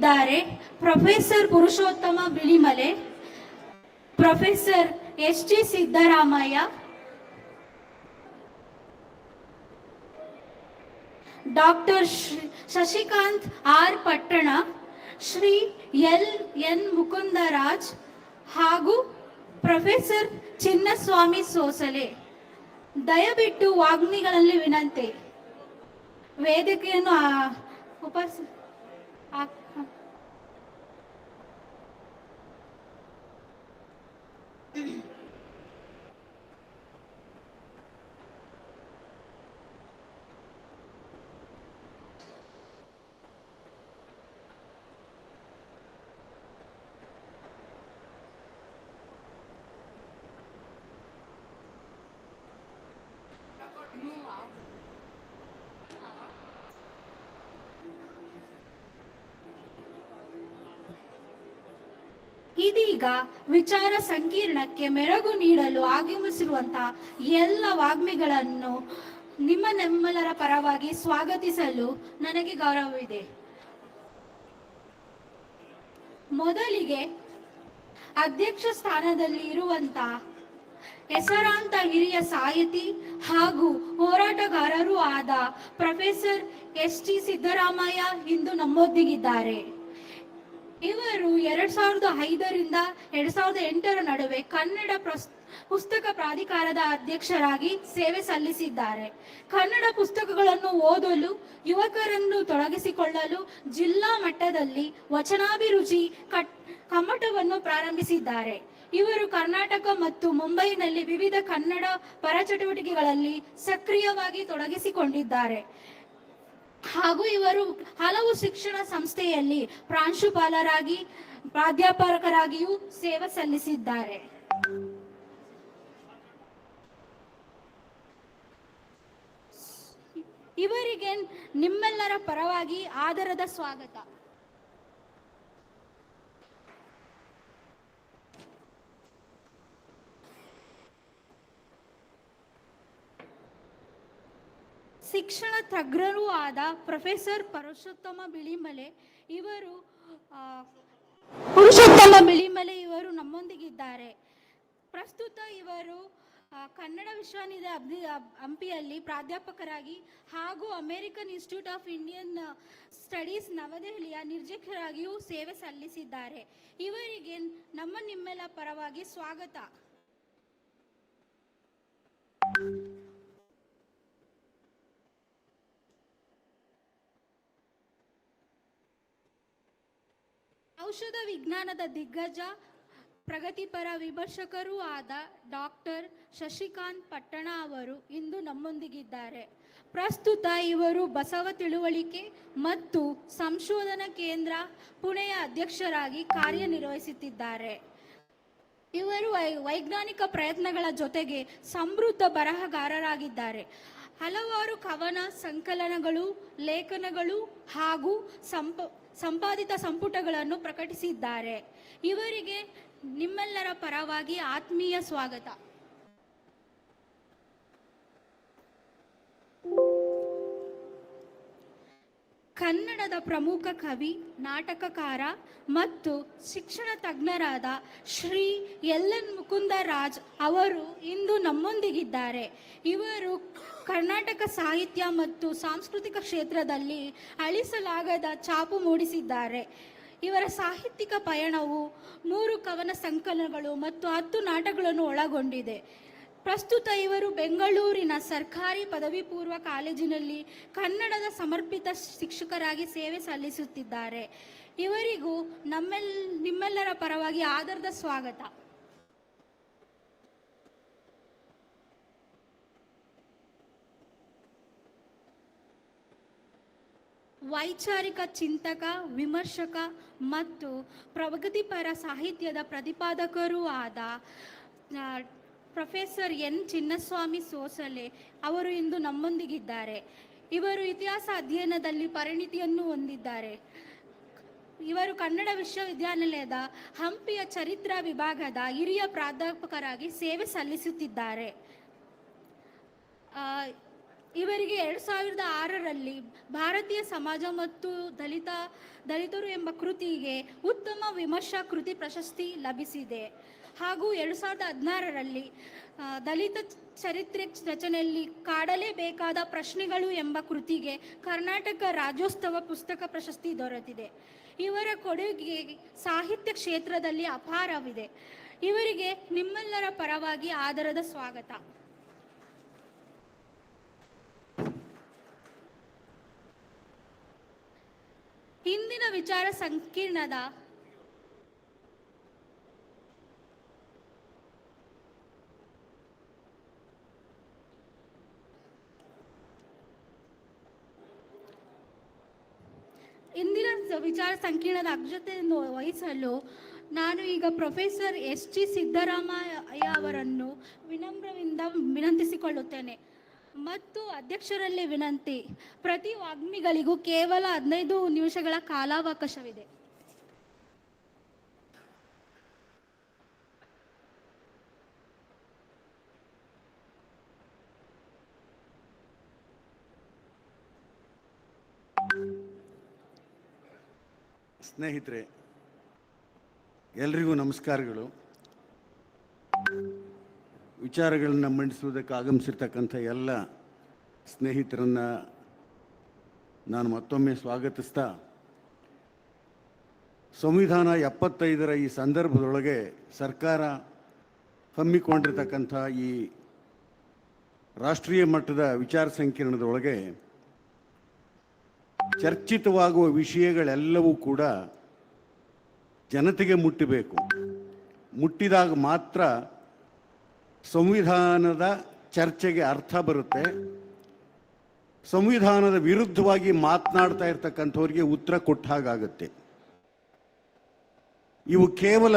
ಇದ್ದಾರೆ professor Purushottama Bilimale, professor S G. Siddaramaiah, doctor Shashikant R Pattana, Shri L N. Mukundaraj ಹಾಗೂ professor Chinnaswamy Sosale. ದಯವಿಟ್ಟು ವಾಗ್ಮಿಗಳಲ್ಲಿ ವಿನಂತಿ, ವೇದಿಕೆಯನ್ನು ಇದೀಗ ವಿಚಾರ ಸಂಕಿರಣಕ್ಕೆ ಮೆರುಗು ನೀಡಲು ಆಗಮಿಸಿರುವಂತಹ ಎಲ್ಲ ವಾಗ್ಮಿಗಳನ್ನು ನಿಮ್ಮೆಲ್ಲರ ಪರವಾಗಿ ಸ್ವಾಗತಿಸಲು ನನಗೆ ಗೌರವವಿದೆ. ಮೊದಲಿಗೆ ಅಧ್ಯಕ್ಷ ಸ್ಥಾನದಲ್ಲಿ ಇರುವಂತಹ ಹೆಸರಾಂತ ಹಿರಿಯ ಸಾಹಿತಿ ಹಾಗೂ ಹೋರಾಟಗಾರರೂ ಆದ ಪ್ರೊಫೆಸರ್ ಎಸ್.ಜಿ. ಸಿದ್ದರಾಮಯ್ಯ ಇಂದು ನಮ್ಮೊಂದಿಗಿದ್ದಾರೆ. ಇವರು 2005ರಿಂದ 2008ರ ನಡುವೆ ಕನ್ನಡ ಪುಸ್ತಕ ಪ್ರಾಧಿಕಾರದ ಅಧ್ಯಕ್ಷರಾಗಿ ಸೇವೆ ಸಲ್ಲಿಸಿದ್ದಾರೆ. ಕನ್ನಡ ಪುಸ್ತಕಗಳನ್ನು ಓದಲು, ಯುವಕರನ್ನು ತೊಡಗಿಸಿಕೊಳ್ಳಲು ಜಿಲ್ಲಾ ಮಟ್ಟದಲ್ಲಿ ವಚನಾಭಿರುಚಿ ಕಮ್ಮಟವನ್ನು ಪ್ರಾರಂಭಿಸಿದ್ದಾರೆ. ಇವರು ಕರ್ನಾಟಕ ಮತ್ತು ಮುಂಬೈನಲ್ಲಿ ವಿವಿಧ ಕನ್ನಡ ಪರ ಚಟುವಟಿಕೆಗಳಲ್ಲಿ ಸಕ್ರಿಯವಾಗಿ ತೊಡಗಿಸಿಕೊಂಡಿದ್ದಾರೆ ಹಾಗೂ ಇವರು ಹಲವು ಶಿಕ್ಷಣ ಸಂಸ್ಥೆಯಲ್ಲಿ ಪ್ರಾಂಶುಪಾಲರಾಗಿ, ಪ್ರಾಧ್ಯಾಪಕರಾಗಿಯೂ ಸೇವೆ ಸಲ್ಲಿಸಿದ್ದಾರೆ. ಇವರಿಗೆ ನಿಮ್ಮೆಲ್ಲರ ಪರವಾಗಿ ಆದರದ ಸ್ವಾಗತ. ಶಿಕ್ಷಣ ತಜ್ಞರೂ ಆದ ಪ್ರೊಫೆಸರ್ ಪುರುಷೋತ್ತಮ ಬಿಳಿಮಲೆ ಇವರು ನಮ್ಮೊಂದಿಗಿದ್ದಾರೆ. ಪ್ರಸ್ತುತ ಇವರು ಕನ್ನಡ ವಿಶ್ವವಿದ್ಯಾಲಯ ಹಂಪಿಯಲ್ಲಿ ಪ್ರಾಧ್ಯಾಪಕರಾಗಿ ಹಾಗೂ American institute of Indian studies ನವದೆಹಲಿಯ ನಿರ್ದೇಶಕರಾಗಿಯೂ ಸೇವೆ ಸಲ್ಲಿಸಿದ್ದಾರೆ. ಇವರಿಗೆ ನಿಮ್ಮೆಲ್ಲ ಪರವಾಗಿ ಸ್ವಾಗತ. ಔಷಧ ವಿಜ್ಞಾನದ ದಿಗ್ಗಜ, ಪ್ರಗತಿಪರ ವಿಮರ್ಶಕರೂ ಆದ ಡಾಕ್ಟರ್ ಶಶಿಕಾಂತ್ ಪಟ್ಟಣ ಅವರು ಇಂದು ನಮ್ಮೊಂದಿಗಿದ್ದಾರೆ. ಪ್ರಸ್ತುತ ಇವರು ಬಸವ ತಿಳುವಳಿಕೆ ಮತ್ತು ಸಂಶೋಧನಾ ಕೇಂದ್ರ ಪುಣೆಯ ಅಧ್ಯಕ್ಷರಾಗಿ ಕಾರ್ಯನಿರ್ವಹಿಸುತ್ತಿದ್ದಾರೆ. ಇವರು ವೈಜ್ಞಾನಿಕ ಪ್ರಯತ್ನಗಳ ಜೊತೆಗೆ ಸಮೃದ್ಧ ಬರಹಗಾರರಾಗಿದ್ದಾರೆ. ಹಲವಾರು ಕವನ ಸಂಕಲನಗಳು, ಲೇಖನಗಳು ಹಾಗೂ ಸಂಪಾದಿತ ಸಂಪುಟಗಳನ್ನು ಪ್ರಕಟಿಸಿದ್ದಾರೆ. ಇವರಿಗೆ ನಿಮ್ಮೆಲ್ಲರ ಪರವಾಗಿ ಆತ್ಮೀಯ ಸ್ವಾಗತ. ಕನ್ನಡದ ಪ್ರಮುಖ ಕವಿ, ನಾಟಕಕಾರ ಮತ್ತು ಶಿಕ್ಷಣ ತಜ್ಞರಾದ ಶ್ರೀ ಎಲ್.ಎನ್. ಮುಕುಂದರಾಜ್ ಅವರು ಇಂದು ನಮ್ಮೊಂದಿಗಿದ್ದಾರೆ. ಇವರು ಕರ್ನಾಟಕ ಸಾಹಿತ್ಯ ಮತ್ತು ಸಾಂಸ್ಕೃತಿಕ ಕ್ಷೇತ್ರದಲ್ಲಿ ಅಳಿಸಲಾಗದ ಛಾಪು ಮೂಡಿಸಿದ್ದಾರೆ. ಇವರ ಸಾಹಿತ್ಯಿಕ ಪಯಣವು 3 ಕವನ ಸಂಕಲನಗಳು ಮತ್ತು 10 ನಾಟಕಗಳನ್ನು ಒಳಗೊಂಡಿದೆ. ಪ್ರಸ್ತುತ ಇವರು ಬೆಂಗಳೂರಿನ ಸರ್ಕಾರಿ ಪದವಿ ಪೂರ್ವ ಕಾಲೇಜಿನಲ್ಲಿ ಕನ್ನಡದ ಸಮರ್ಪಿತ ಶಿಕ್ಷಕರಾಗಿ ಸೇವೆ ಸಲ್ಲಿಸುತ್ತಿದ್ದಾರೆ. ಇವರಿಗೂ ನಿಮ್ಮೆಲ್ಲರ ಪರವಾಗಿ ಆದರದ ಸ್ವಾಗತ. ವೈಚಾರಿಕ ಚಿಂತಕ, ವಿಮರ್ಶಕ ಮತ್ತು ಪ್ರಗತಿಪರ ಸಾಹಿತ್ಯದ ಪ್ರತಿಪಾದಕರೂ ಆದ ಪ್ರೊಫೆಸರ್ ಎನ್. ಚಿನ್ನಸ್ವಾಮಿ ಸೋಸಲೆ ಅವರು ಇಂದು ನಮ್ಮೊಂದಿಗಿದ್ದಾರೆ. ಇವರು ಇತಿಹಾಸ ಅಧ್ಯಯನದಲ್ಲಿ ಪರಿಣಿತಿಯನ್ನು ಹೊಂದಿದ್ದಾರೆ. ಇವರು ಕನ್ನಡ ವಿಶ್ವವಿದ್ಯಾನಿಲಯದ ಹಂಪಿಯ ಚರಿತ್ರಾ ವಿಭಾಗದ ಹಿರಿಯ ಪ್ರಾಧ್ಯಾಪಕರಾಗಿ ಸೇವೆ ಸಲ್ಲಿಸುತ್ತಿದ್ದಾರೆ. ಇವರಿಗೆ 2006ರಲ್ಲಿ ಭಾರತೀಯ ಸಮಾಜ ಮತ್ತು ದಲಿತರು ಎಂಬ ಕೃತಿಗೆ ಉತ್ತಮ ವಿಮರ್ಶಾ ಕೃತಿ ಪ್ರಶಸ್ತಿ ಲಭಿಸಿದೆ. ಹಾಗೂ 2016ರಲ್ಲಿ ದಲಿತ ಚರಿತ್ರೆ ರಚನೆಯಲ್ಲಿ ಕಾಡಲೇಬೇಕಾದ ಪ್ರಶ್ನೆಗಳು ಎಂಬ ಕೃತಿಗೆ ಕರ್ನಾಟಕ ರಾಜ್ಯೋತ್ಸವ ಪುಸ್ತಕ ಪ್ರಶಸ್ತಿ ದೊರೆತಿದೆ. ಇವರ ಕೊಡುಗೆ ಸಾಹಿತ್ಯ ಕ್ಷೇತ್ರದಲ್ಲಿ ಅಪಾರವಿದೆ. ಇವರಿಗೆ ನಿಮ್ಮೆಲ್ಲರ ಪರವಾಗಿ ಆದರದ ಸ್ವಾಗತ. ಇಂದಿನ ವಿಚಾರ ಸಂಕಿರಣದ ಅಧ್ಯಕ್ಷತೆಯನ್ನು ವಹಿಸಲು ನಾನು ಈಗ ಪ್ರೊಫೆಸರ್ SG ಸಿದ್ದರಾಮಯ್ಯ ಅವರನ್ನು ವಿನಮ್ರದಿಂದ ವಿನಂತಿಸಿಕೊಳ್ಳುತ್ತೇನೆ. ಮತ್ತು ಅಧ್ಯಕ್ಷರಲ್ಲಿ ವಿನಂತಿ, ಪ್ರತಿ ವಾಗ್ಮಿಗಳಿಗೂ ಕೇವಲ 15 ನಿಮಿಷಗಳ ಕಾಲಾವಕಾಶವಿದೆ. ಸ್ನೇಹಿತರೆ, ಎಲ್ರಿಗೂ ನಮಸ್ಕಾರಗಳು. ವಿಚಾರಗಳನ್ನು ಮಂಡಿಸುವುದಕ್ಕೆ ಆಗಮಿಸಿರ್ತಕ್ಕಂಥ ಎಲ್ಲ ಸ್ನೇಹಿತರನ್ನು ನಾನು ಮತ್ತೊಮ್ಮೆ ಸ್ವಾಗತಿಸ್ತಾ, ಸಂವಿಧಾನ 75ರ ಈ ಸಂದರ್ಭದೊಳಗೆ ಸರ್ಕಾರ ಹಮ್ಮಿಕೊಂಡಿರ್ತಕ್ಕಂಥ ಈ ರಾಷ್ಟ್ರೀಯ ಮಟ್ಟದ ವಿಚಾರ ಸಂಕಿರಣದೊಳಗೆ ಚರ್ಚಿತವಾಗುವ ವಿಷಯಗಳೆಲ್ಲವೂ ಕೂಡ ಜನತೆಗೆ ಮುಟ್ಟಬೇಕು. ಮುಟ್ಟಿದಾಗ ಮಾತ್ರ ಸಂವಿಧಾನದ ಚರ್ಚೆಗೆ ಅರ್ಥ ಬರುತ್ತೆ. ಸಂವಿಧಾನದ ವಿರುದ್ಧವಾಗಿ ಮಾತನಾಡ್ತಾ ಇರ್ತಕ್ಕಂಥವ್ರಿಗೆ ಉತ್ತರ ಕೊಟ್ಟ ಹಾಗಾಗುತ್ತೆ. ಇವು ಕೇವಲ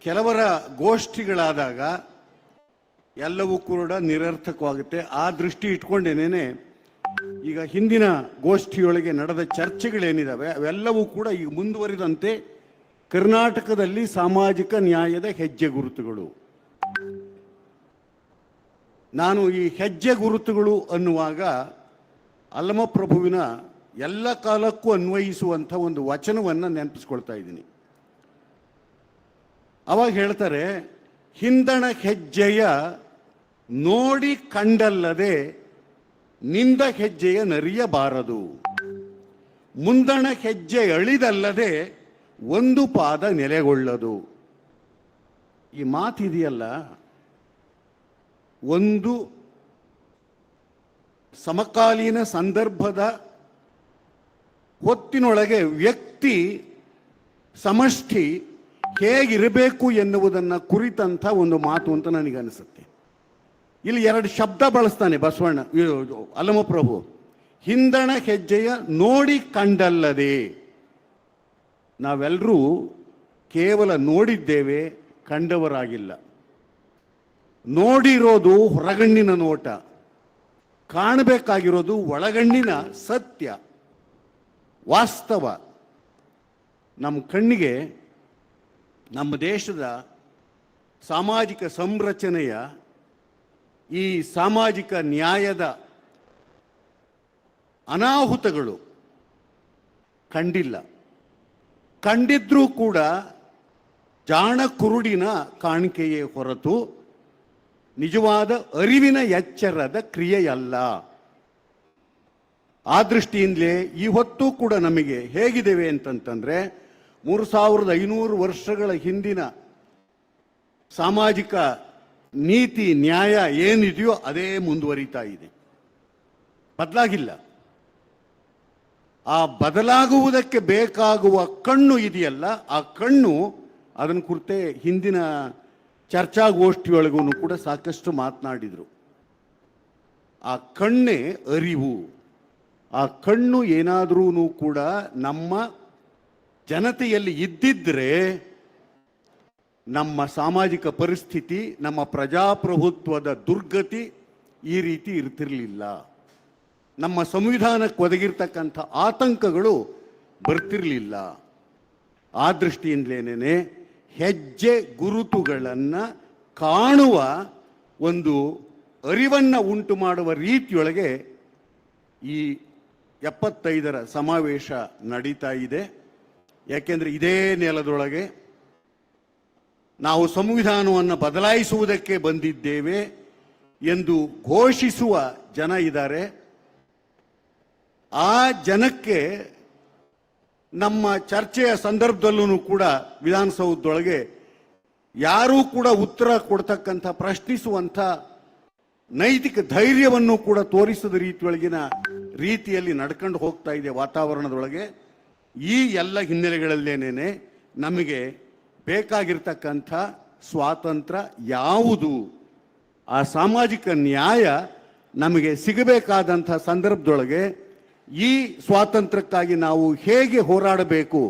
ಕೆಲವರ ಗೋಷ್ಠಿಗಳಾದಾಗ ಎಲ್ಲವೂ ಕೂಡ ನಿರರ್ಥಕವಾಗುತ್ತೆ. ಆ ದೃಷ್ಟಿ ಇಟ್ಕೊಂಡೇನೆ ಈಗ ಹಿಂದಿನ ಗೋಷ್ಠಿಯೊಳಗೆ ನಡೆದ ಚರ್ಚೆಗಳೇನಿದ್ದಾವೆ ಅವೆಲ್ಲವೂ ಕೂಡ ಈಗ ಮುಂದುವರಿದಂತೆ ಕರ್ನಾಟಕದಲ್ಲಿ ಸಾಮಾಜಿಕ ನ್ಯಾಯದ ಹೆಜ್ಜೆ ಗುರುತುಗಳು. ನಾನು ಈ ಹೆಜ್ಜೆ ಗುರುತುಗಳು ಅನ್ನುವಾಗ ಅಲ್ಲಮಪ್ರಭುವಿನ ಎಲ್ಲ ಕಾಲಕ್ಕೂ ಅನ್ವಯಿಸುವಂಥ ಒಂದು ವಚನವನ್ನು ನೆನಪಿಸ್ಕೊಳ್ತಾ ಇದ್ದೀನಿ. ಅವಾಗ ಹೇಳ್ತಾರೆ, ಹಿಂದಣ ಹೆಜ್ಜೆಯ ನೋಡಿ ಕಂಡಲ್ಲದೆ ನಿಂದ ಹೆಜ್ಜೆಯ ನರಿಯಬಾರದು, ಮುಂದಣ ಹೆಜ್ಜೆ ಅಳಿದಲ್ಲದೆ ಒಂದು ಪಾದ ನೆಲೆಗೊಳ್ಳದು. ಈ ಮಾತಿದೆಯಲ್ಲ, ಒಂದು ಸಮಕಾಲೀನ ಸಂದರ್ಭದ ಹೊತ್ತಿನೊಳಗೆ ವ್ಯಕ್ತಿ ಸಮಷ್ಟಿ ಹೇಗಿರಬೇಕು ಎನ್ನುವುದನ್ನು ಕುರಿತಂಥ ಒಂದು ಮಾತು ಅಂತ ನನಗನ್ನಿಸುತ್ತೆ. ಇಲ್ಲಿ 2 ಶಬ್ದ ಬಳಸ್ತಾನೆ ಬಸವಣ್ಣ, ಅಲ್ಲಮಪ್ರಭು. ಹಿಂದಣ ಹೆಜ್ಜೆಯ ನೋಡಿ ಕಂಡಲ್ಲದೆ. ನಾವೆಲ್ಲರೂ ಕೇವಲ ನೋಡಿದ್ದೇವೆ, ಕಂಡವರಾಗಿಲ್ಲ. ನೋಡಿರೋದು ಹೊರಗಣ್ಣಿನ ನೋಟ, ಕಾಣಬೇಕಾಗಿರೋದು ಒಳಗಣ್ಣಿನ ಸತ್ಯ, ವಾಸ್ತವ. ನಮ್ಮ ಕಣ್ಣಿಗೆ ನಮ್ಮ ದೇಶದ ಸಾಮಾಜಿಕ ಸಂರಚನೆಯ ಈ ಸಾಮಾಜಿಕ ನ್ಯಾಯದ ಅನಾಹುತಗಳು ಕಂಡಿಲ್ಲ. ಕಂಡಿದ್ರೂ ಕೂಡ ಜಾಣ ಕುರುಡಿನ ಕಾಣಿಕೆಯೇ ಹೊರತು ನಿಜವಾದ ಅರಿವಿನ ಎಚ್ಚರದ ಕ್ರಿಯೆಯಲ್ಲ. ಆ ದೃಷ್ಟಿಯಿಂದಲೇ ಇವತ್ತೂ ಕೂಡ ನಮಗೆ ಹೇಗಿದ್ದೇವೆ ಅಂತಂತಂದ್ರೆ, 3500 ವರ್ಷಗಳ ಹಿಂದಿನ ಸಾಮಾಜಿಕ ನೀತಿ ನ್ಯಾಯ ಏನಿದೆಯೋ ಅದೇ ಮುಂದುವರಿತಾ ಇದೆ, ಬದಲಾಗಿಲ್ಲ. ಆ ಬದಲಾಗುವುದಕ್ಕೆ ಬೇಕಾಗುವ ಕಣ್ಣು ಇದೆಯಲ್ಲ, ಆ ಕಣ್ಣು, ಅದನ್ನು ಕುರಿತೇ ಹಿಂದಿನ ಚರ್ಚಾಗೋಷ್ಠಿಯೊಳಗೂ ಕೂಡ ಸಾಕಷ್ಟು ಮಾತನಾಡಿದರು. ಆ ಕಣ್ಣೇ ಅರಿವು. ಆ ಕಣ್ಣು ಏನಾದರೂ ಕೂಡ ನಮ್ಮ ಜನತೆಯಲ್ಲಿ ಇದ್ದಿದ್ರೆ ನಮ್ಮ ಸಾಮಾಜಿಕ ಪರಿಸ್ಥಿತಿ, ನಮ್ಮ ಪ್ರಜಾಪ್ರಭುತ್ವದ ದುರ್ಗತಿ ಈ ರೀತಿ ಇರ್ತಿರ್ಲಿಲ್ಲ. ನಮ್ಮ ಸಂವಿಧಾನಕ್ಕೆ ಒದಗಿರ್ತಕ್ಕಂಥ ಆತಂಕಗಳು ಬರ್ತಿರ್ಲಿಲ್ಲ. ಆ ದೃಷ್ಟಿಯಿಂದಲೇನೆ ಹೆಜ್ಜೆ ಗುರುತುಗಳನ್ನು ಕಾಣುವ ಒಂದು ಅರಿವನ್ನು ಉಂಟು ಮಾಡುವ ರೀತಿಯೊಳಗೆ ಈ 75ರ ಸಮಾವೇಶ ನಡೀತಾ ಇದೆ. ಯಾಕೆಂದರೆ ಇದೇ ನೆಲದೊಳಗೆ ನಾವು ಸಂವಿಧಾನವನ್ನು ಬದಲಾಯಿಸುವುದಕ್ಕೆ ಬಂದಿದ್ದೇವೆ ಎಂದು ಘೋಷಿಸುವ ಜನ ಇದ್ದಾರೆ. ಆ ಜನಕ್ಕೆ ನಮ್ಮ ಚರ್ಚೆಯ ಸಂದರ್ಭದಲ್ಲೂ ಕೂಡ ವಿಧಾನಸೌಧದೊಳಗೆ ಯಾರೂ ಕೂಡ ಉತ್ತರ ಕೊಡ್ತಕ್ಕಂಥ, ಪ್ರಶ್ನಿಸುವಂಥ ನೈತಿಕ ಧೈರ್ಯವನ್ನು ಕೂಡ ತೋರಿಸದ ರೀತಿಯಲ್ಲಿ ನಡ್ಕೊಂಡು ಹೋಗ್ತಾ ಇದೆ ವಾತಾವರಣದೊಳಗೆ. ಈ ಎಲ್ಲ ಹಿನ್ನೆಲೆಗಳಲ್ಲೇನೆ ನಮಗೆ ಬೇಕಾಗಿರ್ತಕ್ಕಂಥ ಸ್ವಾತಂತ್ರ್ಯ ಯಾವುದು, ಆ ಸಾಮಾಜಿಕ ನ್ಯಾಯ ನಮಗೆ ಸಿಗಬೇಕಾದಂಥ ಸಂದರ್ಭದೊಳಗೆ ಈ ಸ್ವಾತಂತ್ರ್ಯಕ್ಕಾಗಿ ನಾವು ಹೇಗೆ ಹೋರಾಡಬೇಕು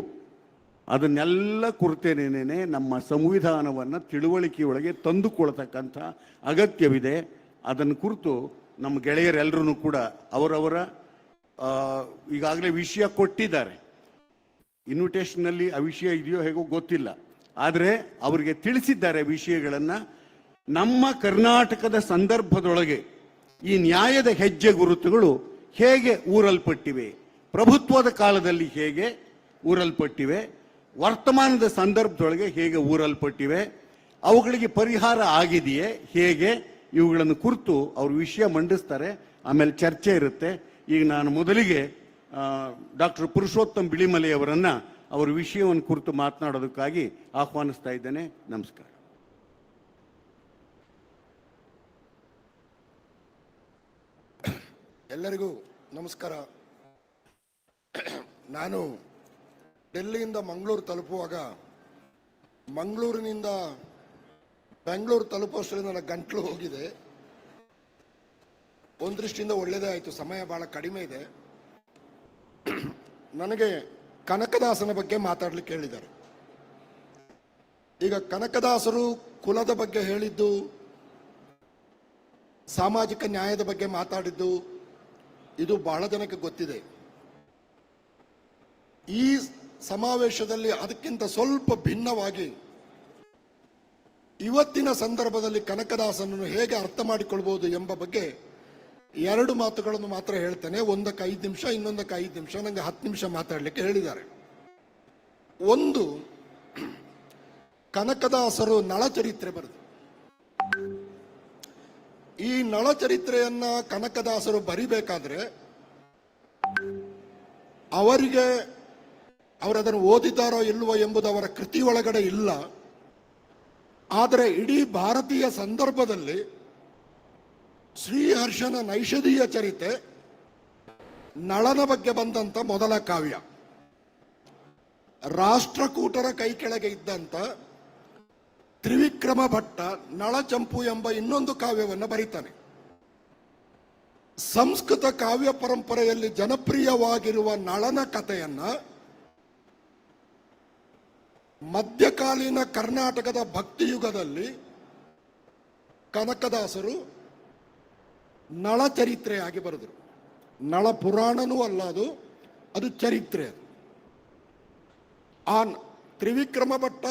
ಅದನ್ನೆಲ್ಲ ಕುರಿತೇನೇನೆ ನಮ್ಮ ಸಂವಿಧಾನವನ್ನು ತಿಳುವಳಿಕೆಯೊಳಗೆ ತಂದುಕೊಳ್ತಕ್ಕಂಥ ಅಗತ್ಯವಿದೆ. ಅದನ್ನು ಕುರಿತು ನಮ್ಮ ಗೆಳೆಯರೆಲ್ಲರೂ ಕೂಡ ಅವರವರ ಈಗಾಗಲೇ ವಿಷಯ ಕೊಟ್ಟಿದ್ದಾರೆ. ಇನ್ವಿಟೇಷನ್ನಲ್ಲಿ ಆ ವಿಷಯ ಇದೆಯೋ ಹೇಗೋ ಗೊತ್ತಿಲ್ಲ, ಆದರೆ ಅವರಿಗೆ ತಿಳಿಸಿದ್ದಾರೆ ವಿಷಯಗಳನ್ನು. ನಮ್ಮ ಕರ್ನಾಟಕದ ಸಂದರ್ಭದೊಳಗೆ ಈ ನ್ಯಾಯದ ಹೆಜ್ಜೆ ಗುರುತುಗಳು ಹೇಗೆ ಊರಲ್ಪಟ್ಟಿವೆ, ಪ್ರಭುತ್ವದ ಕಾಲದಲ್ಲಿ ಹೇಗೆ ಊರಲ್ಪಟ್ಟಿವೆ, ವರ್ತಮಾನದ ಸಂದರ್ಭದೊಳಗೆ ಹೇಗೆ ಊರಲ್ಪಟ್ಟಿವೆ, ಅವುಗಳಿಗೆ ಪರಿಹಾರ ಆಗಿದೆಯೇ ಹೇಗೆ, ಇವುಗಳನ್ನು ಕುರಿತು ಅವರು ವಿಷಯ ಮಂಡಿಸ್ತಾರೆ. ಆಮೇಲೆ ಚರ್ಚೆ ಇರುತ್ತೆ. ಈಗ ನಾನು ಮೊದಲಿಗೆ ಡಾಕ್ಟರ್ ಪುರುಷೋತ್ತಮ್ ಬಿಳಿಮಲೆ ಅವರನ್ನು ಅವರ ವಿಷಯವನ್ನು ಕುರಿತು ಮಾತನಾಡೋದಕ್ಕಾಗಿ ಆಹ್ವಾನಿಸ್ತಾ ಇದ್ದೇನೆ. ನಮಸ್ಕಾರ. ಎಲ್ಲರಿಗೂ ನಮಸ್ಕಾರ. ನಾನು ಡೆಲ್ಲಿಯಿಂದ ಮಂಗಳೂರು ತಲುಪುವಾಗ ಮಂಗಳೂರಿನಿಂದ ಬೆಂಗಳೂರು ತಲುಪುವಷ್ಟರಲ್ಲಿ ನನ್ನ ಗಂಟ್ಲು ಹೋಗಿದೆ. ಒಂದು ದೃಷ್ಟಿಯಿಂದ ಒಳ್ಳೆಯದೇ ಆಯಿತು, ಸಮಯ ಬಹಳ ಕಡಿಮೆ ಇದೆ. ನನಗೆ ಕನಕದಾಸನ ಬಗ್ಗೆ ಮಾತಾಡ್ಲಿಕ್ಕೆ ಹೇಳಿದ್ದಾರೆ. ಈಗ ಕನಕದಾಸರು ಕುಲದ ಬಗ್ಗೆ ಹೇಳಿದ್ದು, ಸಾಮಾಜಿಕ ನ್ಯಾಯದ ಬಗ್ಗೆ ಮಾತಾಡಿದ್ದು ಇದು ಬಹಳ ಜನಕ್ಕೆ ಗೊತ್ತಿದೆ. ಈ ಸಮಾವೇಶದಲ್ಲಿ ಅದಕ್ಕಿಂತ ಸ್ವಲ್ಪ ಭಿನ್ನವಾಗಿ ಇವತ್ತಿನ ಸಂದರ್ಭದಲ್ಲಿ ಕನಕದಾಸನನ್ನು ಹೇಗೆ ಅರ್ಥ ಮಾಡಿಕೊಳ್ಬಹುದು ಎಂಬ ಬಗ್ಗೆ 2 ಮಾತುಗಳನ್ನು ಮಾತ್ರ ಹೇಳ್ತೇನೆ. ಒಂದಕ್ಕೆ 5 ನಿಮಿಷ, ಇನ್ನೊಂದಕ್ಕೆ 5 ನಿಮಿಷ. ನನಗೆ 10 ನಿಮಿಷ ಮಾತಾಡಲಿಕ್ಕೆ ಹೇಳಿದ್ದಾರೆ. ಒಂದು, ಕನಕದಾಸರು ನಳಚರಿತ್ರೆ ಬರೆದು, ಈ ನಳಚರಿತ್ರೆಯನ್ನ ಕನಕದಾಸರು ಬರಿಬೇಕಾದ್ರೆ ಅವರಿಗೆ ಅವರದನ್ನು ಓದಿದ್ದಾರೋ ಇಲ್ವೋ ಎಂಬುದು ಅವರ ಕೃತಿ ಒಳಗಡೆ ಇಲ್ಲ. ಆದರೆ ಇಡೀ ಭಾರತೀಯ ಸಂದರ್ಭದಲ್ಲಿ ಶ್ರೀಹರ್ಷನ ನೈಷಧೀಯ ಚರಿತೆ ನಳನ ಬಗ್ಗೆ ಬಂದಂತ ಮೊದಲ ಕಾವ್ಯ. ರಾಷ್ಟ್ರಕೂಟರ ಕೈ ಕೆಳಗೆ ಇದ್ದಂತ ತ್ರಿವಿಕ್ರಮ ಭಟ್ಟ ನಳಚಂಪು ಎಂಬ ಇನ್ನೊಂದು ಕಾವ್ಯವನ್ನು ಬರೀತಾನೆ. ಸಂಸ್ಕೃತ ಕಾವ್ಯ ಪರಂಪರೆಯಲ್ಲಿ ಜನಪ್ರಿಯವಾಗಿರುವ ನಳನ ಕಥೆಯನ್ನ ಮಧ್ಯಕಾಲೀನ ಕರ್ನಾಟಕದ ಭಕ್ತಿಯುಗದಲ್ಲಿ ಕನಕದಾಸರು ನಳಚರಿತ್ರೆಯಾಗಿ ಬರೆದರು. ನಳ ಪುರಾಣನೂ ಅಲ್ಲ, ಅದು ಚರಿತ್ರೆ. ಆ ತ್ರಿವಿಕ್ರಮ ಭಟ್ಟ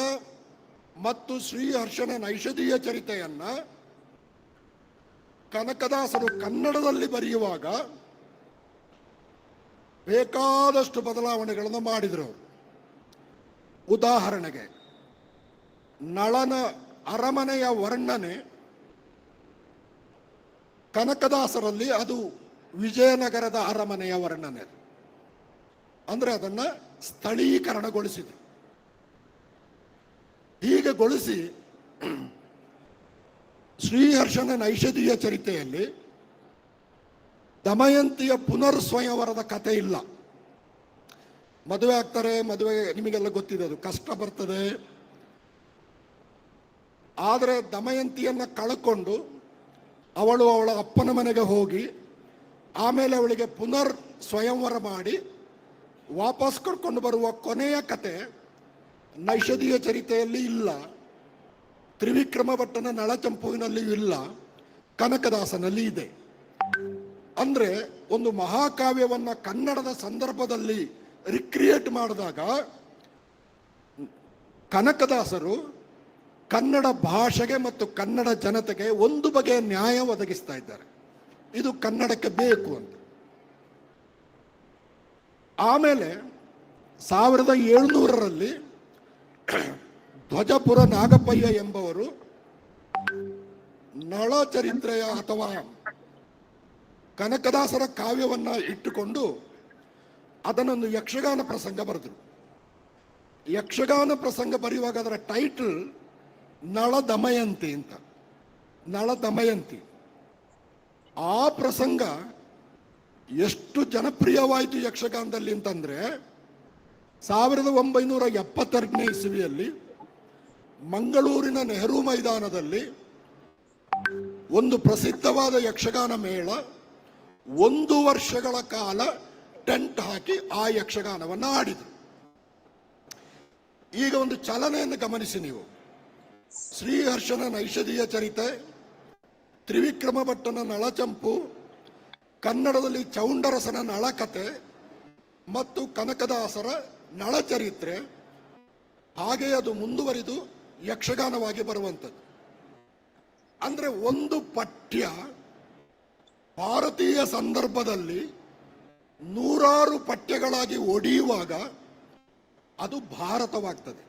ಮತ್ತು ಶ್ರೀಹರ್ಷನ ನೈಷಧೀಯ ಚರಿತೆಯನ್ನ ಕನಕದಾಸರು ಕನ್ನಡದಲ್ಲಿ ಬರೆಯುವಾಗ ಬೇಕಾದಷ್ಟು ಬದಲಾವಣೆಗಳನ್ನು ಮಾಡಿದರು ಅವರು. ಉದಾಹರಣೆಗೆ, ನಳನ ಅರಮನೆಯ ವರ್ಣನೆ ಕನಕದಾಸರಲ್ಲಿ ಅದು ವಿಜಯನಗರದ ಅರಮನೆಯ ವರ್ಣನೆ, ಅಂದ್ರೆ ಅದನ್ನ ಸ್ಥಳೀಕರಣಗೊಳಿಸಿದರು. ಹೀಗೆ ಗೊಳಿಸಿ ಶ್ರೀಹರ್ಷನ ನೈಷಧೀಯ ಚರಿತೆಯಲ್ಲಿ ದಮಯಂತಿಯ ಪುನರ್ ಸ್ವಯಂವರದ ಕಥೆ ಇಲ್ಲ. ಮದುವೆ ಆಗ್ತಾರೆ, ಮದುವೆ ನಿಮಗೆಲ್ಲ ಗೊತ್ತಿದೆ, ಅದು ಕಷ್ಟ ಬರ್ತದೆ. ಆದರೆ ದಮಯಂತಿಯನ್ನ ಕಳ್ಕೊಂಡು ಅವಳು ಅವಳ ಅಪ್ಪನ ಮನೆಗೆ ಹೋಗಿ ಆಮೇಲೆ ಅವಳಿಗೆ ಪುನರ್ ಸ್ವಯಂವರ ಮಾಡಿ ವಾಪಸ್ ಕರ್ಕೊಂಡು ಬರುವ ಕೊನೆಯ ಕತೆ ನೈಷಧೀಯ ಚರಿತೆಯಲ್ಲಿ ಇಲ್ಲ, ತ್ರಿವಿಕ್ರಮ ಭಟ್ಟನ ನಳಚಂಪುವಿನಲ್ಲಿಯೂ ಇಲ್ಲ, ಕನಕದಾಸನಲ್ಲಿ ಇದೆ. ಅಂದ್ರೆ ಒಂದು ಮಹಾಕಾವ್ಯವನ್ನ ಕನ್ನಡದ ಸಂದರ್ಭದಲ್ಲಿ ರಿಕ್ರಿಯೇಟ್ ಮಾಡಿದಾಗ ಕನಕದಾಸರು ಕನ್ನಡ ಭಾಷೆಗೆ ಮತ್ತು ಕನ್ನಡ ಜನತೆಗೆ ಒಂದು ಬಗೆಯ ನ್ಯಾಯ ಒದಗಿಸ್ತಾ ಇದ್ದಾರೆ. ಇದು ಕನ್ನಡಕ್ಕೆ ಬೇಕು ಅಂತ. ಆಮೇಲೆ 1700ರಲ್ಲಿ ಧ್ವಜಪುರ ನಾಗಪ್ಪಯ್ಯ ಎಂಬವರು ನಳ ಚರಿತ್ರೆಯ ಅಥವಾ ಕನಕದಾಸರ ಕಾವ್ಯವನ್ನ ಇಟ್ಟುಕೊಂಡು ಅದನ್ನೊಂದು ಯಕ್ಷಗಾನ ಪ್ರಸಂಗ ಬರೆದರು. ಯಕ್ಷಗಾನ ಪ್ರಸಂಗ ಬರೆಯುವಾಗ ಅದರ ಟೈಟಲ್ ನಳ ದಮಯಂತಿ ಅಂತ. ನಳ ದಮಯಂತಿ. ಆ ಪ್ರಸಂಗ ಎಷ್ಟು ಜನಪ್ರಿಯವಾಯಿತು ಯಕ್ಷಗಾನದಲ್ಲಿ ಅಂತಂದ್ರೆ 1972ನೇ ಇಸವಿಯಲ್ಲಿ ಮಂಗಳೂರಿನ ನೆಹರು ಮೈದಾನದಲ್ಲಿ ಒಂದು ಪ್ರಸಿದ್ಧವಾದ ಯಕ್ಷಗಾನ ಮೇಳ 1 ವರ್ಷಗಳ ಕಾಲ ಟೆಂಟ್ ಹಾಕಿ ಆ ಯಕ್ಷಗಾನವನ್ನು ಆಡಿದರು. ಈಗ ಒಂದು ಚಲನೆಯನ್ನು ಗಮನಿಸಿ ನೀವು. ಶ್ರೀಹರ್ಷನ ನೈಷಧೀಯ ಚರಿತೆ, ತ್ರಿವಿಕ್ರಮ ಭಟ್ಟನ ನಳಚಂಪು, ಕನ್ನಡದಲ್ಲಿ ಚೌಂಡರಸನ ನಳಕತೆ ಮತ್ತು ಕನಕದಾಸರ ನಳಚರಿತ್ರೆ, ಹಾಗೆ ಅದು ಮುಂದುವರಿದು ಯಕ್ಷಗಾನವಾಗಿ ಬರುವಂಥದ್ದು. ಅಂದ್ರೆ ಒಂದು ಪಠ್ಯ ಭಾರತೀಯ ಸಂದರ್ಭದಲ್ಲಿ 100 ಪಠ್ಯಗಳಾಗಿ ಒಡೆಯುವಾಗ ಅದು ಭಾರತವಾಗ್ತದೆ.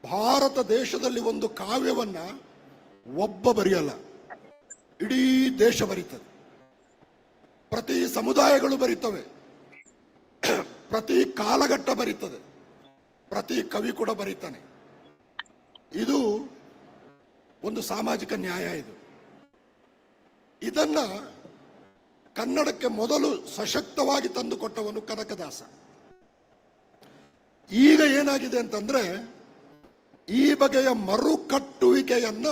ಭಾರತ ದೇಶದಲ್ಲಿ ಒಂದು ಕಾವ್ಯವನ್ನ ಒಬ್ಬ ಬರೆಯಲ್ಲ, ಇಡೀ ದೇಶ ಬರೀತದೆ. ಪ್ರತಿ ಸಮುದಾಯಗಳು ಬರೀತವೆ, ಪ್ರತಿ ಕಾಲಘಟ್ಟ ಬರೀತದೆ, ಪ್ರತಿ ಕವಿ ಕೂಡ ಬರೀತಾನೆ. ಇದು ಒಂದು ಸಾಮಾಜಿಕ ನ್ಯಾಯ. ಇದನ್ನ ಕನ್ನಡಕ್ಕೆ ಮೊದಲು ಸಶಕ್ತವಾಗಿ ತಂದುಕೊಟ್ಟವನು ಕನಕದಾಸ. ಈಗ ಏನಾಗಿದೆ ಅಂತಂದ್ರೆ ಈ ಬಗೆಯ ಮರುಕಟ್ಟುವಿಕೆಯನ್ನ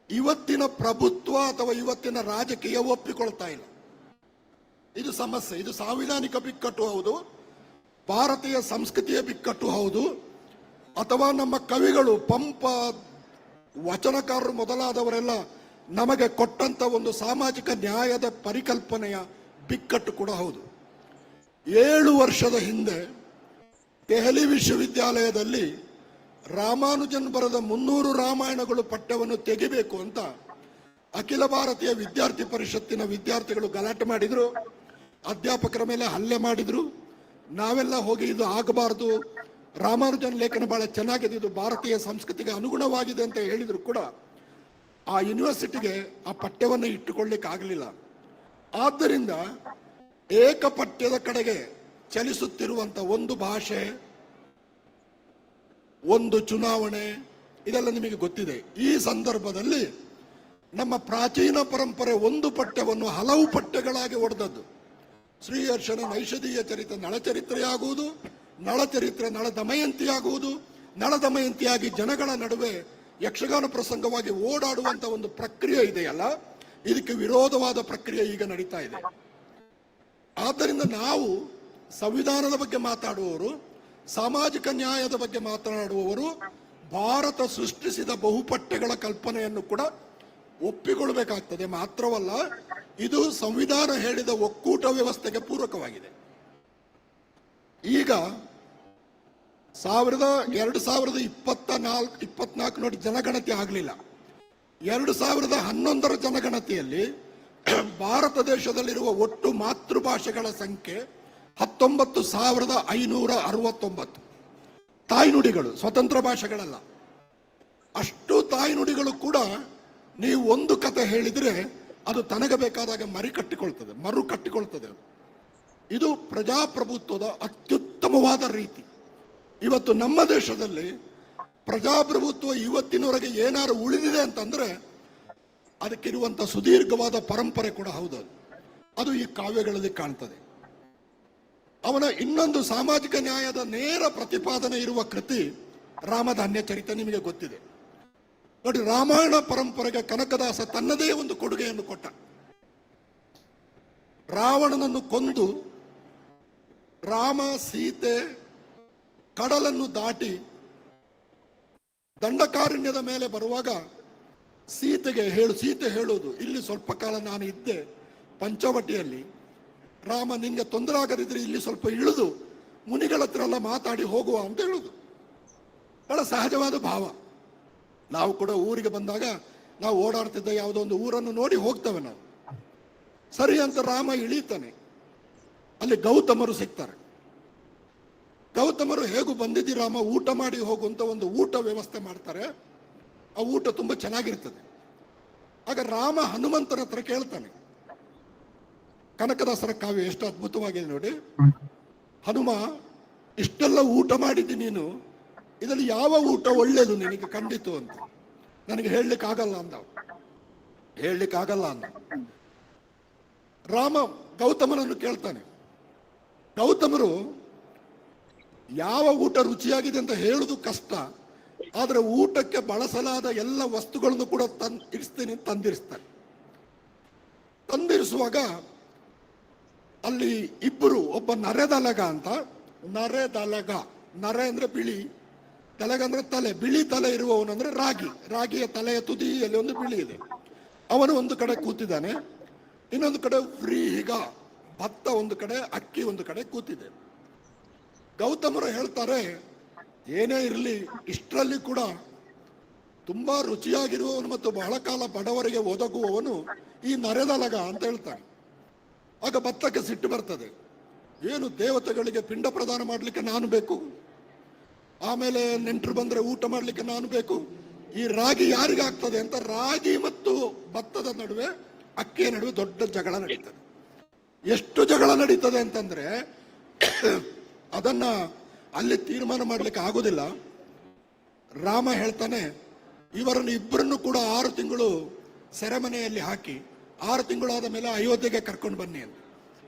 ಇವತ್ತಿನ ಪ್ರಭುತ್ವ ಅಥವಾ ಇವತ್ತಿನ ರಾಜಕೀಯ ಒಪ್ಪಿಕೊಳ್ತಾ ಇಲ್ಲ. ಇದು ಸಮಸ್ಯೆ. ಇದು ಸಾಂವಿಧಾನಿಕ ಬಿಕ್ಕಟ್ಟು ಹೌದು, ಭಾರತೀಯ ಸಂಸ್ಕೃತಿಯ ಬಿಕ್ಕಟ್ಟು ಹೌದು, ಅಥವಾ ನಮ್ಮ ಕವಿಗಳು ಪಂಪ, ವಚನಕಾರರು ಮೊದಲಾದವರೆಲ್ಲ ನಮಗೆ ಕೊಟ್ಟಂತ ಒಂದು ಸಾಮಾಜಿಕ ನ್ಯಾಯದ ಪರಿಕಲ್ಪನೆಯ ಬಿಕ್ಕಟ್ಟು ಕೂಡ ಹೌದು. 7 ವರ್ಷದ ಹಿಂದೆ ದೆಹಲಿ ವಿಶ್ವವಿದ್ಯಾಲಯದಲ್ಲಿ ರಾಮಾನುಜನ್ ಬರೆದ 300 ರಾಮಾಯಣಗಳು ಪಠ್ಯವನ್ನು ತೆಗಿಬೇಕು ಅಂತ ಅಖಿಲ ಭಾರತೀಯ ವಿದ್ಯಾರ್ಥಿ ಪರಿಷತ್ತಿನ ವಿದ್ಯಾರ್ಥಿಗಳು ಗಲಾಟೆ ಮಾಡಿದ್ರು, ಅಧ್ಯಾಪಕರ ಮೇಲೆ ಹಲ್ಲೆ ಮಾಡಿದ್ರು. ನಾವೆಲ್ಲ ಹೋಗಿ ಇದು ಆಗಬಾರದು, ರಾಮಾನುಜನ್ ಲೇಖನ ಬಹಳ ಚೆನ್ನಾಗಿದೆ, ಇದು ಭಾರತೀಯ ಸಂಸ್ಕೃತಿಗೆ ಅನುಗುಣವಾಗಿದೆ ಅಂತ ಹೇಳಿದ್ರು ಕೂಡ ಆ ಯೂನಿವರ್ಸಿಟಿಗೆ ಆ ಪಠ್ಯವನ್ನು ಇಟ್ಟುಕೊಳ್ಳಿಕ್ಕೆ ಆಗಲಿಲ್ಲ. ಆದ್ದರಿಂದ ಏಕಪಠ್ಯದ ಕಡೆಗೆ ಚಲಿಸುತ್ತಿರುವಂತ ಒಂದು ಭಾಷೆ, ಒಂದು ಚುನಾವಣೆ, ಇದೆಲ್ಲ ನಿಮಗೆ ಗೊತ್ತಿದೆ. ಈ ಸಂದರ್ಭದಲ್ಲಿ ನಮ್ಮ ಪ್ರಾಚೀನ ಪರಂಪರೆ ಒಂದು ಪಠ್ಯವನ್ನು ಹಲವು ಪಠ್ಯಗಳಾಗಿ ಒಡೆದದ್ದು. ಶ್ರೀಹರ್ಷನ ನೈಷಧೀಯ ಚರಿತ್ರೆ ನಳಚರಿತ್ರೆಯಾಗುವುದು, ನಳಚರಿತ್ರೆ ನಳ ದಮಯಂತಿಯಾಗುವುದು, ನಳ ದಮಯಂತಿಯಾಗಿ ಜನಗಳ ನಡುವೆ ಯಕ್ಷಗಾನ ಪ್ರಸಂಗವಾಗಿ ಓಡಾಡುವಂತ ಒಂದು ಪ್ರಕ್ರಿಯೆ ಇದೆಯಲ್ಲ, ಇದಕ್ಕೆ ವಿರೋಧವಾದ ಪ್ರಕ್ರಿಯೆ ಈಗ ನಡೀತಾ ಇದೆ. ಆದ್ದರಿಂದ ನಾವು ಸಂವಿಧಾನದ ಬಗ್ಗೆ ಮಾತಾಡುವವರು, ಸಾಮಾಜಿಕ ನ್ಯಾಯದ ಬಗ್ಗೆ ಮಾತನಾಡುವವರು ಭಾರತ ಸೃಷ್ಟಿಸಿದ ಬಹುಪಠ್ಯಗಳ ಕಲ್ಪನೆಯನ್ನು ಕೂಡ ಒಪ್ಪಿಕೊಳ್ಳಬೇಕಾಗ್ತದೆ. ಮಾತ್ರವಲ್ಲ, ಇದು ಸಂವಿಧಾನ ಹೇಳಿದ ಒಕ್ಕೂಟ ವ್ಯವಸ್ಥೆಗೆ ಪೂರಕವಾಗಿದೆ. ಈಗ 2024 ನೋಡಿ ಜನಗಣತಿ ಆಗಲಿಲ್ಲ. 2011 ಜನಗಣತಿಯಲ್ಲಿ ಭಾರತ ದೇಶದಲ್ಲಿರುವ ಒಟ್ಟು ಮಾತೃಭಾಷೆಗಳ ಸಂಖ್ಯೆ 19,569 ತಾಯ್ನುಡಿಗಳು, ಸ್ವತಂತ್ರ ಭಾಷೆಗಳಲ್ಲ. ಅಷ್ಟು ತಾಯ್ನುಡಿಗಳು ಕೂಡ ನೀವು ಒಂದು ಕತೆ ಹೇಳಿದ್ರೆ ಅದು ತನಗೆ ಬೇಕಾದಾಗ ಮರು ಕಟ್ಟಿಕೊಳ್ತದೆ. ಇದು ಪ್ರಜಾಪ್ರಭುತ್ವದ ಅತ್ಯುತ್ತಮವಾದ ರೀತಿ. ಇವತ್ತು ನಮ್ಮ ದೇಶದಲ್ಲಿ ಪ್ರಜಾಪ್ರಭುತ್ವ ಇವತ್ತಿನವರೆಗೆ ಏನಾರು ಉಳಿದಿದೆ ಅಂತಂದ್ರೆ ಅದಕ್ಕಿರುವಂತ ಸುದೀರ್ಘವಾದ ಪರಂಪರೆ ಕೂಡ ಹೌದು. ಅದು ಈ ಕಾವ್ಯಗಳಲ್ಲಿ ಕಾಣ್ತದೆ. ಅವನ ಇನ್ನೊಂದು ಸಾಮಾಜಿಕ ನ್ಯಾಯದ ನೇರ ಪ್ರತಿಪಾದನೆ ಇರುವ ಕೃತಿ ರಾಮಧಾನ್ಯ ಚರಿತೆ, ನಿಮಗೆ ಗೊತ್ತಿದೆ. ನೋಡಿ, ರಾಮಾಯಣ ಪರಂಪರೆಗೆ ಕನಕದಾಸ ತನ್ನದೇ ಒಂದು ಕೊಡುಗೆಯನ್ನು ಕೊಟ್ಟ. ರಾವಣನನ್ನು ಕೊಂದು ರಾಮ ಸೀತೆ ಕಡಲನ್ನು ದಾಟಿ ದಂಡಕಾರಣ್ಯದ ಮೇಲೆ ಬರುವಾಗ ಸೀತೆ ಹೇಳೋದು, ಇಲ್ಲಿ ಸ್ವಲ್ಪ ಕಾಲ ನಾನು ಇದ್ದೆ ಪಂಚವಟಿಯಲ್ಲಿ, ರಾಮ ನಿಂಗೆ ತೊಂದರೆ ಆಗದಿದ್ರೆ ಇಲ್ಲಿ ಸ್ವಲ್ಪ ಇಳಿದು ಮುನಿಗಳ ಹತ್ರ ಎಲ್ಲ ಮಾತಾಡಿ ಹೋಗುವ ಅಂತ ಹೇಳುದು. ಬಹಳ ಸಹಜವಾದ ಭಾವ. ನಾವು ಕೂಡ ಊರಿಗೆ ಬಂದಾಗ ನಾವು ಓಡಾಡ್ತಿದ್ದ ಯಾವುದೋ ಒಂದು ಊರನ್ನು ನೋಡಿ ಹೋಗ್ತೇವೆ ನಾವು. ಸರಿ ಅಂತ ರಾಮ ಇಳೀತಾನೆ, ಅಲ್ಲಿ ಗೌತಮರು ಸಿಗ್ತಾರೆ. ಗೌತಮರು ಹೇಗೂ ಬಂದಿದ್ದೀ ರಾಮ, ಊಟ ಮಾಡಿ ಹೋಗುವಂತ ಒಂದು ಊಟ ವ್ಯವಸ್ಥೆ ಮಾಡ್ತಾರೆ. ಆ ಊಟ ತುಂಬಾ ಚೆನ್ನಾಗಿರ್ತದೆ. ಆಗ ರಾಮ ಹನುಮಂತನ ಹತ್ರ ಕೇಳ್ತಾನೆ. ಕನಕದಾಸರ ಕಾವ್ಯ ಎಷ್ಟು ಅದ್ಭುತವಾಗಿದೆ ನೋಡಿ. ಹನುಮ, ಇಷ್ಟೆಲ್ಲ ಊಟ ಮಾಡಿದ್ದಿ ನೀನು, ಇದರಲ್ಲಿ ಯಾವ ಊಟ ಒಳ್ಳೇದು ನಿನಗೆ ಕಂಡಿತು ಅಂತ. ನನಗೆ ಹೇಳಲಿಕ್ಕಾಗಲ್ಲ ಅಂದ. ರಾಮ ಗೌತಮನನ್ನು ಕೇಳ್ತಾನೆ. ಗೌತಮರು ಯಾವ ಊಟ ರುಚಿಯಾಗಿದೆ ಅಂತ ಹೇಳುದು ಕಷ್ಟ, ಆದ್ರೆ ಊಟಕ್ಕೆ ಬಳಸಲಾದ ಎಲ್ಲ ವಸ್ತುಗಳನ್ನು ಕೂಡ ತಂದಿರಿಸುವಾಗ ಅಲ್ಲಿ ಇಬ್ಬರು, ಒಬ್ಬ ನರೆದಲಗ ಅಂತ, ನರೆ ಅಂದ್ರೆ ಬಿಳಿ, ತಲೆಗ ಅಂದ್ರೆ ತಲೆ, ಬಿಳಿ ತಲೆ ಇರುವವನಂದ್ರೆ ರಾಗಿಯ ತಲೆಯ ತುದಿಯಲ್ಲಿ ಒಂದು ಬಿಳಿ ಇದೆ. ಅವನು ಒಂದು ಕಡೆ ಕೂತಿದ್ದಾನೆ, ಇನ್ನೊಂದು ಕಡೆ ವ್ರೀಹಿಗ, ಭತ್ತ ಒಂದು ಕಡೆ, ಅಕ್ಕಿ ಒಂದು ಕಡೆ ಕೂತಿದೆ. ಗೌತಮರು ಹೇಳ್ತಾರೆ, ಏನೇ ಇರಲಿ ಇಷ್ಟರಲ್ಲಿ ಕೂಡ ತುಂಬಾ ರುಚಿಯಾಗಿರುವವನು ಮತ್ತು ಬಹಳ ಕಾಲ ಬಡವರಿಗೆ ಒದಗುವವನು ಈ ನರೆದಲಗ ಅಂತ ಹೇಳ್ತಾನೆ. ಆಗ ಭತ್ತಕ್ಕೆ ಸಿಟ್ಟು ಬರ್ತದೆ. ಏನು ದೇವತೆಗಳಿಗೆ ಪಿಂಡ ಪ್ರದಾನ ಮಾಡಲಿಕ್ಕೆ ನಾನು ಬೇಕು, ಆಮೇಲೆ ನೆಂಟರು ಬಂದ್ರೆ ಊಟ ಮಾಡ್ಲಿಕ್ಕೆ ನಾನು ಬೇಕು, ಈ ರಾಗಿ ಯಾರಿಗಾಗ್ತದೆ ಅಂತ ರಾಗಿ ಮತ್ತು ಭತ್ತದ ನಡುವೆ, ಅಕ್ಕಿಯ ನಡುವೆ ದೊಡ್ಡ ಜಗಳ ನಡೀತದೆ. ಎಷ್ಟು ಜಗಳ ನಡೀತದೆ ಅಂತಂದ್ರೆ ಅದನ್ನ ಅಲ್ಲಿ ತೀರ್ಮಾನ ಮಾಡ್ಲಿಕ್ಕೆ ಆಗುದಿಲ್ಲ. ರಾಮ ಹೇಳ್ತಾನೆ, ಇವರನ್ನು ಇಬ್ಬರನ್ನು ಕೂಡ 6 ತಿಂಗಳು ಸೆರೆಮನೆಯಲ್ಲಿ ಹಾಕಿ 6 ತಿಂಗಳಾದ ಮೇಲೆ ಅಯೋಧ್ಯೆಗೆ ಕರ್ಕೊಂಡು ಬನ್ನಿ ಅಂತ.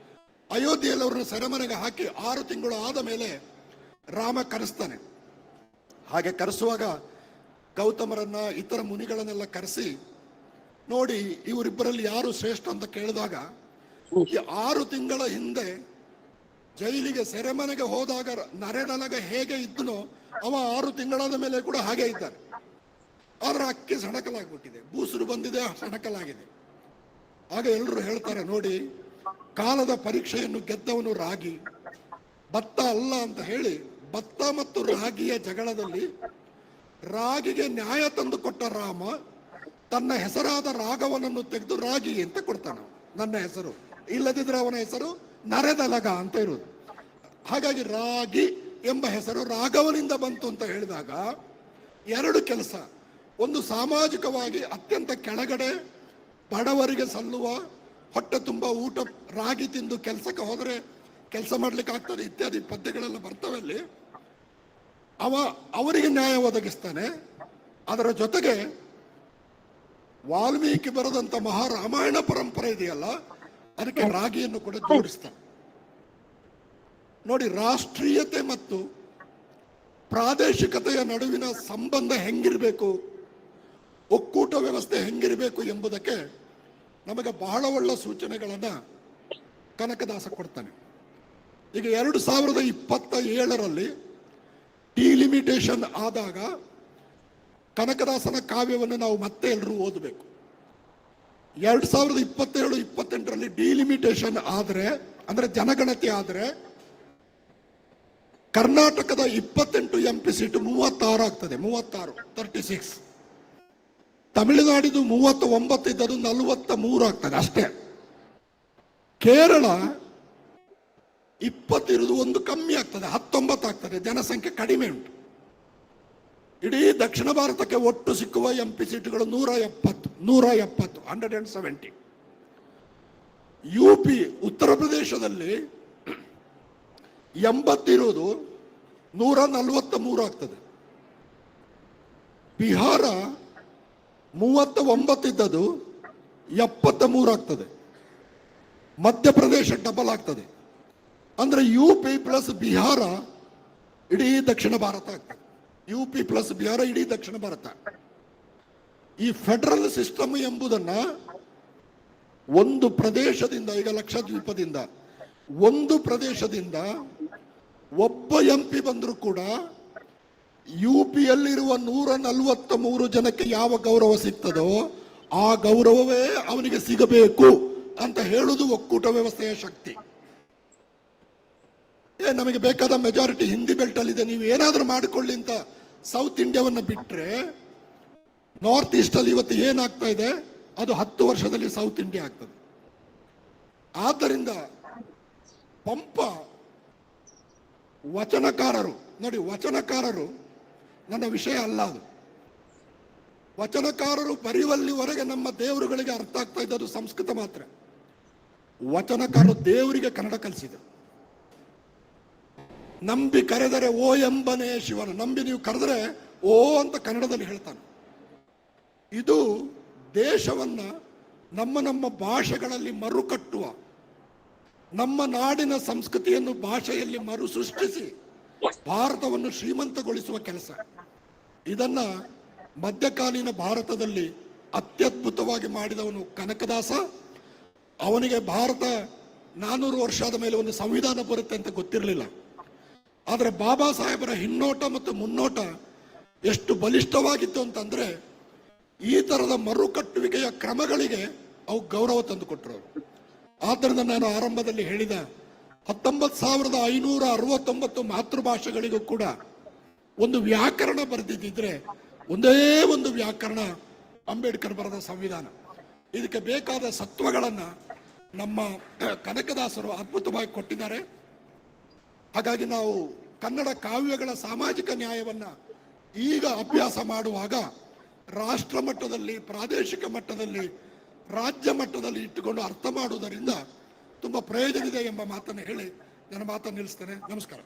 ಅಯೋಧ್ಯೆಯಲ್ಲಿ ಅವರನ್ನು ಸೆರೆಮನೆಗೆ ಹಾಕಿ 6 ತಿಂಗಳು ಆದ ಮೇಲೆ ರಾಮ ಕರೆಸ್ತಾನೆ. ಹಾಗೆ ಕರೆಸುವಾಗ ಗೌತಮರನ್ನ, ಇತರ ಮುನಿಗಳನ್ನೆಲ್ಲ ಕರೆಸಿ, ನೋಡಿ ಇವರಿಬ್ಬರಲ್ಲಿ ಯಾರು ಶ್ರೇಷ್ಠ ಅಂತ ಕೇಳಿದಾಗ, ಈ 6 ತಿಂಗಳ ಹಿಂದೆ ಜೈಲಿಗೆ ಸೆರೆಮನೆಗೆ ಹೋದಾಗ ನರೆದಲಗ ಹೇಗೆ ಇದ್ದನೋ ಅವ 6 ತಿಂಗಳಾದ ಮೇಲೆ ಕೂಡ ಹಾಗೆ ಇದ್ದಾನೆ. ಆದ್ರೆ ಅಕ್ಕಿ ಸಣಕಲಾಗ್ಬಿಟ್ಟಿದೆ, ಬೂಸರು ಬಂದಿದೆ, ಸಣಕಲಾಗಿದೆ. ಆಗ ಎಲ್ಲರೂ ಹೇಳ್ತಾರೆ, ನೋಡಿ ಕಾಲದ ಪರೀಕ್ಷೆಯನ್ನು ಗೆದ್ದವನು ರಾಗಿ, ಭತ್ತ ಅಲ್ಲ ಅಂತ ಹೇಳಿ ಭತ್ತ ಮತ್ತು ರಾಗಿಯ ಜಗಳದಲ್ಲಿ ರಾಗಿಗೆ ನ್ಯಾಯ ತಂದು ಕೊಟ್ಟ ರಾಮ ತನ್ನ ಹೆಸರಾದ ರಾಘವನನ್ನು ತೆಗೆದು ರಾಗಿ ಅಂತ ಕೊಡ್ತಾನ. ನನ್ನ ಹೆಸರು ಇಲ್ಲದಿದ್ರೆ ಅವನ ಹೆಸರು ನರೆದಲಗ ಅಂತ ಇರುವುದು. ಹಾಗಾಗಿ ರಾಗಿ ಎಂಬ ಹೆಸರು ರಾಘವನಿಂದ ಬಂತು ಅಂತ ಹೇಳಿದಾಗ 2 ಕೆಲಸ. ಒಂದು, ಸಾಮಾಜಿಕವಾಗಿ ಅತ್ಯಂತ ಕೆಳಗಡೆ ಬಡವರಿಗೆ ಸಲ್ಲುವ, ಹೊಟ್ಟೆ ತುಂಬ ಊಟ, ರಾಗಿ ತಿಂದು ಕೆಲಸಕ್ಕೆ ಹೋದರೆ ಕೆಲಸ ಮಾಡ್ಲಿಕ್ಕೆ ಆಗ್ತದೆ ಇತ್ಯಾದಿ ಪದ್ಯಗಳೆಲ್ಲ ಬರ್ತವೆ ಅಲ್ಲಿ. ಅವರಿಗೆ ನ್ಯಾಯ ಒದಗಿಸ್ತಾನೆ. ಅದರ ಜೊತೆಗೆ ವಾಲ್ಮೀಕಿ ಬರೆದಂತ ಮಹಾರಾಮಾಯಣ ಪರಂಪರೆ ಇದೆಯಲ್ಲ, ಅದಕ್ಕೆ ರಾಗಿಯನ್ನು ಕೂಡ ಜೋಡಿಸ್ತಾನೆ. ನೋಡಿ, ರಾಷ್ಟ್ರೀಯತೆ ಮತ್ತು ಪ್ರಾದೇಶಿಕತೆಯ ನಡುವಿನ ಸಂಬಂಧ ಹೆಂಗಿರಬೇಕು, ಒಕ್ಕೂಟ ವ್ಯವಸ್ಥೆ ಹೆಂಗಿರಬೇಕು ಎಂಬುದಕ್ಕೆ ನಮಗೆ ಬಹಳ ಒಳ್ಳೆ ಸೂಚನೆಗಳನ್ನ ಕನಕದಾಸ ಕೊಡ್ತಾನೆ. ಈಗ 2027ರಲ್ಲಿ ಡಿಲಿಮಿಟೇಷನ್ ಆದಾಗ ಕನಕದಾಸನ ಕಾವ್ಯವನ್ನು ನಾವು ಮತ್ತೆ ಎಲ್ಲರೂ ಓದಬೇಕು. 2027-28ರಲ್ಲಿ ಡಿಲಿಮಿಟೇಷನ್ ಆದ್ರೆ, ಅಂದ್ರೆ ಜನಗಣತಿ ಆದ್ರೆ, ಕರ್ನಾಟಕದ 28 MP ಸೀಟು 36 ಆಗ್ತದೆ. 36. ತಮಿಳುನಾಡಿದು 39 ಇದ್ದದು 43 ಆಗ್ತದೆ ಅಷ್ಟೇ. ಕೇರಳ 20 ಇರುವುದು ಒಂದು ಕಮ್ಮಿ ಆಗ್ತದೆ, 19 ಆಗ್ತದೆ. ಜನಸಂಖ್ಯೆ ಕಡಿಮೆ ಉಂಟು. ಇಡೀ ದಕ್ಷಿಣ ಭಾರತಕ್ಕೆ ಒಟ್ಟು ಸಿಕ್ಕುವ MP ಸೀಟುಗಳು 170. UP ಉತ್ತರ ಪ್ರದೇಶದಲ್ಲಿ 80 ಇರುವುದು 143 ಆಗ್ತದೆ. ಬಿಹಾರ 39 ಇದ್ದದು 73 ಆಗ್ತದೆ. ಮಧ್ಯಪ್ರದೇಶ ಡಬಲ್ ಆಗ್ತದೆ. ಅಂದ್ರೆ UP ಪ್ಲಸ್ ಬಿಹಾರ ಇಡೀ ದಕ್ಷಿಣ ಭಾರತ ಆಗ್ತದೆ. UP ಪ್ಲಸ್ ಬಿಹಾರ ಇಡೀ ದಕ್ಷಿಣ ಭಾರತ. ಈ ಫೆಡರಲ್ ಸಿಸ್ಟಮ್ ಎಂಬುದನ್ನ ಒಂದು ಪ್ರದೇಶದಿಂದ, ಈಗ ಲಕ್ಷದ್ವೀಪದಿಂದ ಒಂದು ಪ್ರದೇಶದಿಂದ ಒಬ್ಬ MP ಬಂದರೂ ಕೂಡ UPಯಲ್ಲಿರುವ 143 ಜನಕ್ಕೆ ಯಾವ ಗೌರವ ಸಿಗ್ತದೋ ಆ ಗೌರವವೇ ಅವನಿಗೆ ಸಿಗಬೇಕು ಅಂತ ಹೇಳುವುದು ಒಕ್ಕೂಟ ವ್ಯವಸ್ಥೆಯ ಶಕ್ತಿ. ನಮಗೆ ಬೇಕಾದ ಮೆಜಾರಿಟಿ ಹಿಂದಿ ಬೆಲ್ಟ್ ಅಲ್ಲಿದೆ, ನೀವು ಏನಾದ್ರೂ ಮಾಡಿಕೊಳ್ಳಿ ಅಂತ ಸೌತ್ ಇಂಡಿಯಾವನ್ನು ಬಿಟ್ಟರೆ ನಾರ್ತ್ ಈಸ್ಟ್ ಅಲ್ಲಿ ಇವತ್ತು ಏನಾಗ್ತಾ ಇದೆ ಅದು 10 ವರ್ಷದಲ್ಲಿ ಸೌತ್ ಇಂಡಿಯಾ ಆಗ್ತದೆ. ಆದ್ದರಿಂದ ಪಂಪ ವಚನಕಾರರು ನೋಡಿ, ವಚನಕಾರರು ನನ್ನ ವಿಷಯ ಅಲ್ಲ, ಅದು ವಚನಕಾರರು ಬರೆಯುವಲ್ಲಿವರೆಗೆ ನಮ್ಮ ದೇವರುಗಳಿಗೆ ಅರ್ಥ ಆಗ್ತಾ ಇದ್ದದ್ದು ಸಂಸ್ಕೃತ ಮಾತ್ರ. ವಚನಕಾರರು ದೇವರಿಗೆ ಕನ್ನಡ ಕಲಿಸಿದರು. ನಂಬಿ ಕರೆದರೆ ಓ ಎಂಬನೇ ಶಿವನ, ನಂಬಿ ನೀವು ಕರೆದರೆ ಓ ಅಂತ ಕನ್ನಡದಲ್ಲಿ ಹೇಳ್ತಾನೆ. ಇದು ದೇಶವನ್ನ ನಮ್ಮ ಭಾಷೆಗಳಲ್ಲಿ ಮರುಕಟ್ಟುವ, ನಮ್ಮ ನಾಡಿನ ಸಂಸ್ಕೃತಿಯನ್ನು ಭಾಷೆಯಲ್ಲಿ ಮರು ಸೃಷ್ಟಿಸಿ ಭಾರತವನ್ನು ಶ್ರೀಮಂತಗೊಳಿಸುವ ಕೆಲಸ. ಇದನ್ನ ಮಧ್ಯಕಾಲೀನ ಭಾರತದಲ್ಲಿ ಅತ್ಯದ್ಭುತವಾಗಿ ಮಾಡಿದವನು ಕನಕದಾಸ. ಅವನಿಗೆ ಭಾರತ 400 ವರ್ಷದ ಮೇಲೆ ಒಂದು ಸಂವಿಧಾನ ಬರುತ್ತೆ ಅಂತ ಗೊತ್ತಿರಲಿಲ್ಲ. ಆದರೆ ಬಾಬಾ ಸಾಹೇಬರ ಹಿನ್ನೋಟ ಮತ್ತು ಮುನ್ನೋಟ ಎಷ್ಟು ಬಲಿಷ್ಠವಾಗಿತ್ತು ಅಂತಂದ್ರೆ ಈ ತರದ ಮರುಕಟ್ಟುವಿಕೆಯ ಕ್ರಮಗಳಿಗೆ ಅವು ಗೌರವ ತಂದುಕೊಟ್ರು. ಆದ್ದರಿಂದ ನಾನು ಆರಂಭದಲ್ಲಿ ಹೇಳಿದ 19,569 ಮಾತೃಭಾಷೆಗಳಿಗೂ ಕೂಡ ಒಂದು ವ್ಯಾಕರಣ ಬರೆದಿದ್ದಿದ್ರೆ ಒಂದೇ ಒಂದು ವ್ಯಾಕರಣ ಅಂಬೇಡ್ಕರ್ ಬರೆದ ಸಂವಿಧಾನ. ಇದಕ್ಕೆ ಬೇಕಾದ ಸತ್ವಗಳನ್ನ ನಮ್ಮ ಕನಕದಾಸರು ಅದ್ಭುತವಾಗಿ ಕೊಟ್ಟಿದ್ದಾರೆ. ಹಾಗಾಗಿ ನಾವು ಕನ್ನಡ ಕಾವ್ಯಗಳ ಸಾಮಾಜಿಕ ನ್ಯಾಯವನ್ನ ಈಗ ಅಭ್ಯಾಸ ಮಾಡುವಾಗ ರಾಷ್ಟ್ರ ಮಟ್ಟದಲ್ಲಿ, ಪ್ರಾದೇಶಿಕ ಮಟ್ಟದಲ್ಲಿ, ರಾಜ್ಯ ಮಟ್ಟದಲ್ಲಿ ಇಟ್ಟುಕೊಂಡು ಅರ್ಥ ಮಾಡುವುದರಿಂದ ತುಂಬಾ ಪ್ರಯೋಜನ ಇದೆ ಎಂಬ ಮಾತನ್ನು ಹೇಳಿ ನನ್ನ ಮಾತನ್ನು ನಿಲ್ಲಿಸ್ತೇನೆ. ನಮಸ್ಕಾರ.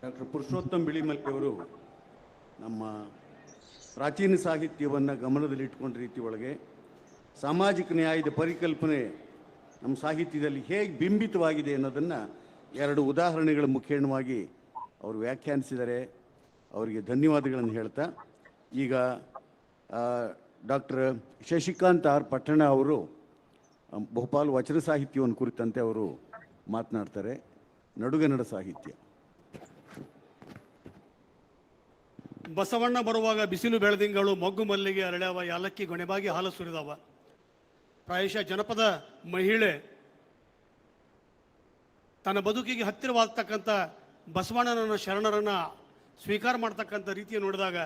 ಡಾಕ್ಟರ್ ಪುರುಷೋತ್ತಮ್ ಬಿಳಿಮಲ್ಕಿ ಅವರು ನಮ್ಮ ಪ್ರಾಚೀನ ಸಾಹಿತ್ಯವನ್ನು ಗಮನದಲ್ಲಿಟ್ಟುಕೊಂಡ ರೀತಿ ಒಳಗೆ ಸಾಮಾಜಿಕ ನ್ಯಾಯದ ಪರಿಕಲ್ಪನೆ ನಮ್ಮ ಸಾಹಿತ್ಯದಲ್ಲಿ ಹೇಗೆ ಬಿಂಬಿತವಾಗಿದೆ ಅನ್ನೋದನ್ನು 2 ಉದಾಹರಣೆಗಳ ಮುಖೇಣವಾಗಿ ಅವರು ವ್ಯಾಖ್ಯಾನಿಸಿದ್ದಾರೆ. ಅವರಿಗೆ ಧನ್ಯವಾದಗಳನ್ನು ಹೇಳ್ತಾ ಈಗ ಡಾಕ್ಟರ್ ಶಶಿಕಾಂತ್ ಆರ್ ಪಟ್ಟಣ ಅವರು ಬಹುಪಾಲು ವಚನ ಸಾಹಿತ್ಯವನ್ನು ಕುರಿತಂತೆ ಅವರು ಮಾತನಾಡ್ತಾರೆ. ನಡುಗನ್ನಡ ಸಾಹಿತ್ಯ. ಬಸವಣ್ಣ ಬರುವಾಗ ಬಿಸಿಲು ಬೆಳೆದಿಂಗಳು, ಮೊಗ್ಗು ಮಲ್ಲಿಗೆ ಅರಳ್ಯಾವ, ಯಾಲಕ್ಕಿ ಗೊಣೆಬಾಗಿ ಹಾಲು ಸುರಿದವ. ಪ್ರಾಯಶಃ ಜನಪದ ಮಹಿಳೆ ತನ್ನ ಬದುಕಿಗೆ ಹತ್ತಿರವಾಗ್ತಕ್ಕಂಥ ಬಸವಣ್ಣನನ್ನ, ಶರಣರನ್ನ ಸ್ವೀಕಾರ ಮಾಡ್ತಕ್ಕಂಥ ರೀತಿಯ ನೋಡಿದಾಗ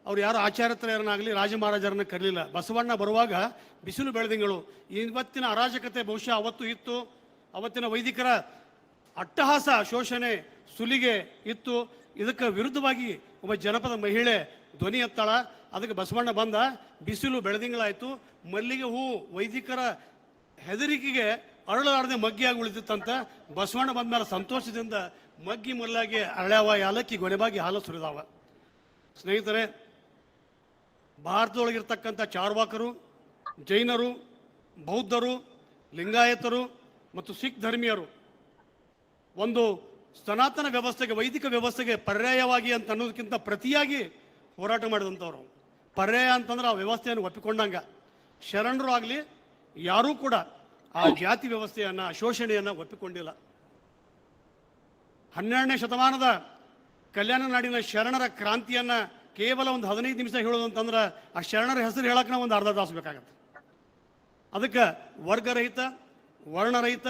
ಅವ್ರು ಯಾರು ಆಚಾರ್ಯರನ್ನಾಗಲಿ ರಾಜ ಮಹಾರಾಜರನ್ನ ಕರೀಲಿಲ್ಲ. ಬಸವಣ್ಣ ಬರುವಾಗ ಬಿಸಿಲು ಬೆಳೆದಿಂಗಳು. ಇವತ್ತಿನ ಅರಾಜಕತೆ ಬಹುಶಃ ಅವತ್ತು ಇತ್ತು. ಅವತ್ತಿನ ವೈದಿಕರ ಅಟ್ಟಹಾಸ, ಶೋಷಣೆ, ಸುಲಿಗೆ ಇತ್ತು. ಇದಕ್ಕೆ ವಿರುದ್ಧವಾಗಿ ಒಬ್ಬ ಜನಪದ ಮಹಿಳೆ ಧ್ವನಿ ಎತ್ತಾಳ. ಅದಕ್ಕೆ ಬಸವಣ್ಣ ಬಂದ. ಬಿಸಿಲು ಬೆಳೆದಿಂಗಳಾಯಿತು. ಮಲ್ಲಿಗೆ ಹೂ ವೈದಿಕರ ಹೆದರಿಕೆಗೆ ಅರಳಲಾರದೆ ಮಗ್ಗಿಯಾಗಿ ಉಳಿದಿತ್ತಂತ. ಬಸವಣ್ಣ ಬಂದ ಮೇಲೆ ಸಂತೋಷದಿಂದ ಮಗ್ಗಿ ಮಲ್ಲಾಗಿ ಅರಳ್ಯಾವ, ಯಾಲಕ್ಕಿ ಗೊನೆಬಾಗಿ ಹಾಲು ಸುರಿದಾವ. ಸ್ನೇಹಿತರೆ, ಭಾರತದೊಳಗಿರ್ತಕ್ಕಂಥ ಚಾರ್ವಾಕರು, ಜೈನರು, ಬೌದ್ಧರು, ಲಿಂಗಾಯತರು ಮತ್ತು ಸಿಖ್ ಧರ್ಮೀಯರು ಒಂದು ಸನಾತನ ವ್ಯವಸ್ಥೆಗೆ, ವೈದಿಕ ವ್ಯವಸ್ಥೆಗೆ ಪರ್ಯಾಯವಾಗಿ ಅಂತ ಅನ್ನೋದಕ್ಕಿಂತ ಪ್ರತಿಯಾಗಿ ಹೋರಾಟ ಮಾಡಿದಂಥವ್ರು. ಪರ್ಯಾಯ ಅಂತಂದ್ರೆ ಆ ವ್ಯವಸ್ಥೆಯನ್ನು ಒಪ್ಪಿಕೊಂಡಂಗ. ಶರಣರು ಆಗಲಿ ಯಾರೂ ಕೂಡ ಆ ಜಾತಿ ವ್ಯವಸ್ಥೆಯನ್ನು, ಶೋಷಣೆಯನ್ನು ಒಪ್ಪಿಕೊಂಡಿಲ್ಲ. 12ನೇ ಶತಮಾನದ ಕಲ್ಯಾಣ ನಾಡಿನ ಶರಣರ ಕ್ರಾಂತಿಯನ್ನು ಕೇವಲ ಒಂದು 15 ನಿಮಿಷ ಹೇಳೋದು ಅಂತಂದ್ರೆ ಆ ಶರಣರ ಹೆಸರು ಹೇಳಕ್ಕೆ ನಾವು ಒಂದು ಅರ್ಧ ತಾಸು ಬೇಕಾಗತ್ತೆ. ಅದಕ್ಕೆ ವರ್ಗರಹಿತ, ವರ್ಣರಹಿತ,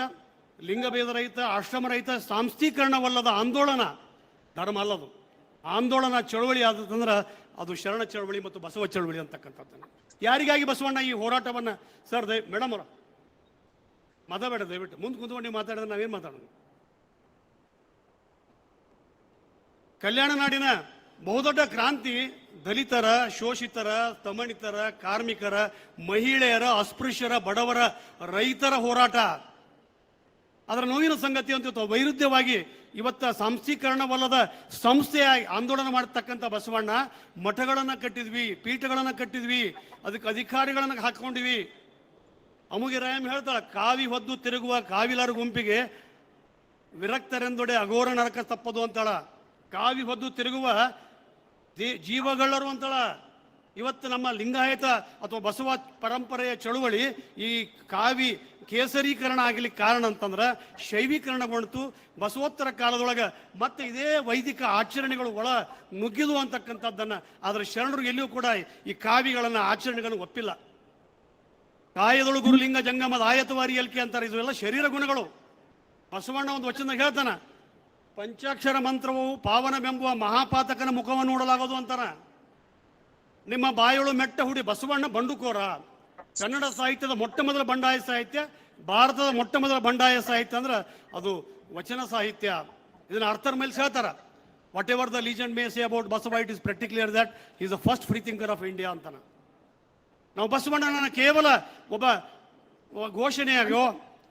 ಲಿಂಗಭೇದರಹಿತ, ಆಶ್ರಮರಹಿತ, ಸಾಂಸ್ಥೀಕರಣವಲ್ಲದ ಆಂದೋಲನ ಧರ್ಮ ಅಲ್ಲದು. ಆಂದೋಲನ ಚಳವಳಿ ಆದಂದ್ರೆ ಅದು ಶರಣ ಚಳವಳಿ ಮತ್ತು ಬಸವ ಚಳವಳಿ ಅಂತಕ್ಕಂಥದ್ದು. ಯಾರಿಗಾಗಿ ಬಸವಣ್ಣ ಈ ಹೋರಾಟವನ್ನು? ಸರ್ ಮೇಡಮ್ ಅವರ ಮಾತಾಡಬೇಡ, ದಯವಿಟ್ಟು ಮುಂದೆ ಕುಂತ್ಕೊಂಡು ನೀವು ಮಾತಾಡಿದ್ರೆ ನಾವೇನು ಮಾತಾಡೋದು? ಕಲ್ಯಾಣ ನಾಡಿನ ಬಹುದೊಡ್ಡ ಕ್ರಾಂತಿ ದಲಿತರ, ಶೋಷಿತರ, ತಮಣಿತರ, ಕಾರ್ಮಿಕರ, ಮಹಿಳೆಯರ, ಅಸ್ಪೃಶ್ಯರ, ಬಡವರ, ರೈತರ ಹೋರಾಟ. ಅದರ ನೋವಿನ ಸಂಗತಿ ಅಂತ ವೈರುಧ್ಯವಾಗಿ ಇವತ್ತ ಸಾಂಸ್ಥೀಕರಣವಲ್ಲದ ಸಂಸ್ಥೆಯಾಗಿ ಆಂದೋಲನ ಮಾಡತಕ್ಕಂಥ ಬಸವಣ್ಣ ಮಠಗಳನ್ನು ಕಟ್ಟಿದ್ವಿ, ಪೀಠಗಳನ್ನು ಕಟ್ಟಿದ್ವಿ, ಅದಕ್ಕೆ ಅಧಿಕಾರಿಗಳನ್ನು ಹಾಕೊಂಡಿವಿ. ಅಮುಗಿ ರಾಯಮ್ ಹೇಳ್ತಾಳ, ಕಾವಿ ಹೊದ್ದು ತಿರುಗುವ ಕಾವಿಲಾರ ಗುಂಪಿಗೆ ವಿರಕ್ತರೆಂದೊಡೆ ಅಘೋರ ನರಕ ತಪ್ಪದು ಅಂತಾಳ. ಕಾವಿ ಹೊದ್ದು ತಿರುಗುವ ಜೀವಗಳ್ಳರು ಅಂತಾಳ. ಇವತ್ತು ನಮ್ಮ ಲಿಂಗಾಯತ ಅಥವಾ ಬಸವ ಪರಂಪರೆಯ ಚಳುವಳಿ ಈ ಕಾವಿ ಕೇಸರೀಕರಣ ಆಗಲಿಕ್ಕೆ ಕಾರಣ ಅಂತಂದ್ರೆ ಶೈವೀಕರಣಗೊಂಡು ಬಸವೋತ್ತರ ಕಾಲದೊಳಗೆ ಮತ್ತೆ ಇದೇ ವೈದಿಕ ಆಚರಣೆಗಳು ಒಳ ನುಗ್ಗಿದು ಅಂತಕ್ಕಂಥದ್ದನ್ನು. ಆದರೆ ಶರಣರು ಎಲ್ಲಿಯೂ ಕೂಡ ಈ ಕಾವಿಗಳನ್ನು ಆಚರಣೆಗಳನ್ನು ಒಪ್ಪಿಲ್ಲ. ಕಾಯದೊಳು ಗುರುಲಿಂಗ ಜಂಗಮದ ಆಯತವಾರಿ ಎಲ್ಕೆ ಅಂತಾರೆ. ಇದೆಲ್ಲ ಶರೀರ ಗುಣಗಳು. ಬಸವಣ್ಣ ಒಂದು ವಚನ ಹೇಳ್ತಾನ, ಪಂಚಾಕ್ಷರ ಮಂತ್ರವು ಪಾವನವೆಂಬುವ ಮಹಾಪಾತಕನ ಮುಖವನ್ನು ನೋಡಲಾಗೋದು ಅಂತಾರ. ನಿಮ್ಮ ಬಾಯೊಳು ಮೆಟ್ಟ ಹುಡಿ. ಬಸವಣ್ಣ ಬಂಡುಕೋರ. ಕನ್ನಡ ಸಾಹಿತ್ಯದ ಮೊಟ್ಟ ಮೊದಲ ಬಂಡಾಯ ಸಾಹಿತ್ಯ, ಭಾರತದ ಮೊಟ್ಟ ಮೊದಲ ಬಂಡಾಯ ಸಾಹಿತ್ಯ ಅಂದ್ರೆ ಅದು ವಚನ ಸಾಹಿತ್ಯ. ಇದನ್ನ ಅರ್ಥರ್ ಮೇಲೆ ಹೇಳ್ತಾರ, whatever the legend may say about Basava, it is particular that is the first free thinker of India ಅಂತಾನ. ನಾವು ಬಸವಣ್ಣನ ಕೇವಲ ಒಬ್ಬ ಘೋಷಣೆಯಾಗಿಯೋ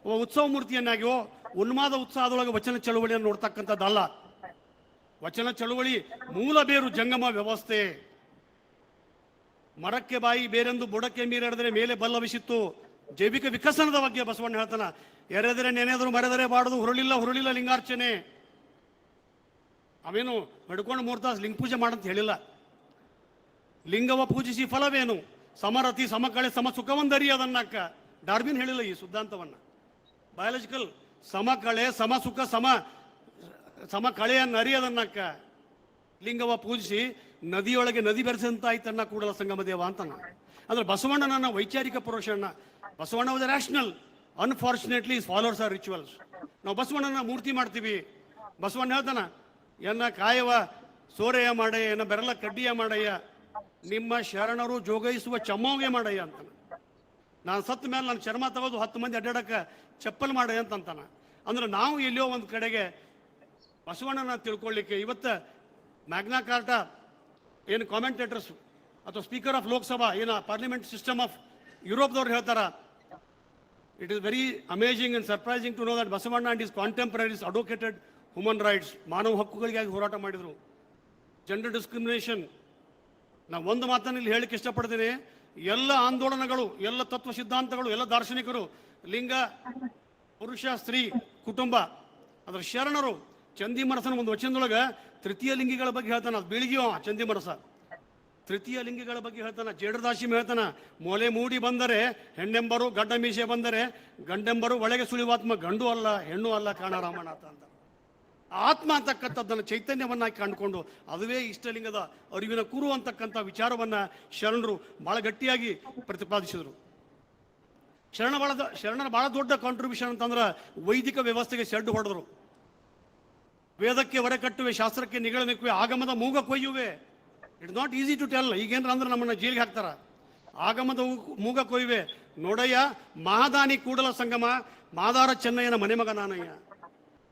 ಒಬ್ಬ ಉತ್ಸವ ಮೂರ್ತಿಯನ್ನಾಗಿಯೋ ಉನ್ಮಾದ ಉತ್ಸಾಹದೊಳಗೆ ವಚನ ಚಳುವಳಿಯನ್ನು ನೋಡ್ತಕ್ಕಂಥದ್ದಲ್ಲ. ವಚನ ಚಳುವಳಿ ಮೂಲ ಬೇರು ಜಂಗಮ ವ್ಯವಸ್ಥೆ. ಮರಕ್ಕೆ ಬಾಯಿ ಬೇರೆಂದು ಬುಡಕ್ಕೆ ಮೀರೆಡಿದರೆ ಮೇಲೆ ಬಲ್ಲವಿಸಿತ್ತು. ಜೈವಿಕ ವಿಕಸನದ ಬಗ್ಗೆ ಬಸವಣ್ಣ ಹೇಳ್ತಾನ. ಎರೆದರೆ ನೆನೆದರು ಮರೆದರೆ ಬಾಡುದು, ಹುರುಳಿಲ್ಲ ಲಿಂಗಾರ್ಚನೆ. ಅವೇನು ಹಿಡ್ಕೊಂಡು 3 ತಾಸು ಲಿಂಗ ಪೂಜೆ ಮಾಡಂತ ಹೇಳಿಲ್ಲ. ಲಿಂಗವ ಪೂಜಿಸಿ ಫಲವೇನು, ಸಮರತಿ ಸಮಕಳೆ ಸಮ ಸುಖವಂದರಿಯದನ್ನಕ್ಕ. ಡಾರ್ವಿನ್ ಹೇಳಿಲ್ಲ ಈ ಸಿದ್ಧಾಂತವನ್ನ. ಬಯಾಲಜಿಕಲ್ ಸಮಕಳೆ ಸಮ ಸುಖ ಸಮ ಕಳೆಯನ್ನು ಅರಿಯದನ್ನಕ್ಕ. ಲಿಂಗವ ಪೂಜಿಸಿ ನದಿಯೊಳಗೆ ನದಿ ಬೆರೆಸಂತ ಆಯ್ತನ್ನ ಕೂಡಲ ಸಂಗಮ ದೇವ ಅಂತಾನ. ಅಂದ್ರೆ ಬಸವಣ್ಣನ ವೈಚಾರಿಕ ಪುರುಷಣ್ಣ. Basavanna was rational. Unfortunately followers are rituals. ನಾವು ಬಸವಣ್ಣನ ಮೂರ್ತಿ ಮಾಡ್ತೀವಿ. ಬಸವಣ್ಣ ಹೇಳ್ತಾನ, ಎನ್ನ ಕಾಯವ ಸೋರೆಯ ಮಾಡಯ್ಯ, ಎನ್ನ ಬೆರಲ ಕಡ್ಡಿಯ ಮಾಡಯ್ಯ, ನಿಮ್ಮ ಶರಣರು ಜೋಗೈಸುವ ಚಮ್ಮೋಗೆ ಮಾಡಯ್ಯ ಅಂತಾನ. ನಾನು ಸತ್ತ ಮೇಲೆ ನನ್ನ ಚರ್ಮ ತಗೋದು 10 ಮಂದಿ ಅಡ್ಡಾಡಕ್ಕೆ ಚಪ್ಪಲ್ ಮಾಡಯ್ಯ ಅಂತಾನ. ಅಂದ್ರೆ ನಾವು ಎಲ್ಲಿಯೋ ಒಂದು ಕಡೆಗೆ ಬಸವಣ್ಣನ ತಿಳ್ಕೊಳ್ಳಿಕ್ಕೆ ಇವತ್ತು ಮ್ಯಾಗ್ನಾ ಕಾರ್ಟಾ ಏನು ಕಾಮೆಂಟೇಟರ್ಸ್ ಅಥವಾ ಸ್ಪೀಕರ್ ಆಫ್ ಲೋಕಸಭಾ ಏನು ಪಾರ್ಲಿಮೆಂಟ್ ಸಿಸ್ಟಮ್ ಆಫ್ ಯುರೋಪ್ದವ್ರು ಹೇಳ್ತಾರ, it is very amazing and surprising to know that Basavanna and his contemporaries advocated human rights. ಮಾನವ ಹಕ್ಕುಗಳಿಗಾಗಿ ಹೋರಾಟ ಮಾಡಿದರು. Gender discrimination. ನಾವು ಒಂದು ಮಾತನ್ನು ಇಲ್ಲಿ ಹೇಳಕ್ಕೆ ಇಷ್ಟಪಡ್ತೀನಿ, ಎಲ್ಲ ಆಂದೋಲನಗಳು, ಎಲ್ಲ ತತ್ವ ಸಿದ್ಧಾಂತಗಳು, ಎಲ್ಲ ದಾರ್ಶನಿಕರು ಲಿಂಗ ಪುರುಷ ಸ್ತ್ರೀ ಕುಟುಂಬ ಅದರ ಶರಣರು ಚಂದಿಮರಸನ ಒಂದು ವಚನದೊಳಗೆ ತೃತೀಯ ಲಿಂಗಿಗಳ ಬಗ್ಗೆ ಹೇಳ್ತಾನ. ಅದು ಬೀಳಿಗೆಯೋ ಚಂದಿಮರಸ ತೃತೀಯ ಲಿಂಗಿಗಳ ಬಗ್ಗೆ ಹೇಳ್ತಾನ. ಜೇಡದಾಶಿಮ ಹೇಳ್ತಾನ, ಮೊಲೆ ಮೂಡಿ ಬಂದರೆ ಹೆಣ್ಣೆಂಬರು, ಗಡ್ಡ ಮೀಸೆ ಬಂದರೆ ಗಂಡೆಂಬರು, ಒಳಗೆ ಸುಳಿವಾತ್ಮ ಗಂಡು ಅಲ್ಲ ಹೆಣ್ಣು ಅಲ್ಲ ಕಾಣ ರಾಮನಾಥ ಅಂತ. ಆತ್ಮ ಅಂತಕ್ಕಂಥದ್ದನ್ನು ಚೈತನ್ಯವನ್ನಾಗಿ ಕಂಡುಕೊಂಡು ಅದುವೇ ಇಷ್ಟಲಿಂಗದ ಅರಿವಿನ ಕುರು ಅಂತಕ್ಕಂಥ ವಿಚಾರವನ್ನ ಶರಣರು ಬಹಳ ಗಟ್ಟಿಯಾಗಿ ಪ್ರತಿಪಾದಿಸಿದರು. ಶರಣರ ಬಹಳ ದೊಡ್ಡ ಕಾಂಟ್ರಿಬ್ಯೂಷನ್ ಅಂತಂದ್ರೆ ವೈದಿಕ ವ್ಯವಸ್ಥೆಗೆ ಸೆಡ್ಡು ಹೊಡೆದರು. ವೇದಕ್ಕೆ ಹೊರೆ ಕಟ್ಟುವೆ, ಶಾಸ್ತ್ರಕ್ಕೆ ನಿಗಳ ನೆಕ್ಕುವೆ, ಆಗಮದ ಮೂಗ ಕೊಯ್ಯುವೆ. It's not easy to tell. ಈಗೇನ್ರ ಅಂದ್ರೆ ನಮ್ಮನ್ನ ಜೈಲಿಗೆ ಹಾಕ್ತಾರ. ಆಗಮದ ಮೂಗ ಕೊಯ್ಯುವೆ ನೋಡಯ್ಯ, ಮಹಾದಾನಿ ಕೂಡಲ ಸಂಗಮ, ಮಾದಾರ ಚೆನ್ನಯ್ಯನ ಮನೆ ಮಗ ನಾನಯ್ಯ.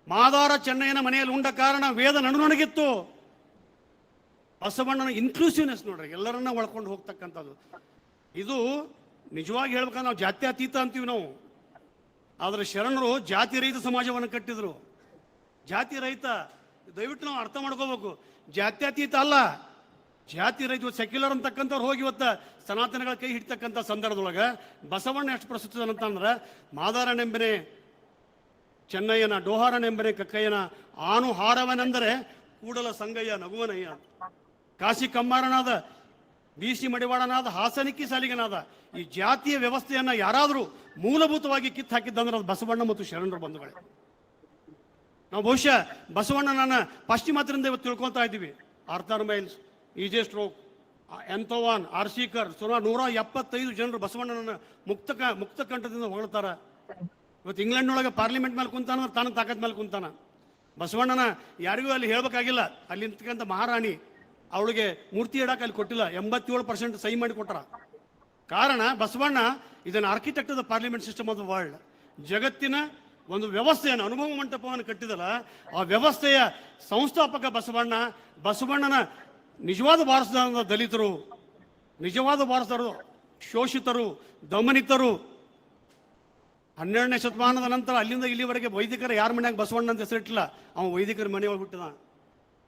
ಮಾದಾರ ಚೆನ್ನಯ್ಯನ ಮನೆಯಲ್ಲಿ ಉಂಡ ಕಾರಣ ವೇದ ನಡುನಣಗಿತ್ತು. ಬಸವಣ್ಣನ ಇನ್ಕ್ಲೂಸಿವ್ನೆಸ್ ನೋಡ್ರಿ, ಎಲ್ಲರನ್ನ ಒಳ್ಕೊಂಡು ಹೋಗ್ತಕ್ಕಂಥದ್ದು. ಇದು ನಿಜವಾಗಿ ಹೇಳ್ಬೇಕಂದ್ರೆ ನಾವು ಜಾತ್ಯತೀತ ಅಂತೀವಿ ನಾವು. ಆದರೆ ಶರಣರು ಜಾತಿ ರಹಿತ ಸಮಾಜವನ್ನು ಕಟ್ಟಿದ್ರು. ಜಾತಿ ರಹಿತ ದಯವಿಟ್ಟು ನಾವು ಅರ್ಥ ಮಾಡ್ಕೋಬೇಕು. ಜಾತ್ಯತೀತ ಅಲ್ಲ, ಜಾತಿ ರಹಿತ. ಸೆಕ್ಯುಲರ್ ಅಂತಕ್ಕಂಥವ್ರು ಹೋಗಿ ಇವತ್ತು ಸನಾತನಗಳ ಕೈ ಹಿಡ್ತಕ್ಕಂಥ ಸಂದರ್ಭದೊಳಗೆ ಬಸವಣ್ಣ ಎಷ್ಟು ಪ್ರಸ್ತುತ ಅಂತಂದ್ರೆ, ಮಾದಾರನೆಂಬನೆ ಚೆನ್ನಯ್ಯನ, ಡೋಹಾರನೆಂಬನೆ ಕಕ್ಕಯ್ಯನ, ಆನು ಹಾರವನೆಂದರೆ ಕೂಡಲ ಸಂಗಯ್ಯ ನಗುವನಯ್ಯ. ಕಾಶಿ ಕಮ್ಮಾರನಾದ, ಬೀಸಿ ಮಡಿವಾಳನಾದ, ಹಾಸನಿಕ್ಕಿ ಸಾಲಿಗನಾದ. ಈ ಜಾತಿಯ ವ್ಯವಸ್ಥೆಯನ್ನ ಯಾರಾದರೂ ಮೂಲಭೂತವಾಗಿ ಕಿತ್ತು ಹಾಕಿದ್ದಂದ್ರೆ ಅದು ಬಸವಣ್ಣ ಮತ್ತು ಶರಣರ ಬಂಧುಗಳೇ. ನಾವು ಬಹುಶಃ ಬಸವಣ್ಣನನ್ನ ಪಾಶ್ಚಿಮಾತ್ಯರಿಂದ ಇವತ್ತು ತಿಳ್ಕೊಳ್ತಾ ಇದ್ದೀವಿ. ಆರ್ಥರ್ ಮೈಲ್ಸ್, ಇಜೆ ಸ್ಟ್ರೋಕ್, ಎಂಥೋವಾನ್, ಆರ್ಸಿಕರ್, ಸುಮಾರು 175 ಜನರು ಬಸವಣ್ಣನನ್ನ ಮುಕ್ತ ಕಂಠದಿಂದ ಹೊಗಳ್ತಾರ. ಇವತ್ತು ಇಂಗ್ಲೆಂಡ್ನೊಳಗೆ ಪಾರ್ಲಿಮೆಂಟ್ ಮೇಲೆ ಕುಂತಾನ, ತಾನು ತಾಕತ್ ಮೇಲೆ ಕುಂತಾನ. ಬಸವಣ್ಣನ ಯಾರಿಗೂ ಅಲ್ಲಿ ಹೇಳ್ಬೇಕಾಗಿಲ್ಲ. ಅಲ್ಲಿ ನಿಂತಕ್ಕಂಥ ಮಹಾರಾಣಿ ಅವಳಿಗೆ ಮೂರ್ತಿ ಇಡಕ್ಕೆ ಅಲ್ಲಿ ಕೊಟ್ಟಿಲ್ಲ. 87% ಸಹಿ ಮಾಡಿ ಕೊಟ್ಟರ. ಕಾರಣ ಬಸವಣ್ಣ ಇದನ್ನು architect of the parliament system of the world. ಜಗತ್ತಿನ ಒಂದು ವ್ಯವಸ್ಥೆಯನ್ನು, ಅನುಭವ ಮಂಟಪವನ್ನು ಕಟ್ಟಿದಲ್ಲ, ಆ ವ್ಯವಸ್ಥೆಯ ಸಂಸ್ಥಾಪಕ ಬಸವಣ್ಣ. ಬಸವಣ್ಣನ ನಿಜವಾದ ವಾರಸುದಾರರ ದಲಿತರು, ನಿಜವಾದ ವಾರಸುದಾರರು ಶೋಷಿತರು, ದಮನಿತರು. 12ನೇ ಶತಮಾನದ ನಂತರ ಅಲ್ಲಿಂದ ಇಲ್ಲಿವರೆಗೆ ವೈದಿಕರ ಯಾರ ಮನ್ಯಾಗ ಬಸವಣ್ಣ ಅಂತ ಹೆಸರಿಟ್ಟಿಲ್ಲ. ಅವನು ವೈದಿಕರ ಮನೆಯೊಳಗೆ ಹುಟ್ಟಿದ.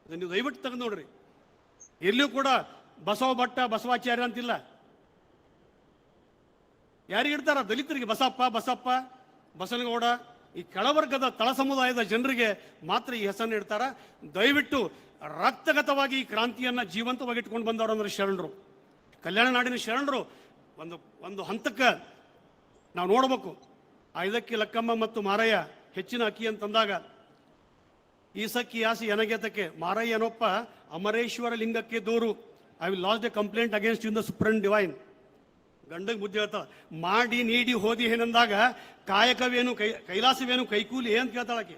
ನೀವು ದಯವಿಟ್ಟು ತೆಗೆದು ನೋಡ್ರಿ, ಎಲ್ಲಿಯೂ ಕೂಡ ಬಸವ ಭಟ್ಟ, ಬಸವಾಚಾರ್ಯ ಅಂತಿಲ್ಲ. ಯಾರಿಗಿಡ್ತಾರ? ದಲಿತರಿಗೆ ಬಸಪ್ಪ, ಬಸನಗೌಡ. ಈ ಕೆಳವರ್ಗದ ತಳ ಸಮುದಾಯದ ಜನರಿಗೆ ಮಾತ್ರ ಈ ಹೆಸರನ್ನು ಇಡ್ತಾರ. ದಯವಿಟ್ಟು ರಕ್ತಗತವಾಗಿ ಈ ಕ್ರಾಂತಿಯನ್ನ ಜೀವಂತವಾಗಿ ಇಟ್ಕೊಂಡು ಬಂದವರು ಅಂದ್ರೆ ಶರಣರು. ಕಲ್ಯಾಣ ನಾಡಿನ ಶರಣರು ಒಂದು ಒಂದು ಹಂತಕ್ಕೆ ನಾವು ನೋಡ್ಬೇಕು. ಐದಕ್ಕಿ ಲಕ್ಕಮ್ಮ ಮತ್ತು ಮಾರಯ್ಯ ಹೆಚ್ಚಿನ ಅಕ್ಕಿ ಅಂತಂದಾಗ ಈಸಕ್ಕಿ ಯಾಸಿ ಎನಗೆತಕ್ಕೆ ಮಾರಯ್ಯ ಏನೊಪ್ಪ ಅಮರೇಶ್ವರ ಲಿಂಗಕ್ಕೆ ದೂರು. ಐ ವಿಲ್ ಲಾಸ್ಟ್ a complaint against in the supreme divine. ಗಂಡಗೆ ಬುದ್ಧಿ ಹೇಳ್ತಾಳ, ಮಾಡಿ ನೀಡಿ ಹೋದಿ ಏನಂದಾಗ ಕಾಯಕವೇನು ಕೈಲಾಸವೇನು ಕೈಕೂಲಿ ಅಂತ ಕೇಳ್ತಾಳಕ್ಕೆ.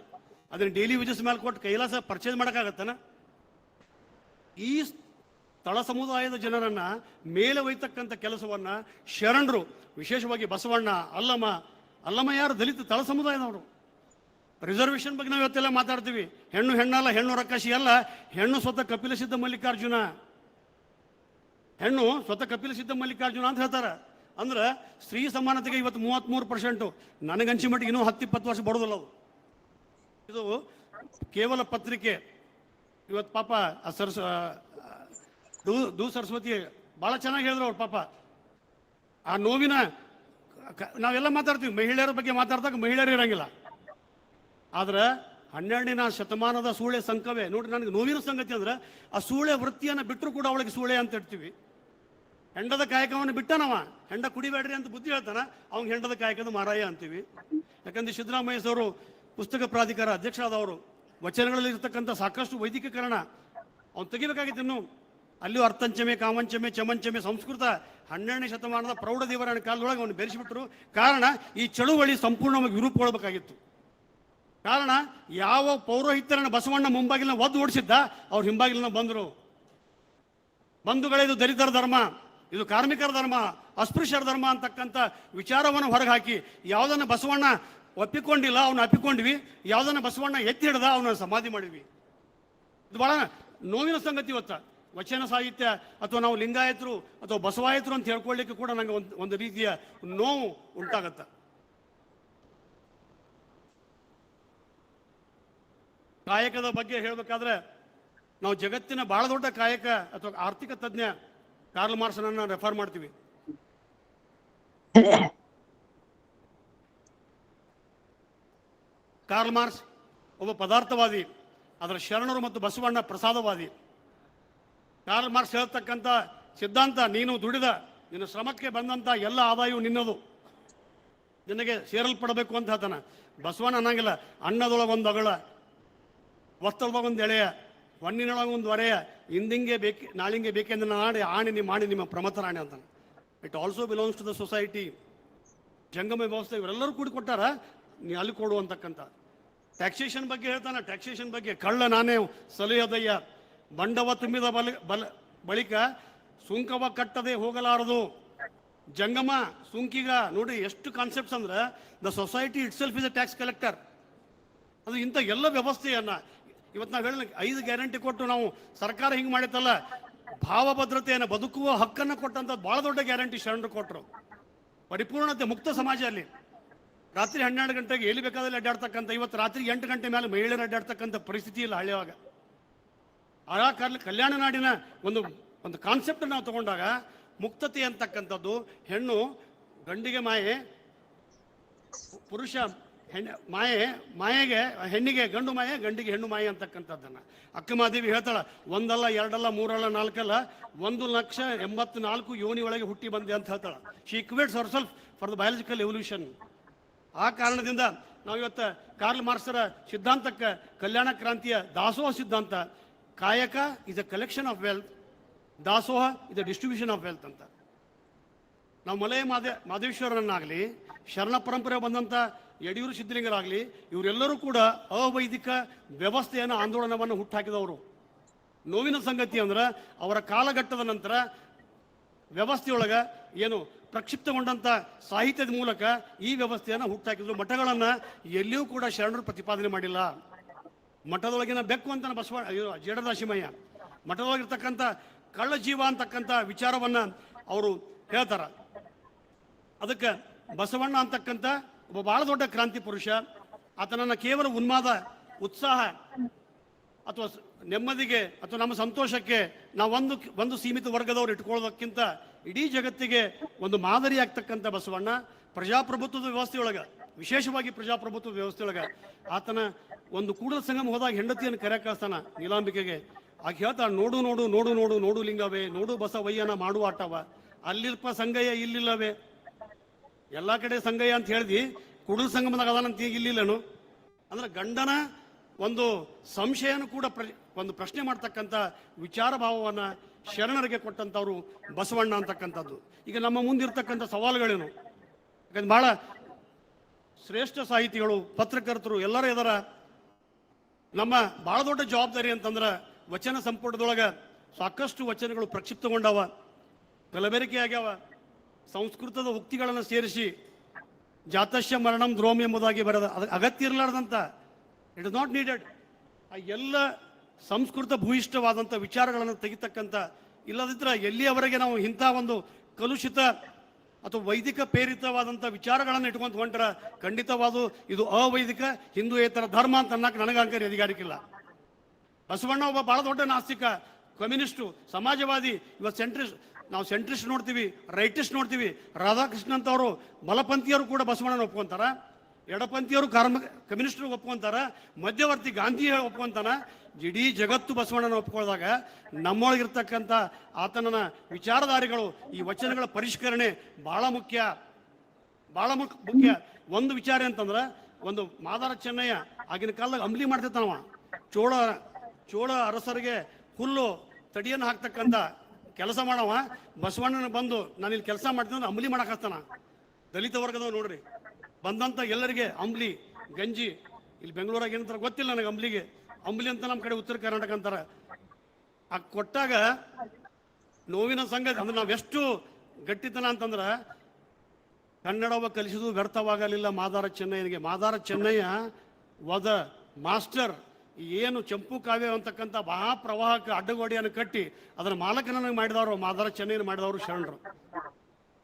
ಅದನ್ನ ಡೈಲಿ ಯೂಜಸ್ ಮೇಲೆ ಕೊಟ್ಟು ಕೈಲಾಸ ಪರ್ಚೇಸ್ ಮಾಡೋಕ್ಕಾಗತ್ತನ? ಈ ತಳ ಸಮುದಾಯದ ಜನರನ್ನ ಮೇಲೆ ಒಯ್ತಕ್ಕಂಥ ಕೆಲಸವನ್ನ ಶರಣರು, ವಿಶೇಷವಾಗಿ ಬಸವಣ್ಣ, ಅಲ್ಲಮ್ಮ ಯಾರು ದಲಿತ ತಳ ಸಮುದಾಯದವರು. ರಿಸರ್ವೇಷನ್ ಬಗ್ಗೆ ನಾವು ಇವತ್ತೆಲ್ಲ ಮಾತಾಡ್ತೀವಿ. ಹೆಣ್ಣು ಹೆಣ್ಣಲ್ಲ, ಹೆಣ್ಣು ರಕ್ಕಸಿ ಅಲ್ಲ, ಹೆಣ್ಣು ಸ್ವತಃ ಕಪಿಲ ಸಿದ್ಧ ಮಲ್ಲಿಕಾರ್ಜುನ, ಹೆಣ್ಣು ಸ್ವತಃ ಕಪಿಲ ಸಿದ್ಧ ಮಲ್ಲಿಕಾರ್ಜುನ ಅಂತ ಹೇಳ್ತಾರೆ. ಅಂದ್ರೆ ಸ್ತ್ರೀ ಸಮಾನತೆಗೆ ಇವತ್ತು 33%. ನನಗಂಚಿ ಮಟ್ಟಿಗೆ ಇನ್ನೂ 10-20 ವರ್ಷ ಬರೋದಿಲ್ಲ ಅದು. ಇದು ಕೇವಲ ಪತ್ರಿಕೆ. ಇವತ್ತು ಪಾಪ ದೂ ಸರಸ್ವತಿ ಭಾಳ ಚೆನ್ನಾಗಿ ಹೇಳಿದ್ರು ಅವ್ರು. ಪಾಪ ಆ ನೋವಿನ ನಾವೆಲ್ಲ ಮಾತಾಡ್ತೀವಿ, ಮಹಿಳೆಯರ ಬಗ್ಗೆ ಮಾತಾಡಿದಾಗ ಮಹಿಳೆಯರು ಇರಂಗಿಲ್ಲ. ಆದ್ರೆ 12ನೇ ಶತಮಾನದ ಸೂಳೆ ಸಂಕವೇ ನೋಡ್ರಿ. ನನಗೆ ನೋವಿನ ಸಂಗತಿ ಅಂದ್ರೆ ಆ ಸೂಳೆ ವೃತ್ತಿಯನ್ನು ಬಿಟ್ಟರು ಕೂಡ ಅವಳಿಗೆ ಸೂಳೆ ಅಂತ ಇಡ್ತೀವಿ. ಹೆಂಡದ ಕಾಯಕವನ್ನು ಬಿಟ್ಟನವ, ಹೆಂಡ ಕುಡಿಬೇಡ್ರಿ ಅಂತ ಬುದ್ಧಿ ಹೇಳ್ತಾನ, ಅವ್ನಿಗೆ ಹೆಂಡದ ಕಾಯಕದ ಮಾರಾಯ ಅಂತೀವಿ. ಯಾಕಂದ್ರೆ ಸಿದ್ದರಾಮಯ್ಯ ಅವರು ಪುಸ್ತಕ ಪ್ರಾಧಿಕಾರ ಅಧ್ಯಕ್ಷರಾದವರು, ವಚನಗಳಲ್ಲಿ ಇರ್ತಕ್ಕಂಥ ಸಾಕಷ್ಟು ವೈದಿಕೀಕರಣ ಅವ್ನು ತೆಗಿಬೇಕಾಗಿತ್ತು. ಇನ್ನು ಅಲ್ಲಿಯೂ ಅರ್ಥಂಚಮೆ, ಕಾಮಂಚಮೆ, ಚಮಂಚಮೆ ಸಂಸ್ಕೃತ 12ನೇ ಶತಮಾನದ ಪ್ರೌಢ ದೇವರಾಯಣ ಕಾಲದೊಳಗೆ ಅವನು ಬೆರೆಸಿಬಿಟ್ರು. ಕಾರಣ ಈ ಚಳುವಳಿ ಸಂಪೂರ್ಣವಾಗಿ ವಿರೂಪಗೊಳ್ಬೇಕಾಗಿತ್ತು. ಕಾರಣ ಯಾವ ಪೌರೋಹಿತ್ಯರನ್ನ ಬಸವಣ್ಣ ಮುಂಬಾಗಿಲನ್ನ ಒದ್ದು ಓಡಿಸಿದ್ದ, ಅವ್ರು ಹಿಂಬಾಗಿಲನ್ನ ಬಂದರು. ಬಂಧುಗಳೇ, ಇದು ದಲಿತರ ಧರ್ಮ, ಇದು ಕಾರ್ಮಿಕರ ಧರ್ಮ, ಅಸ್ಪೃಶ್ಯರ ಧರ್ಮ ಅಂತಕ್ಕಂಥ ವಿಚಾರವನ್ನು ಹೊರಗೆ ಹಾಕಿ ಯಾವುದನ್ನು ಬಸವಣ್ಣ ಒಪ್ಪಿಕೊಂಡಿಲ್ಲ ಅವನ್ನ ಅಪ್ಪಿಕೊಂಡ್ವಿ, ಯಾವುದನ್ನು ಬಸವಣ್ಣ ಎತ್ತಿ ಹಿಡ್ದ ಅವನ್ನ ಸಮಾಧಿ ಮಾಡಿದ್ವಿ. ಇದು ಬಹಳ ನೋವಿನ ಸಂಗತಿ. ಇವತ್ತ ವಚನ ಸಾಹಿತ್ಯ ಅಥವಾ ನಾವು ಲಿಂಗಾಯತರು ಅಥವಾ ಬಸವಾಯತರು ಅಂತ ಹೇಳ್ಕೊಳ್ಳಿಕ್ಕೆ ಕೂಡ ನಂಗೆ ಒಂದು ರೀತಿಯ ನೋವು ಉಂಟಾಗತ್ತ. ಕಾಯಕದ ಬಗ್ಗೆ ಹೇಳಬೇಕಾದ್ರೆ ನಾವು ಜಗತ್ತಿನ ಬಹಳ ದೊಡ್ಡ ಕಾಯಕ ಅಥವಾ ಆರ್ಥಿಕ ತಜ್ಞ ಕಾರ್ಲ್ ಮಾರ್ಕ್ಸನನ್ನ ರೆಫರ್ ಮಾಡ್ತೀವಿ. ಕಾರ್ಲ್ ಮಾರ್ಕ್ಸ್ ಒಬ್ಬ ಪದಾರ್ಥವಾದಿ, ಅದರ ಶರಣರು ಮತ್ತು ಬಸವಣ್ಣ ಪ್ರಸಾದವಾದಿ. ಕಾರ್ಲ್ ಮಾರ್ಕ್ಸ್ ಹೇಳ್ತಕ್ಕಂಥ ಸಿದ್ಧಾಂತ, ನೀನು ದುಡಿದ ನಿನ್ನ ಶ್ರಮಕ್ಕೆ ಬಂದಂಥ ಎಲ್ಲ ಆದಾಯವು ನಿನ್ನದು, ನಿನಗೆ ಸೇರಲ್ಪಡಬೇಕು ಅಂತ ಹೇಳ್ತಾನೆ. ಬಸವಣ್ಣ ಅನ್ನಂಗಿಲ್ಲ, ಅನ್ನದೊಳಗೊಂದು ಅಗಳ, ವಸ್ತ್ರದೊಳಗೊಂದು ಎಳೆಯ, ಹೊನ್ನಿನೊಳಗೊಂದು ಒರೆಯ, ಇಂದಿಂಗೆ ಬೇಕು ನಾಳಿಂಗೆ ಬೇಕೆಂದ್ರೆ ನಾಡಿ ಮಾಡಿ ನಿಮ್ಮ ಪ್ರಮಥರಾಣಿ ಅಂತಾನೆ. It also belongs to the society. ಜಂಗಮ ವ್ಯವಸ್ಥೆ ಇವರೆಲ್ಲರೂ ಕೂಡಿ ಕೊಟ್ಟಾರ, ನೀ ಅಲ್ಲಿ ಕೊಡು ಅಂತಕ್ಕಂಥ. ಟ್ಯಾಕ್ಸೇಷನ್ ಬಗ್ಗೆ ಹೇಳ್ತಾನೆ. ಟ್ಯಾಕ್ಸೇಷನ್ ಬಗ್ಗೆ ಕಳ್ಳ ನಾನೇ ಸಲಹೆದಯ್ಯ, ಬಂಡವ ತುಂಬಿದ ಬಳಿಕ ಸುಂಕವ ಕಟ್ಟದೆ ಹೋಗಲಾರದು. ಜಂಗಮ ಸುಂಕಿಗ ನೋಡಿ ಎಷ್ಟು ಕಾನ್ಸೆಪ್ಟ್ಸ್ ಅಂದ್ರೆ, the society it self is A tax collector. ಅದು ಇಂಥ ಎಲ್ಲ ವ್ಯವಸ್ಥೆಯನ್ನ ಇವತ್ತು ನಾವು ಹೇಳ 5 ಗ್ಯಾರಂಟಿ ಕೊಟ್ಟು ನಾವು ಸರ್ಕಾರ ಹಿಂಗೆ ಮಾಡಿತ್ತಲ್ಲ, ಭಾವಭದ್ರತೆಯನ್ನು ಬದುಕುವ ಹಕ್ಕನ್ನು ಕೊಟ್ಟಂತ ಬಹಳ ದೊಡ್ಡ ಗ್ಯಾರಂಟಿ ಶರಣರು ಕೊಟ್ಟರು. ಪರಿಪೂರ್ಣತೆ ಮುಕ್ತ ಸಮಾಜ. ಅಲ್ಲಿ ರಾತ್ರಿ 12 ಗಂಟೆಗೆ ಎಲ್ಲಿ ಬೇಕಾದಲ್ಲಿ ಅಡ್ಡಾಡ್ತಕ್ಕಂಥ, ಇವತ್ತು ರಾತ್ರಿ 8 ಗಂಟೆ ಮೇಲೆ ಮಹಿಳೆಯರು ಅಡ್ಡಾಡ್ತಕ್ಕಂಥ ಪರಿಸ್ಥಿತಿ ಇಲ್ಲ ಹಳ್ಳಿಯಾಗ. ಆ ಕಲ್ಯಾಣ ನಾಡಿನ ಒಂದು ಕಾನ್ಸೆಪ್ಟ್ ನಾವು ತಗೊಂಡಾಗ ಮುಕ್ತತೆ ಅಂತಕ್ಕಂಥದ್ದು, ಹೆಣ್ಣು ಗಂಡಿಗೆ ಮಾಯೆ, ಪುರುಷ ಮಾಯೆಗೆ ಹೆಣ್ಣಿಗೆ ಗಂಡು ಮಾಯೆ, ಗಂಡಿಗೆ ಹೆಣ್ಣು ಮಾಯೆ ಅಂತಕ್ಕಂಥದ್ದನ್ನ ಅಕ್ಕಮಾದೇವಿ ಹೇಳ್ತಾಳ. 1 ಅಲ್ಲ 2 ಅಲ್ಲ 3 ಅಲ್ಲ 4 ಅಲ್ಲ 1,84,000 ಯೋನಿ ಒಳಗೆ ಹುಟ್ಟಿ ಬಂದೆ ಅಂತ ಹೇಳ್ತಾಳ. She equates herself for the biological evolution. ಆ ಕಾರಣದಿಂದ ನಾವು ಇವತ್ತು ಕಾರ್ಲ್ ಮಾರ್ಕ್ಸರ ಸಿದ್ಧಾಂತಕ್ಕೆ, ಕಲ್ಯಾಣ ಕ್ರಾಂತಿಯ ದಾಸೋಹ ಸಿದ್ಧಾಂತ, ಕಾಯಕ is a collection of wealth, ದಾಸೋಹ is a distribution of wealth ಅಂತ. ನಾವು ಮಲಯ ಮಾದೇಶ್ವರನಾಗಲಿ, ಶರಣ ಪರಂಪರೆ ಬಂದಂಥ ಯಡಿಯೂರು ಸಿದ್ಧಲಿಂಗರಾಗಲಿ, ಇವರೆಲ್ಲರೂ ಕೂಡ ಅವೈದಿಕ ವ್ಯವಸ್ಥೆಯನ್ನು, ಆಂದೋಲನವನ್ನು ಹುಟ್ಟಾಕಿದವರು. ನೋವಿನ ಸಂಗತಿ ಅಂದ್ರೆ ಅವರ ಕಾಲಘಟ್ಟದ ನಂತರ ವ್ಯವಸ್ಥೆಯೊಳಗೆ ಏನು ಪ್ರಕ್ಷಿಪ್ತಗೊಂಡಂಥ ಸಾಹಿತ್ಯದ ಮೂಲಕ ಈ ವ್ಯವಸ್ಥೆಯನ್ನು ಹುಟ್ಟಾಕಿದ್ರು. ಮಠಗಳನ್ನು ಎಲ್ಲಿಯೂ ಕೂಡ ಶರಣರು ಪ್ರತಿಪಾದನೆ ಮಾಡಿಲ್ಲ. ಮಠದೊಳಗಿನ ಬೆಕ್ಕು ಅಂತ ಜೇಡದಾಶಿಮಯ್ಯ ಮಠದೊಳಗಿರ್ತಕ್ಕಂಥ ಕಳ್ಳ ಜೀವ ಅಂತಕ್ಕಂಥ ವಿಚಾರವನ್ನ ಅವರು ಹೇಳ್ತಾರ. ಅದಕ್ಕೆ ಬಸವಣ್ಣ ಅಂತಕ್ಕಂಥ ಒಬ್ಬ ಬಹಳ ದೊಡ್ಡ ಕ್ರಾಂತಿ ಪುರುಷ. ಆತನನ್ನ ಕೇವಲ ಉನ್ಮಾದ, ಉತ್ಸಾಹ ಅಥವಾ ನೆಮ್ಮದಿಗೆ ಅಥವಾ ನಮ್ಮ ಸಂತೋಷಕ್ಕೆ ನಾವು ಒಂದು ಸೀಮಿತ ವರ್ಗದವರು ಇಟ್ಕೊಳ್ಳೋದಕ್ಕಿಂತ ಇಡೀ ಜಗತ್ತಿಗೆ ಒಂದು ಮಾದರಿ ಆಗ್ತಕ್ಕಂಥ ಬಸವಣ್ಣ ಪ್ರಜಾಪ್ರಭುತ್ವದ ವ್ಯವಸ್ಥೆಯೊಳಗೆ, ವಿಶೇಷವಾಗಿ ಪ್ರಜಾಪ್ರಭುತ್ವ ವ್ಯವಸ್ಥೆಯೊಳಗೆ ಆತನ ಒಂದು ಕೂಡಲ ಸಂಗಮ ಹೋದಾಗ ಹೆಂಡತಿಯನ್ನು ಕರೆ ಕಳಿಸ್ತಾನ ನೀಲಾಂಬಿಕೆಗೆ. ಆಕೆ ಹೇಳ್ತಾಳೆ, ನೋಡು ನೋಡು ನೋಡು ನೋಡು ನೋಡು ಲಿಂಗವೇ, ನೋಡು ಬಸವಯ್ಯನ ಮಾಡುವ ಆಟವ, ಅಲ್ಲಿಲ್ಪ ಸಂಗಯ್ಯ ಇಲ್ಲಿಲ್ಲವೇ. ಎಲ್ಲ ಕಡೆ ಸಂಗಯ್ಯ ಅಂತ ಹೇಳ್ದಿ, ಕುಡಲ ಸಂಗಮದಾಗ ಅದಾನಂತ ಇಲ್ಲಿಲ್ಲನು. ಅಂದ್ರೆ ಗಂಡನ ಒಂದು ಸಂಶಯನೂ ಕೂಡ ಒಂದು ಪ್ರಶ್ನೆ ಮಾಡ್ತಕ್ಕಂಥ ವಿಚಾರ ಭಾವವನ್ನು ಶರಣರಿಗೆ ಕೊಟ್ಟಂಥವ್ರು ಬಸವಣ್ಣ ಅಂತಕ್ಕಂಥದ್ದು. ಈಗ ನಮ್ಮ ಮುಂದಿರ್ತಕ್ಕಂಥ ಸವಾಲುಗಳೇನು? ಯಾಕಂದ್ರೆ ಬಹಳ ಶ್ರೇಷ್ಠ ಸಾಹಿತಿಗಳು, ಪತ್ರಕರ್ತರು ಎಲ್ಲರೂ ಇದರ. ನಮ್ಮ ಬಹಳ ದೊಡ್ಡ ಜವಾಬ್ದಾರಿ ಅಂತಂದ್ರೆ ವಚನ ಸಂಪುಟದೊಳಗೆ ಸಾಕಷ್ಟು ವಚನಗಳು ಪ್ರಕ್ಷಿಪ್ತಗೊಂಡವ, ಕಲಬೆರಕೆ ಆಗ್ಯಾವ. ಸಂಸ್ಕೃತದ ಉಕ್ತಿಗಳನ್ನು ಸೇರಿಸಿ ಜಾತಸ್ಯ ಮರಣಂ ದ್ರೋಮ್ ಎಂಬುದಾಗಿ ಬರೆದ, ಅದಕ್ಕೆ ಅಗತ್ಯ ಇರಲಾರ್ದಂಥ, ಇಟ್ ಇಸ್ ನಾಟ್ ನೀಡೆಡ್. ಆ ಎಲ್ಲ ಸಂಸ್ಕೃತ ಭೂಯಿಷ್ಠವಾದಂಥ ವಿಚಾರಗಳನ್ನು ತೆಗಿತಕ್ಕಂಥ, ಇಲ್ಲದಿದ್ದರೆ ಎಲ್ಲಿಯವರೆಗೆ ನಾವು ಇಂಥ ಒಂದು ಕಲುಷಿತ ಅಥವಾ ವೈದಿಕ ಪ್ರೇರಿತವಾದಂಥ ವಿಚಾರಗಳನ್ನು ಇಟ್ಕೊಂತ ಹೊಂಟ್ರೆ ಖಂಡಿತವಾದು ಇದು ಅವೈದಿಕ ಹಿಂದೂಯೇತರ ಧರ್ಮ ಅಂತ ಅನ್ನಕ್ಕೆ ನನಗೆ ಅಂಕರಿ ಅಧಿಕಾರಿಕ್ಕಿಲ್ಲ. ಬಸವಣ್ಣ ಒಬ್ಬ ಬಹಳ ದೊಡ್ಡ ನಾಸ್ತಿಕ, ಕಮ್ಯುನಿಸ್ಟು, ಸಮಾಜವಾದಿ. ಇವತ್ತು ನಾವು ಸೆಂಟ್ರಿಸ್ಟ್ ನೋಡ್ತೀವಿ, ರೈಟಿಸ್ಟ್ ನೋಡ್ತೀವಿ. ರಾಧಾಕೃಷ್ಣ ಅಂತವರು ಬಲಪಂಥೀಯರು ಕೂಡ ಬಸವಣ್ಣನ ಒಪ್ಕೊಂತಾರ, ಎಡಪಂಥೀಯರು ಕಮ್ಯುನಿಸ್ಟರು ಒಪ್ಕೊಂತಾರ, ಮಧ್ಯವರ್ತಿ ಗಾಂಧಿ ಒಪ್ಕೊಂತಾನ. ಇಡೀ ಜಗತ್ತು ಬಸವಣ್ಣನ ಒಪ್ಕೊಳ್ಳೋದಾಗ ನಮ್ಮೊಳಗಿರ್ತಕ್ಕಂಥ ಆತನ ವಿಚಾರಧಾರಿಗಳು ಈ ವಚನಗಳ ಪರಿಷ್ಕರಣೆ ಬಹಳ ಮುಖ್ಯ, ಬಹಳ ಮುಖ್ಯ. ಒಂದು ವಿಚಾರ ಅಂತಂದ್ರೆ, ಒಂದು ಮಾದಾರ ಚೆನ್ನಯ್ಯ ಆಗಿನ ಕಾಲದಾಗ ಅಂಬ್ಲಿ ಮಾಡ್ತಿರ್ತಾನವ. ಚೋಳ ಅರಸರಿಗೆ ಹುಲ್ಲು ತಡಿಯನ್ನು ಹಾಕ್ತಕ್ಕಂಥ ಕೆಲಸ ಮಾಡವ ಬಸವಣ್ಣನ ಬಂದು ನಾನು ಇಲ್ಲಿ ಕೆಲಸ ಮಾಡ್ತೀನಿ ಅಂದ್ರೆ ಅಂಬ್ಲಿ ಮಾಡಕ್ ಹಚ್ತಾನ. ದಲಿತ ವರ್ಗದವ್ ನೋಡ್ರಿ, ಬಂದಂತ ಎಲ್ಲರಿಗೆ ಅಂಬ್ಲಿ ಗಂಜಿ. ಇಲ್ಲಿ ಬೆಂಗಳೂರಾಗ ಏನಂತಾರ ಗೊತ್ತಿಲ್ಲ ನನಗೆ, ಅಂಬ್ಲಿ ಅಂತ ನಮ್ಮ ಕಡೆ ಉತ್ತರ ಕರ್ನಾಟಕ ಅಂತಾರ. ಆ ಕೊಟ್ಟಾಗ ನೋವಿನ ಸಂಗತಿ ಅಂದ್ರೆ ನಾವೆಷ್ಟು ಗಟ್ಟಿತನ ಅಂತಂದ್ರೆ, ಕನ್ನಡವ ಕಲಿಸಿದು ವ್ಯರ್ಥವಾಗಲಿಲ್ಲ ಮಾದಾರ ಚೆನ್ನಯ್ಯನಿಗೆ. ಮಾದಾರ ಚೆನ್ನಯ್ಯ ವಾದ ಮಾಸ್ಟರ್. ಏನು ಚಂಪು ಕಾವ್ಯ ಅಂತಕ್ಕಂಥ ಮಹಾಪ್ರವಾಹಕ್ಕೆ ಅಡ್ಡಗೋಡಿಯನ್ನು ಕಟ್ಟಿ ಅದರ ಮಾಲಕನನ್ನು ಮಾಡಿದವರು ಮಾದಾರ ಚೆನ್ನಯ್ಯನ ಮಾಡಿದವರು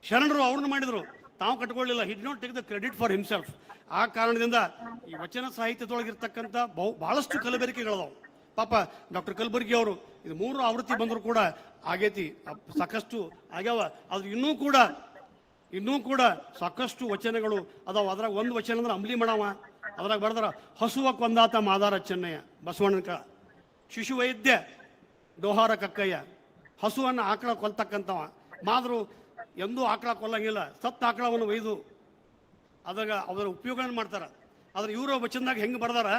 ಶರಣರು ಅವ್ರನ್ನ ಮಾಡಿದ್ರು, ತಾವು ಕಟ್ಕೊಳ್ಳಿಲ್ಲ. He'd not take the credit for himself. ಆ ಕಾರಣದಿಂದ ಈ ವಚನ ಸಾಹಿತ್ಯದೊಳಗಿರ್ತಕ್ಕಂಥ ಬಹಳಷ್ಟು ಕಲಬೆರಕೆಗಳದಾವು. ಪಾಪ ಡಾಕ್ಟರ್ ಕಲಬುರ್ಗಿ ಅವರು ಇದು 3 ಆವೃತ್ತಿ ಬಂದರೂ ಕೂಡ ಆಗೈತಿ, ಸಾಕಷ್ಟು ಆಗ್ಯಾವ. ಆದ್ರೆ ಇನ್ನೂ ಕೂಡ ಸಾಕಷ್ಟು ವಚನಗಳು ಅದಾವ. ಅದ್ರಾಗ ಒಂದು ವಚನ ಅಂದ್ರೆ ಅಂಬ್ಲಿ ಮಾಡವ, ಅದ್ರಾಗ ಬರ್ದಾರ ಹಸುವ ಕೊಂದಾತ ಮಾದಾರ ಚೆನ್ನಯ್ಯ ಬಸವಣ್ಣನ. ಶಿಶು ವೈದ್ಯ ಡೋಹಾರ ಕಕ್ಕಯ್ಯ, ಹಸುವನ್ನು ಆಕಳ ಕೊಲ್ತಕ್ಕಂಥವ. ಮಾದ್ರು ಎಂದೂ ಆಕಳ ಕೊಲ್ಲಂಗಿಲ್ಲ, ಸತ್ತ ಆಕಳವನ್ನು ಒಯ್ದು ಅದಾಗ ಅದರ ಉಪಯೋಗಗಳನ್ನು ಮಾಡ್ತಾರ. ಆದ್ರೆ ಇವರು ವಚನದಾಗ ಹೆಂಗೆ ಬರ್ದಾರ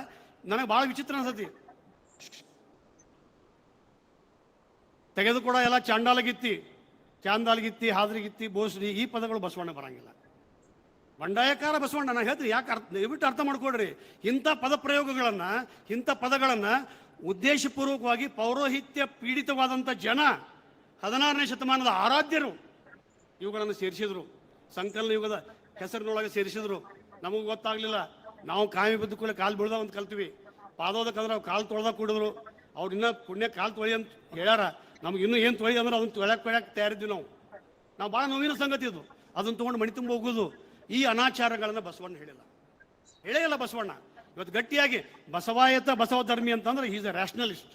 ನನಗೆ ಭಾಳ ವಿಚಿತ್ರ ಅನ್ಸತಿ. ತೆಗೆದು ಕೂಡ ಎಲ್ಲ ಚಾಂದಾಲಗಿತ್ತಿ, ಹಾದ್ರಿಗಿತ್ತಿ, ಬೋಸ್ರಿ, ಈ ಪದಗಳು ಬಸವಣ್ಣ ಬರಂಗಿಲ್ಲ. ಬಂಡಾಯಕಾರ ಬಸವಣ್ಣ. ನಾನು ಹೇಳ್ತೀನಿ, ಯಾಕೆ ದಯವಿಟ್ಟು ಅರ್ಥ ಮಾಡ್ಕೊಡ್ರಿ. ಇಂಥ ಪದಗಳನ್ನು ಉದ್ದೇಶಪೂರ್ವಕವಾಗಿ ಪೌರೋಹಿತ್ಯ ಪೀಡಿತವಾದಂಥ ಜನ 16ನೇ ಶತಮಾನದ ಆರಾಧ್ಯರು ಇವುಗಳನ್ನು ಸೇರಿಸಿದ್ರು. ಸಂಕಲನ ಯುಗದ ಹೆಸರಿನೊಳಗೆ ಸೇರಿಸಿದ್ರು. ನಮಗೆ ಗೊತ್ತಾಗ್ಲಿಲ್ಲ. ನಾವು ಕಾಮಿ ಬಿದ್ದು ಕೂಡ ಕಾಲು ಬೀಳ್ದ ಅಂತ ಕಲ್ತೀವಿ. ಪಾದೋದಕ್ಕಂದ್ರೆ ಅವ್ರು ಕಾಲು ತೊಳ್ದಾಗ ಕೂಡಿದ್ರು. ಅವ್ರು ಇನ್ನೂ ಪುಣ್ಯ ಕಾಲು ತೊಳಿ ಅಂತ ಹೇಳ್ಯಾರ. ನಮ್ಗೆ ಇನ್ನೂ ಏನು ತೊಳಿ ಅಂದ್ರೆ ಅದನ್ನು ತೊಳ್ಯಾಕೆ ತಯಾರಿದ್ವಿ ನಾವು ಭಾಳ ನೋವಿನ ಸಂಗತಿ ಇದು. ಅದನ್ನು ತೊಗೊಂಡು ಮಣಿ ತುಂಬ ಹೋಗೋದು. ಈ ಅನಾಚಾರಗಳನ್ನು ಬಸವಣ್ಣ ಹೇಳಿಲ್ಲ ಬಸವಣ್ಣ. ಇವತ್ತು ಗಟ್ಟಿಯಾಗಿ ಬಸವ ಧರ್ಮಿ ಅಂತಂದ್ರೆ ಈಸ್ ಎ ರ್ಯಾಷನಲಿಸ್ಟ್,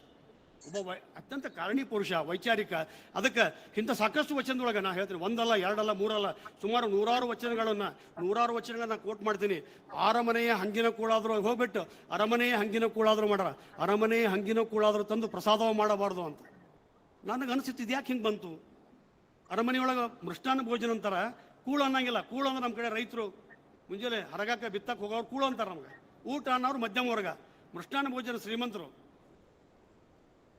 ಒಬ್ಬ ಅತ್ಯಂತ ಕಾರಣಿ ಪುರುಷ, ವೈಚಾರಿಕ. ಅದಕ್ಕೆ ಇಂಥ ಸಾಕಷ್ಟು ವಚನದೊಳಗೆ ನಾ ಹೇಳ್ತೀನಿ, 1 ಅಲ್ಲ 2 ಅಲ್ಲ 3 ಅಲ್ಲ, ಸುಮಾರು 100 ವಚನಗಳನ್ನ ಕೋಟ್ ಮಾಡ್ತೀನಿ. ಅರಮನೆಯ ಹಂಗಿನ ಕೂಳಾದರೂ ಹೋಗ್ಬಿಟ್ಟು ಅರಮನೆಯ ಹಂಗಿನ ಕೂಳಾದರೂ ಮಾಡ್ರ, ಅರಮನೆಯ ಹಂಗಿನ ಕೂಳಾದರೂ ತಂದು ಪ್ರಸಾದವ ಮಾಡಬಾರ್ದು ಅಂತ ನನಗೆ ಅನಿಸುತ್ತಿದ್ದು. ಯಾಕೆ ಹಿಂಗೆ ಬಂತು? ಅರಮನೆಯೊಳಗೆ ಮೃಷ್ಟಾನ್ನ ಭೋಜನ ಅಂತಾರ, ಕೂಳು ಅನ್ನಂಗಿಲ್ಲ. ಕೂಳು ಅಂದ್ರೆ ನಮ್ಮ ಕಡೆ ರೈತರು ಮುಂಜಾನೆ ಹರಗಕ್ಕೆ ಬಿತ್ತಕ್ಕೆ ಹೋಗೋರು ಕೂಳು ಅಂತಾರೆ. ನಮ್ಗೆ ಊಟ ಅನ್ನೋರು ಮಧ್ಯಮ ವರ್ಗ, ಮೃಷ್ಟಾನ್ನ ಭೋಜನ ಶ್ರೀಮಂತರು.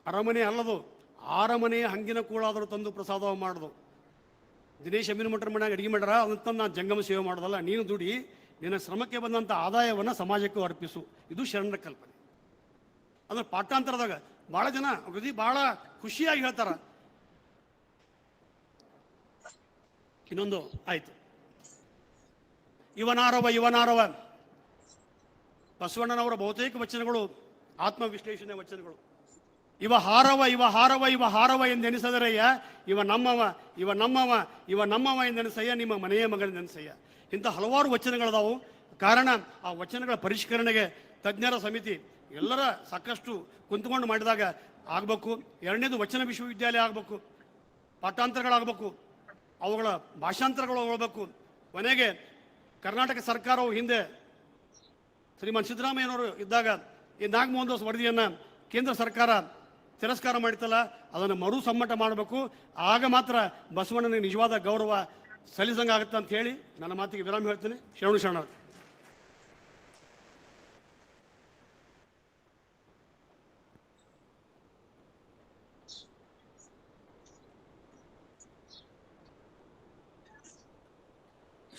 ಅರಮನೆ ಅಲ್ಲದು, ಆರಮನೆಯ ಹಂಗಿನ ಕೂಳಾದರೂ ತಂದು ಪ್ರಸಾದವ ಮಾಡೋದು. ದಿನೇಶ್ ಅಮೀನ್ ಮಠರ ಮನೆಯಾಗ ಅಡಿಗೆ ಮಾಡ್ಯಾರ, ಅದನ್ನ ತಂದು ನಾನು ಜಂಗಮ ಸೇವೆ ಮಾಡೋದಲ್ಲ. ನೀನು ದುಡಿ, ನಿನ್ನ ಶ್ರಮಕ್ಕೆ ಬಂದಂಥ ಆದಾಯವನ್ನು ಸಮಾಜಕ್ಕೂ ಅರ್ಪಿಸು. ಇದು ಶರಣರ ಕಲ್ಪನೆ. ಅಂದ್ರೆ ಪಾಠಾಂತರದಾಗ ಭಾಳ ಜನ ಭಾಳ ಖುಷಿಯಾಗಿ ಹೇಳ್ತಾರ. ಇನ್ನೊಂದು ಆಯ್ತು, ಇವನಾರವ ಬಸವಣ್ಣನವರ ಬಹುತೇಕ ವಚನಗಳು ಆತ್ಮವಿಶ್ಲೇಷಣೆ ವಚನಗಳು. ಇವ ಹಾರವ ಎಂದೆನಿಸದರಯ್ಯ, ಇವ ನಮ್ಮವ ಎಂದೆನಿಸಯ್ಯ, ನಿಮ್ಮ ಮನೆಯ ಮಗನೆನಿಸಯ್ಯ. ಇಂಥ ಹಲವಾರು ವಚನಗಳದಾವು. ಕಾರಣ ಆ ವಚನಗಳ ಪರಿಷ್ಕರಣೆಗೆ ತಜ್ಞರ ಸಮಿತಿ ಎಲ್ಲರ ಸಾಕಷ್ಟು ಕುಂತ್ಕೊಂಡು ಮಾಡಿದಾಗ ಆಗಬೇಕು. ಎರಡನೇದು ವಚನ ವಿಶ್ವವಿದ್ಯಾಲಯ ಆಗಬೇಕು, ಪಾಠಾಂತರಗಳಾಗಬೇಕು, ಅವುಗಳ ಭಾಷಾಂತರಗಳು ಹೋಗಬೇಕು. ಕೊನೆಗೆ ಕರ್ನಾಟಕ ಸರ್ಕಾರವು ಹಿಂದೆ ಶ್ರೀಮಾನ್ ಸಿದ್ದರಾಮಯ್ಯನವರು ಇದ್ದಾಗ ಈ ನಾಗಮೋಹನ್ ದಾಸ್ ವರದಿಯನ್ನು ಕೇಂದ್ರ ಸರ್ಕಾರ ತಿರಸ್ಕಾರ ಮಾಡಿತಲ್ಲ ಅದನ್ನು ಮರು ಸಮ್ಮಟ ಮಾಡಬೇಕು. ಆಗ ಮಾತ್ರ ಬಸವಣ್ಣನಿಗೆ ನಿಜವಾದ ಗೌರವ ಸಲ್ಲಿಸಂಗಾಗುತ್ತೆ ಅಂತ ಹೇಳಿ ನನ್ನ ಮಾತಿಗೆ ವಿರಾಮ ಹೇಳ್ತೀನಿ. ಶರಣ.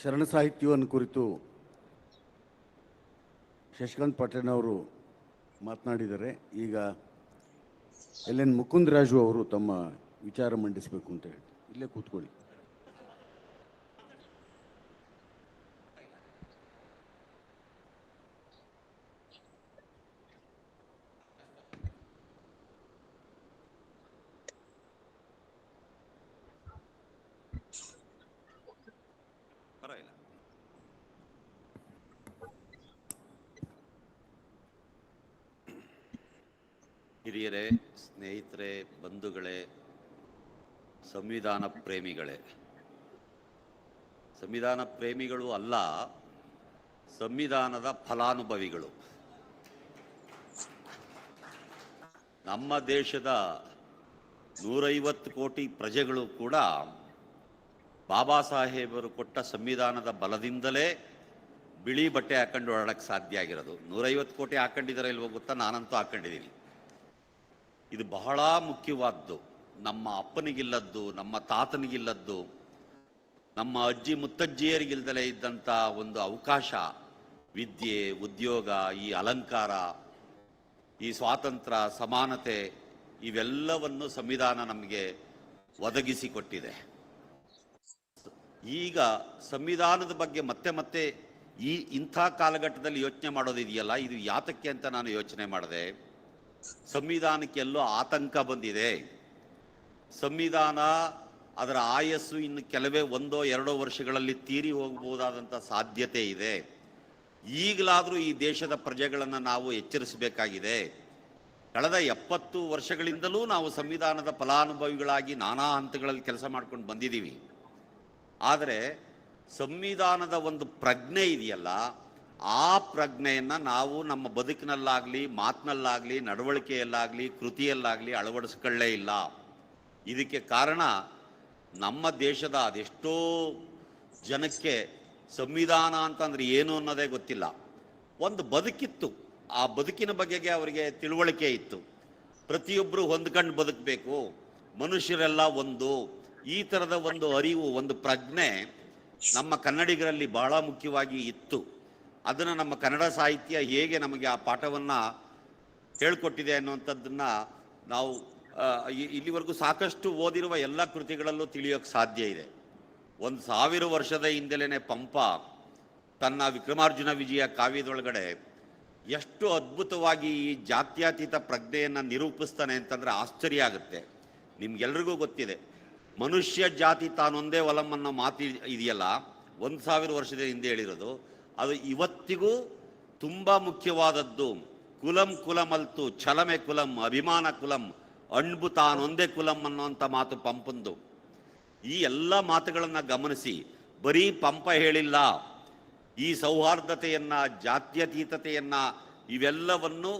ಶರಣ ಸಾಹಿತ್ಯವನ್ನು ಕುರಿತು ಶಶಿಕಾಂತ್ ಪಾಟೀಲ್ ಅವರು ಮಾತನಾಡಿದ್ದಾರೆ. ಈಗ ಎಲ್.ಎನ್. ಮುಕುಂದರಾಜು ಅವರು ತಮ್ಮ ವಿಚಾರ ಮಂಡಿಸಬೇಕು ಅಂತ ಹೇಳಿ ಇಲ್ಲೇ ಕೂತ್ಕೊಳ್ಳಿ. ಹಿರಿಯರೇ, ಸ್ನೇಹಿತರೆ, ಬಂಧುಗಳೇ, ಸಂವಿಧಾನ ಪ್ರೇಮಿಗಳೇ, ಸಂವಿಧಾನ ಪ್ರೇಮಿಗಳು ಅಲ್ಲ, ಸಂವಿಧಾನದ ಫಲಾನುಭವಿಗಳು. ನಮ್ಮ ದೇಶದ 150 ಕೋಟಿ ಪ್ರಜೆಗಳು ಕೂಡ ಬಾಬಾ ಸಾಹೇಬರು ಕೊಟ್ಟ ಸಂವಿಧಾನದ ಬಲದಿಂದಲೇ ಬಿಳಿ ಬಟ್ಟೆ ಹಾಕೊಂಡು ಓಡಾಡಕ್ಕೆ ಸಾಧ್ಯ ಆಗಿರೋದು. 150 ಕೋಟಿ ಹಾಕೊಂಡಿದ್ದಾರೆ ಇಲ್ವೋ ಗೊತ್ತಾ? ನಾನಂತೂ ಹಾಕೊಂಡಿದ್ದೀನಿ. ಇದು ಬಹಳ ಮುಖ್ಯವಾದ್ದು. ನಮ್ಮ ಅಪ್ಪನಿಗಿಲ್ಲದ್ದು, ನಮ್ಮ ತಾತನಿಗಿಲ್ಲದ್ದು, ನಮ್ಮ ಅಜ್ಜಿ ಮುತ್ತಜ್ಜಿಯರಿಗಿಲ್ದಲೇ ಇದ್ದಂಥ ಒಂದು ಅವಕಾಶ, ವಿದ್ಯೆ, ಉದ್ಯೋಗ, ಈ ಅಲಂಕಾರ, ಈ ಸ್ವಾತಂತ್ರ್ಯ, ಸಮಾನತೆ, ಇವೆಲ್ಲವನ್ನು ಸಂವಿಧಾನ ನಮಗೆ ಒದಗಿಸಿಕೊಟ್ಟಿದೆ. ಈಗ ಸಂವಿಧಾನದ ಬಗ್ಗೆ ಮತ್ತೆ ಮತ್ತೆ ಇಂಥ ಕಾಲಘಟ್ಟದಲ್ಲಿ ಯೋಚನೆ ಮಾಡೋದಿದೆಯಲ್ಲ, ಇದು ಯಾತಕ್ಕೆ ಅಂತ ನಾನು ಯೋಚನೆ ಮಾಡಿದೆ. ಸಂವಿಧಾನಕ್ಕೆ ಎಲ್ಲೋ ಆತಂಕ ಬಂದಿದೆ. ಸಂವಿಧಾನ ಅದರ ಆಯಸ್ಸು ಇನ್ನು ಕೆಲವೇ 1-2 ವರ್ಷಗಳಲ್ಲಿ ತೀರಿ ಹೋಗಬಹುದಾದಂಥ ಸಾಧ್ಯತೆ ಇದೆ. ಈಗಲಾದರೂ ಈ ದೇಶದ ಪ್ರಜೆಗಳನ್ನು ನಾವು ಎಚ್ಚರಿಸಬೇಕಾಗಿದೆ. ಕಳೆದ 70 ವರ್ಷಗಳಿಂದಲೂ ನಾವು ಸಂವಿಧಾನದ ಫಲಾನುಭವಿಗಳಾಗಿ ನಾನಾ ಹಂತಗಳಲ್ಲಿ ಕೆಲಸ ಮಾಡ್ಕೊಂಡು ಬಂದಿದ್ದೀವಿ. ಆದರೆ ಸಂವಿಧಾನದ ಒಂದು ಪ್ರಜ್ಞೆ ಇದೆಯಲ್ಲ, ಆ ಪ್ರಜ್ಞೆಯನ್ನು ನಾವು ನಮ್ಮ ಬದುಕಿನಲ್ಲಾಗಲಿ, ಮಾತಿನಲ್ಲಾಗಲಿ, ನಡವಳಿಕೆಯಲ್ಲಾಗಲಿ, ಕೃತಿಯಲ್ಲಾಗಲಿ ಅಳವಡಿಸ್ಕೊಳ್ಳೇ ಇಲ್ಲ. ಇದಕ್ಕೆ ಕಾರಣ ನಮ್ಮ ದೇಶದ ಅದೆಷ್ಟೋ ಜನಕ್ಕೆ ಸಂವಿಧಾನ ಅಂತಂದ್ರೆ ಏನು ಅನ್ನೋದೇ ಗೊತ್ತಿಲ್ಲ. ಒಂದು ಬದುಕಿತ್ತು, ಆ ಬದುಕಿನ ಬಗೆಗೆ ಅವರಿಗೆ ತಿಳುವಳಿಕೆ ಇತ್ತು. ಪ್ರತಿಯೊಬ್ಬರು ಹೊಂದ್ಕೊಂಡು ಬದುಕಬೇಕು, ಮನುಷ್ಯರೆಲ್ಲ ಒಂದು, ಈ ಥರದ ಒಂದು ಅರಿವು, ಒಂದು ಪ್ರಜ್ಞೆ ನಮ್ಮ ಕನ್ನಡಿಗರಲ್ಲಿ ಬಹಳ ಮುಖ್ಯವಾಗಿ ಇತ್ತು. ಅದನ್ನು ನಮ್ಮ ಕನ್ನಡ ಸಾಹಿತ್ಯ ಹೇಗೆ ನಮಗೆ ಆ ಪಾಠವನ್ನು ಹೇಳ್ಕೊಟ್ಟಿದೆ ಅನ್ನುವಂಥದ್ದನ್ನು ನಾವು ಇಲ್ಲಿವರೆಗೂ ಸಾಕಷ್ಟು ಓದಿರುವ ಎಲ್ಲ ಕೃತಿಗಳಲ್ಲೂ ತಿಳಿಯೋಕ್ಕೆ ಸಾಧ್ಯ ಇದೆ. 1000 ವರ್ಷದ ಹಿಂದೆಲೇ ಪಂಪ ತನ್ನ ವಿಕ್ರಮಾರ್ಜುನ ವಿಜಯ ಕಾವ್ಯದೊಳಗಡೆ ಎಷ್ಟು ಅದ್ಭುತವಾಗಿ ಈ ಜಾತ್ಯತೀತ ಪ್ರಜ್ಞೆಯನ್ನು ನಿರೂಪಿಸ್ತಾನೆ ಅಂತಂದರೆ ಆಶ್ಚರ್ಯ ಆಗುತ್ತೆ. ನಿಮ್ಗೆಲ್ರಿಗೂ ಗೊತ್ತಿದೆ, ಮನುಷ್ಯ ಜಾತಿ ತಾನೊಂದೇ ಒಲಂ ಅನ್ನೋ ಮಾತು ಇದೆಯಲ್ಲ, 1000 ವರ್ಷದ ಹಿಂದೆ ಹೇಳಿರೋದು, ಅದು ಇವತ್ತಿಗೂ ತುಂಬ ಮುಖ್ಯವಾದದ್ದು. ಕುಲಂ ಕುಲಮಲ್ತು ಛಲಮೆ ಕುಲಂ ಅಭಿಮಾನ ಕುಲಂ ಅಣ್ಬು ತಾನೊಂದೇ ಕುಲಂ ಅನ್ನೋಂಥ ಮಾತು ಪಂಪಂದು. ಈ ಎಲ್ಲ ಮಾತುಗಳನ್ನು ಗಮನಿಸಿ, ಬರೀ ಪಂಪ ಹೇಳಿಲ್ಲ, ಈ ಸೌಹಾರ್ದತೆಯನ್ನು, ಜಾತ್ಯತೀತತೆಯನ್ನು, ಇವೆಲ್ಲವನ್ನು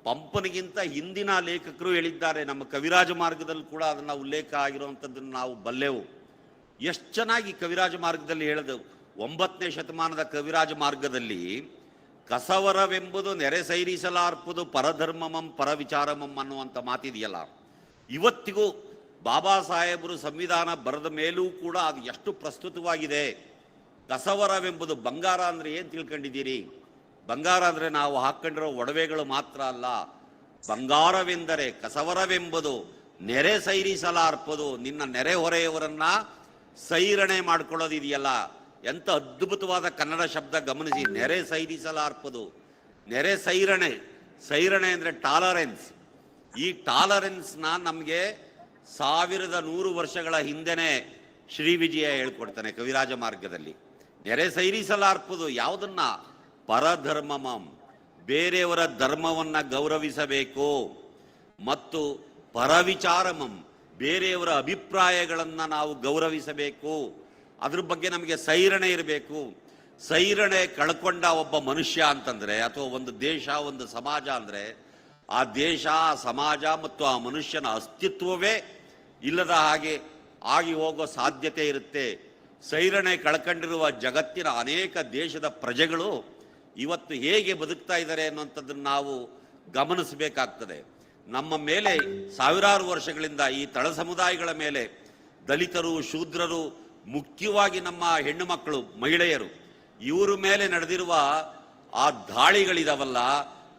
ಪಂಪನಿಗಿಂತ ಹಿಂದಿನ ಲೇಖಕರು ಹೇಳಿದ್ದಾರೆ. ನಮ್ಮ ಕವಿರಾಜ ಮಾರ್ಗದಲ್ಲಿ ಕೂಡ ಅದನ್ನು ಉಲ್ಲೇಖ ಆಗಿರುವಂಥದ್ದನ್ನು ನಾವು ಬಲ್ಲೆವು. ಎಷ್ಟು ಚೆನ್ನಾಗಿ ಕವಿರಾಜ ಮಾರ್ಗದಲ್ಲಿ ಹೇಳಿದೆವು. 9ನೇ ಶತಮಾನದ ಕವಿರಾಜ ಮಾರ್ಗದಲ್ಲಿ ಕಸವರವೆಂಬುದು ನೆರೆ ಸೈರಿಸಲಾರ್ಪುದು ಪರಧರ್ಮಮಂ ಪರವಿಚಾರಮಂ ಅನ್ನುವಂಥ ಮಾತಿದೆಯಲ್ಲ, ಇವತ್ತಿಗೂ ಬಾಬಾ ಸಾಹೇಬರು ಸಂವಿಧಾನ ಬರೆದ ಮೇಲೂ ಕೂಡ ಅದು ಎಷ್ಟು ಪ್ರಸ್ತುತವಾಗಿದೆ. ಕಸವರವೆಂಬುದು ಬಂಗಾರ ಅಂದರೆ ಏನು ತಿಳ್ಕೊಂಡಿದ್ದೀರಿ? ಬಂಗಾರ ಅಂದರೆ ನಾವು ಹಾಕ್ಕೊಂಡಿರೋ ಒಡವೆಗಳು ಮಾತ್ರ ಅಲ್ಲ. ಬಂಗಾರವೆಂದರೆ ಕಸವರವೆಂಬುದು ನೆರೆ ಸೈರಿಸಲಾರ್ಪದು, ನಿನ್ನ ನೆರೆ ಹೊರೆಯವರನ್ನ ಸೈರಣೆ ಮಾಡ್ಕೊಳ್ಳೋದಿದೆಯಲ್ಲ, ಎಂಥ ಅದ್ಭುತವಾದ ಕನ್ನಡ ಶಬ್ದ ಗಮನಿಸಿ. ನೆರೆ ಸೈರಿಸಲಾರ್ಪದು, ನೆರೆ ಸೈರಣೆ. ಸೈರಣೆ ಅಂದರೆ ಟಾಲರೆನ್ಸ್. ಈ ಟಾಲರೆನ್ಸ್ನ ನಮಗೆ 1100 ವರ್ಷಗಳ ಹಿಂದೆನೇ ಶ್ರೀ ವಿಜಯ ಹೇಳ್ಕೊಡ್ತಾನೆ ಕವಿರಾಜ ಮಾರ್ಗದಲ್ಲಿ. ನೆರೆ ಸೈರಿಸಲಾರ್ಪದು ಯಾವುದನ್ನ? ಪರಧರ್ಮಮಂ, ಬೇರೆಯವರ ಧರ್ಮವನ್ನ ಗೌರವಿಸಬೇಕು, ಮತ್ತು ಪರವಿಚಾರಮಂ, ಬೇರೆಯವರ ಅಭಿಪ್ರಾಯಗಳನ್ನು ನಾವು ಗೌರವಿಸಬೇಕು. ಅದ್ರ ಬಗ್ಗೆ ನಮಗೆ ಸೈರಣೆ ಇರಬೇಕು. ಸೈರಣೆ ಕಳ್ಕೊಂಡ ಒಬ್ಬ ಮನುಷ್ಯ ಅಂತಂದ್ರೆ, ಅಥವಾ ಒಂದು ದೇಶ, ಒಂದು ಸಮಾಜ ಅಂದರೆ ಆ ದೇಶ, ಆ ಸಮಾಜ ಮತ್ತು ಆ ಮನುಷ್ಯನ ಅಸ್ತಿತ್ವವೇ ಇಲ್ಲದ ಹಾಗೆ ಆಗಿ ಹೋಗೋ ಸಾಧ್ಯತೆ ಇರುತ್ತೆ. ಸೈರಣೆ ಕಳ್ಕೊಂಡಿರುವ ಜಗತ್ತಿನ ಅನೇಕ ದೇಶದ ಪ್ರಜೆಗಳು ಇವತ್ತು ಹೇಗೆ ಬದುಕ್ತಾ ಇದ್ದಾರೆ ಅನ್ನುವಂಥದ್ದನ್ನು ನಾವು ಗಮನಿಸಬೇಕಾಗ್ತದೆ. ನಮ್ಮ ಮೇಲೆ ಸಾವಿರಾರು ವರ್ಷಗಳಿಂದ ಈ ತಳ ಸಮುದಾಯಗಳ ಮೇಲೆ ದಲಿತರು, ಶೂದ್ರರು, ಮುಖ್ಯವಾಗಿ ನಮ್ಮ ಹೆಣ್ಣು ಮಕ್ಕಳು, ಮಹಿಳೆಯರು, ಇವರ ಮೇಲೆ ನಡೆದಿರುವ ಆ ದಾಳಿಗಳಿದಾವಲ್ಲ,